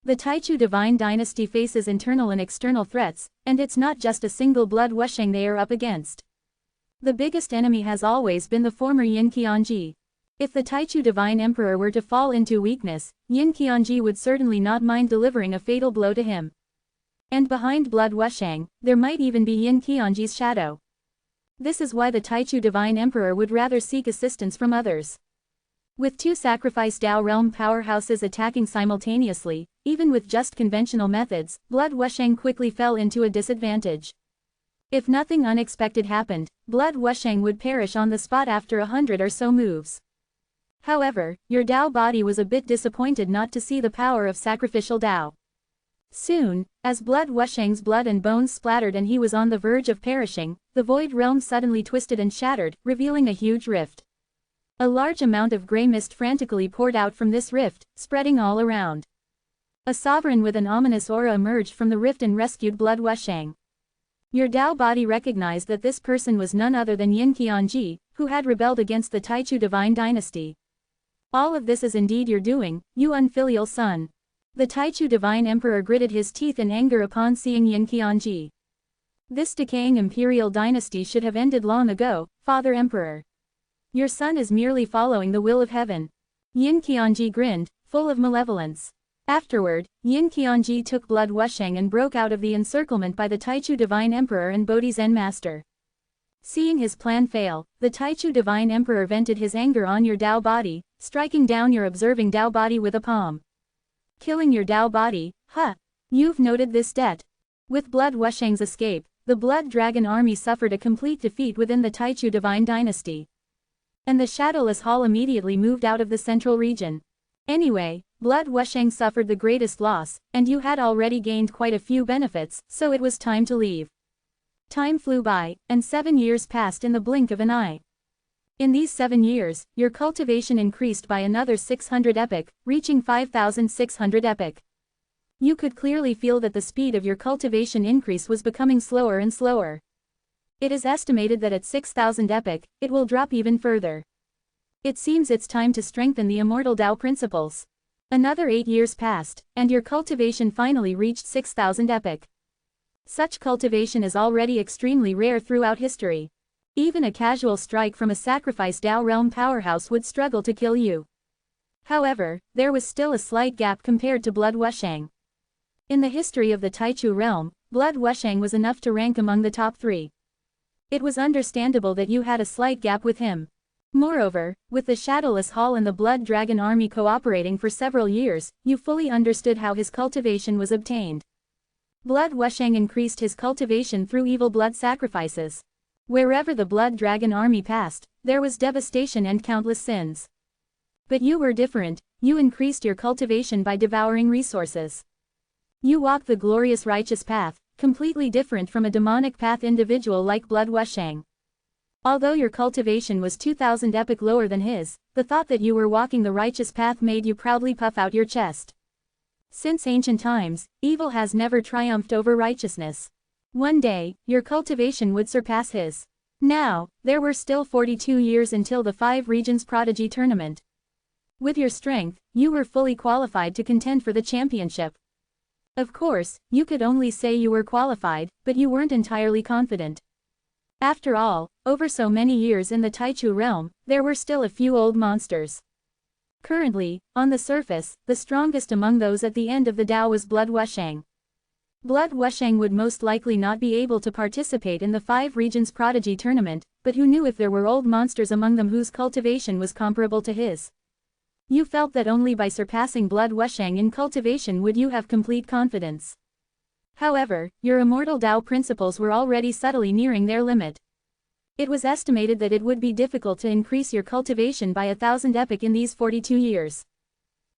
The Taichu Divine Dynasty faces internal and external threats, and it's not just a single Blood Wushang they are up against. The biggest enemy has always been the former Yin Qianji. If the Taichu Divine Emperor were to fall into weakness, Yin Qianji would certainly not mind delivering a fatal blow to him. And behind Blood Wushang, there might even be Yin Qianji's shadow. This is why the Taichu Divine Emperor would rather seek assistance from others. With two sacrificed Tao realm powerhouses attacking simultaneously, even with just conventional methods, Blood Wushang quickly fell into a disadvantage. If nothing unexpected happened, Blood Wushang would perish on the spot after 100 or so moves. However, your Tao body was a bit disappointed not to see the power of sacrificial Tao. Soon, as Blood Wushang's blood and bones splattered and he was on the verge of perishing, the void realm suddenly twisted and shattered, revealing a huge rift. A large amount of grey mist frantically poured out from this rift, spreading all around. A sovereign with an ominous aura emerged from the rift and rescued Blood Wushang. Your Tao body recognized that this person was none other than Yin Qianji, who had rebelled against the Taichu Divine Dynasty. All of this is indeed your doing, you unfilial son. The Taichu Divine Emperor gritted his teeth in anger upon seeing Yin Qianji. This decaying imperial dynasty should have ended long ago, Father Emperor. Your son is merely following the will of heaven. Yin Qianji grinned, full of malevolence. Afterward, Yin Qianji took blood wusheng and broke out of the encirclement by the Taichu Divine Emperor and Bodhi Zen Master. Seeing his plan fail, the Taichu Divine Emperor vented his anger on your Tao body, striking down your observing Tao body with a palm. Killing your Tao body, huh? You've noted this debt. With blood wusheng's escape, the Blood Dragon army suffered a complete defeat within the Taichu Divine Dynasty. And the Shadowless Hall immediately moved out of the central region. Anyway, blood wusheng suffered the greatest loss, and you had already gained quite a few benefits, so it was time to leave. Time flew by, and 7 years passed in the blink of an eye. In these 7 years, your cultivation increased by another 600 epoch, reaching 5,600 epoch. You could clearly feel that the speed of your cultivation increase was becoming slower and slower. It is estimated that at 6,000 epoch, it will drop even further. It seems it's time to strengthen the immortal Tao principles. Another 8 years passed, and your cultivation finally reached 6,000 epoch. Such cultivation is already extremely rare throughout history. Even a casual strike from a sacrificed Tao realm powerhouse would struggle to kill you. However, there was still a slight gap compared to blood wusheng. In the history of the Taichu realm, blood wusheng was enough to rank among the top 3. It was understandable that you had a slight gap with him. Moreover, with the Shadowless Hall and the Blood Dragon army cooperating for several years, you fully understood how his cultivation was obtained. Blood wusheng increased his cultivation through evil blood sacrifices. Wherever the Blood Dragon army passed, there was devastation and countless sins. But you were different, you increased your cultivation by devouring resources. You walked the glorious righteous path, completely different from a demonic path individual like blood wusheng. Although your cultivation was 2,000 epoch lower than his, the thought that you were walking the righteous path made you proudly puff out your chest. Since ancient times, evil has never triumphed over righteousness. One day, your cultivation would surpass his. Now, there were still 42 years until the 5 Regions Prodigy Tournament. With your strength, you were fully qualified to contend for the championship. Of course, you could only say you were qualified, but you weren't entirely confident. After all, over so many years in the Taichu realm, there were still a few old monsters. Currently, on the surface, the strongest among those at the end of the Tao was blood wusheng. Blood wusheng would most likely not be able to participate in the 5 Regions Prodigy Tournament, but who knew if there were old monsters among them whose cultivation was comparable to his. You felt that only by surpassing blood wusheng in cultivation would you have complete confidence. However, your immortal Tao principles were already subtly nearing their limit. It was estimated that it would be difficult to increase your cultivation by 1,000 epoch in these 42 years.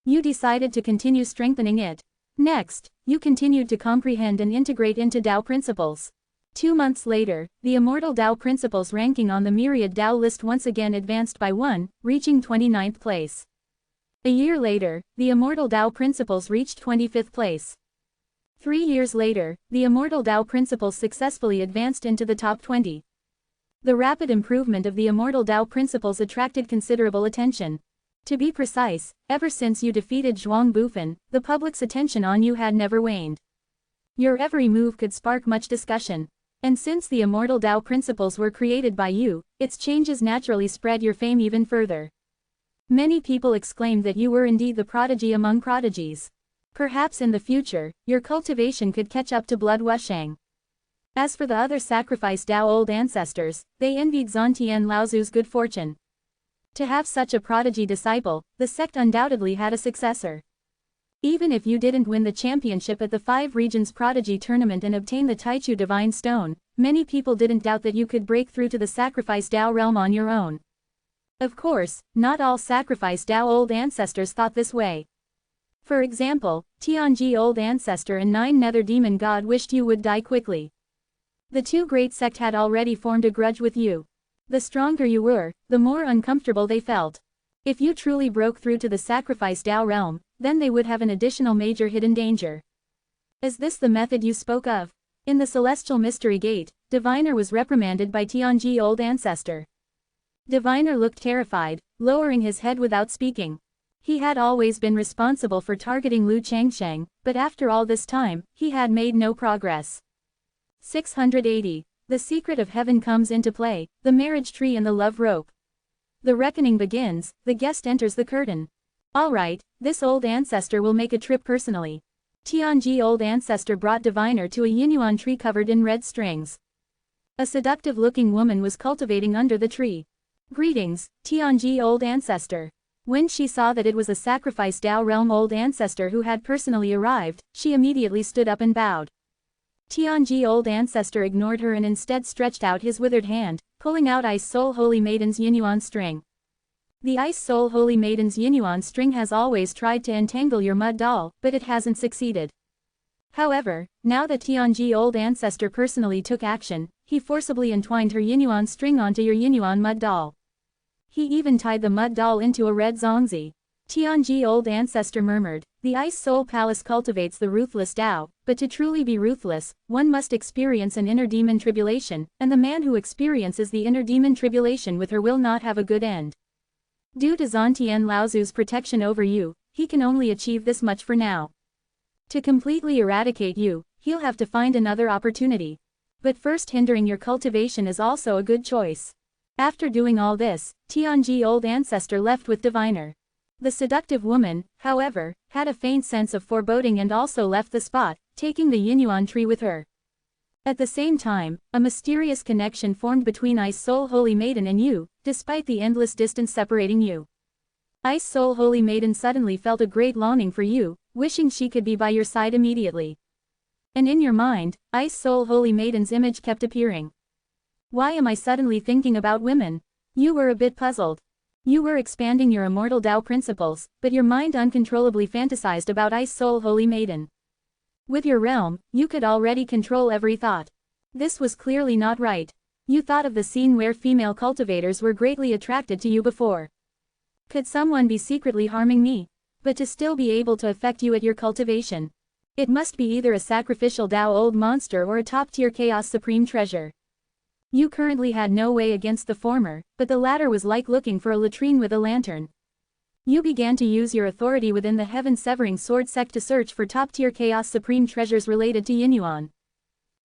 You decided to continue strengthening it. Next, you continued to comprehend and integrate into Tao principles. 2 months later, the immortal Tao principles ranking on the myriad Tao list once again advanced by 1, reaching 29th place. A year later, the immortal Tao principles reached 25th place. 3 years later, the immortal Tao principles successfully advanced into the top 20. The rapid improvement of the immortal Tao principles attracted considerable attention. To be precise, ever since you defeated Zhuang Bufan, the public's attention on you had never waned. Your every move could spark much discussion. And since the immortal Tao principles were created by you, its changes naturally spread your fame even further. Many people exclaimed that you were indeed the prodigy among prodigies. Perhaps in the future, your cultivation could catch up to blood wusheng. As for the other sacrificed Tao old ancestors, they envied Zantian Laozu's good fortune. To have such a prodigy disciple, the sect undoubtedly had a successor. Even if you didn't win the championship at the 5 Regions Prodigy Tournament and obtain the Taichu Divine Stone, many people didn't doubt that you could break through to the sacrificed Tao realm on your own. Of course, not all sacrificed Tao old ancestors thought this way. For example, Tianji old ancestor and 9 nether demon god wished you would die quickly. The 2 great sect had already formed a grudge with you. The stronger you were, the more uncomfortable they felt. If you truly broke through to the sacrificed Tao realm, then they would have an additional major hidden danger. Is this the method you spoke of? In the Celestial Mystery Gate, Diviner was reprimanded by Tianji old ancestor. Diviner looked terrified, lowering his head without speaking. He had always been responsible for targeting Lu Changsheng, but after all this time, he had made no progress. 680. The secret of heaven comes into play, the marriage tree and the love rope. The reckoning begins, the guest enters the curtain. Alright, this old ancestor will make a trip personally. Tianji old ancestor brought diviner to a yinyuan tree covered in red strings. A seductive-looking woman was cultivating under the tree. Greetings, Tianji old ancestor. When she saw that it was a sacrificed Dao realm old ancestor who had personally arrived, she immediately stood up and bowed. Tianji old ancestor ignored her and instead stretched out his withered hand, pulling out Ice Soul Holy Maiden's yinyuan string. The Ice Soul Holy Maiden's yinyuan string has always tried to entangle your mud doll, but it hasn't succeeded. However, now that Tianji old ancestor personally took action, he forcibly entwined her yinyuan string onto your yinyuan mud doll. He even tied the mud doll into a red zongzi. Tianji old ancestor murmured, the Ice Soul Palace cultivates the ruthless Tao, but to truly be ruthless, one must experience an inner demon tribulation, and the man who experiences the inner demon tribulation with her will not have a good end. Due to Zantian Laozu's protection over you, he can only achieve this much for now. To completely eradicate you, he'll have to find another opportunity. But first hindering your cultivation is also a good choice. After doing all this, Tianji old ancestor left with diviner. The seductive woman, however, had a faint sense of foreboding and also left the spot, taking the yinyuan tree with her. At the same time, a mysterious connection formed between Ice Soul Holy Maiden and you, despite the endless distance separating you. Ice Soul Holy Maiden suddenly felt a great longing for you, wishing she could be by your side immediately. And in your mind, Ice Soul Holy Maiden's image kept appearing. Why am I suddenly thinking about women? You were a bit puzzled. You were expanding your immortal Tao principles, but your mind uncontrollably fantasized about Ice Soul Holy Maiden. With your realm, you could already control every thought. This was clearly not right. You thought of the scene where female cultivators were greatly attracted to you before. Could someone be secretly harming me? But to still be able to affect you at your cultivation. It must be either a sacrificial Tao old monster or a top-tier chaos supreme treasure. You currently had no way against the former, but the latter was like looking for a latrine with a lantern. You began to use your authority within the heaven-severing sword sect to search for top-tier chaos supreme treasures related to yinyuan.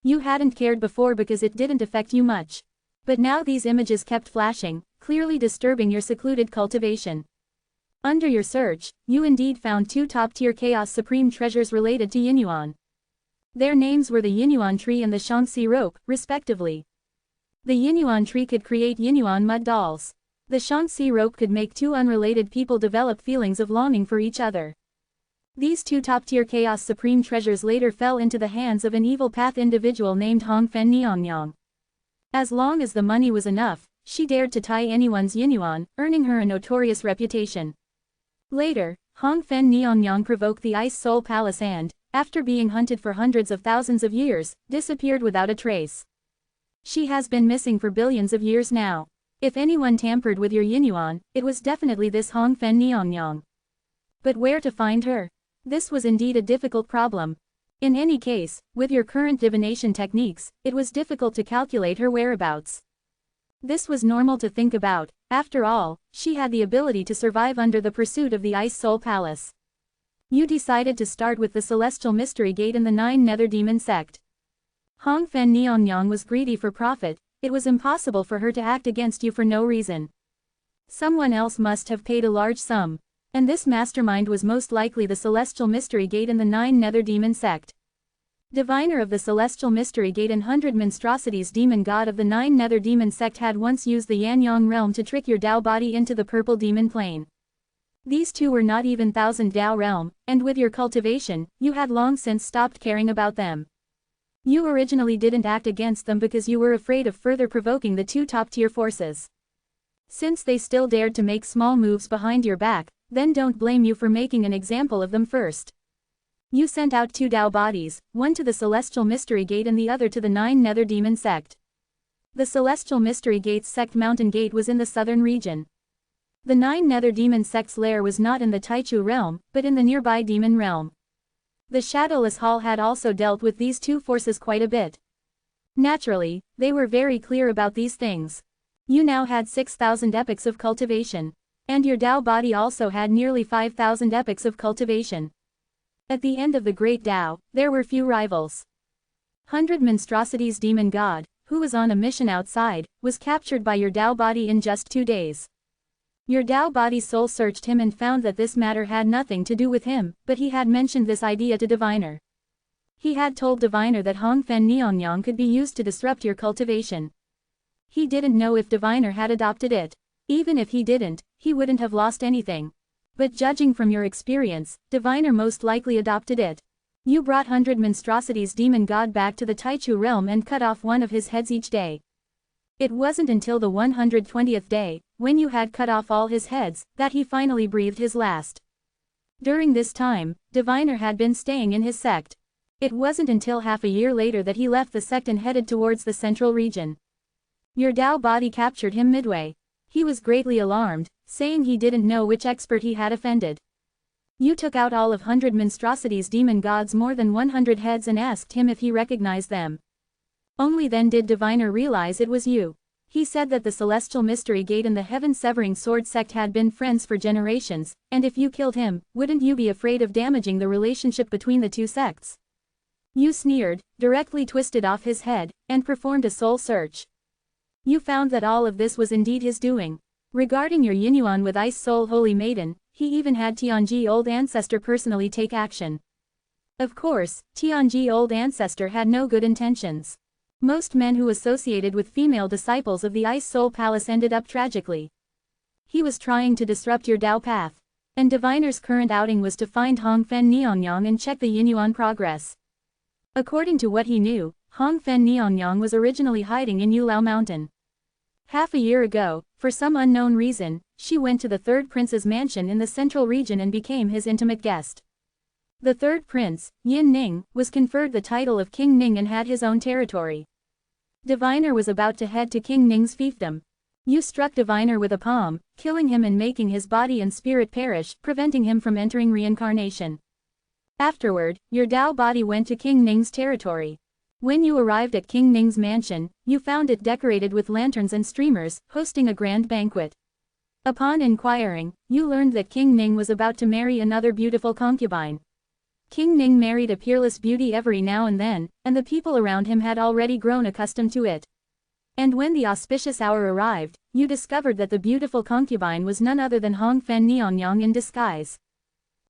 You hadn't cared before because it didn't affect you much. But now these images kept flashing, clearly disturbing your secluded cultivation. Under your search, you indeed found 2 top-tier chaos supreme treasures related to yinyuan. Their names were the yinyuan tree and the Shaanxi rope, respectively. The yinyuan tree could create yinyuan mud dolls. The Shaanxi rope could make 2 unrelated people develop feelings of longing for each other. These 2 top-tier chaos supreme treasures later fell into the hands of an evil path individual named Hongfen Niangyang. As long as the money was enough, she dared to tie anyone's yinyuan, earning her a notorious reputation. Later, Hongfen Niangyang provoked the Ice Soul Palace and, after being hunted for hundreds of thousands of years, disappeared without a trace. She has been missing for billions of years now. If anyone tampered with your yinyuan, it was definitely this Hongfen Niangyang. But where to find her? This was indeed a difficult problem. In any case, with your current divination techniques, it was difficult to calculate her whereabouts. This was normal to think about. After all, she had the ability to survive under the pursuit of the Ice Soul Palace. You decided to start with the Celestial Mystery Gate and the 9 Nether Demon sect. Hongfen Niangyang was greedy for profit. It was impossible for her to act against you for no reason. Someone else must have paid a large sum. And this mastermind was most likely the Celestial Mystery Gate and the 9 Nether Demon sect. Diviner of the Celestial Mystery Gate and 100 Monstrosities Demon God of the 9 Nether Demon sect had once used the Yanyang realm to trick your Dao body into the Purple Demon Plane. These 2 were not even 1000 Dao realm, and with your cultivation, you had long since stopped caring about them. You originally didn't act against them because you were afraid of further provoking the 2 top-tier forces. Since they still dared to make small moves behind your back, then don't blame you for making an example of them first. You sent out 2 Dao bodies, one to the Celestial Mystery Gate and the other to the 9 Nether Demon sect. The Celestial Mystery Gate's sect mountain gate was in the southern region. The 9 Nether Demon sect's lair was not in the Taichu realm, but in the nearby demon realm. The Shadowless Hall had also dealt with these 2 forces quite a bit. Naturally, they were very clear about these things. You now had 6,000 epochs of cultivation. And your Dao body also had nearly 5,000 epochs of cultivation. At the end of the Great Dao, there were few rivals. 100 Monstrosities Demon God, who was on a mission outside, was captured by your Dao body in just 2 days. Your Tao body's soul searched him and found that this matter had nothing to do with him, but he had mentioned this idea to Diviner. He had told Diviner that Hongfen Niangyang could be used to disrupt your cultivation. He didn't know if Diviner had adopted it. Even if he didn't, he wouldn't have lost anything. But judging from your experience, Diviner most likely adopted it. You brought 100 monstrosities demon god back to the Taichu realm and cut off one of his heads each day. It wasn't until the 120th day, when you had cut off all his heads, that he finally breathed his last. During this time, Diviner had been staying in his sect. It wasn't until half a year later that he left the sect and headed towards the central region. Your Tao body captured him midway. He was greatly alarmed, saying he didn't know which expert he had offended. You took out all of 100 monstrosities demon gods more than 100 heads and asked him if he recognized them. Only then did Diviner realize it was you. He said that the Celestial Mystery Gate and the Heaven-Severing Sword sect had been friends for generations, and if you killed him, wouldn't you be afraid of damaging the relationship between the two sects? You sneered, directly twisted off his head, and performed a soul search. You found that all of this was indeed his doing. Regarding your Yinyuan with Ice Soul Holy Maiden, he even had Tianji Old Ancestor personally take action. Of course, Tianji Old Ancestor had no good intentions. Most men who associated with female disciples of the Ice Soul Palace ended up tragically. He was trying to disrupt your Tao path. And Diviner's current outing was to find Hongfen Niangyang and check the Yinyuan progress. According to what he knew, Hongfen Niangyang was originally hiding in Yulao Mountain. Half a year ago, for some unknown reason, she went to the third prince's mansion in the central region and became his intimate guest. The third prince, Yin Ning, was conferred the title of King Ning and had his own territory. Diviner was about to head to King Ning's fiefdom. You struck Diviner with a palm, killing him and making his body and spirit perish, preventing him from entering reincarnation. Afterward, your Tao body went to King Ning's territory. When you arrived at King Ning's mansion, you found it decorated with lanterns and streamers, hosting a grand banquet. Upon inquiring, you learned that King Ning was about to marry another beautiful concubine. King Ning married a peerless beauty every now and then, and the people around him had already grown accustomed to it. And when the auspicious hour arrived, you discovered that the beautiful concubine was none other than Hongfen Niangyang in disguise.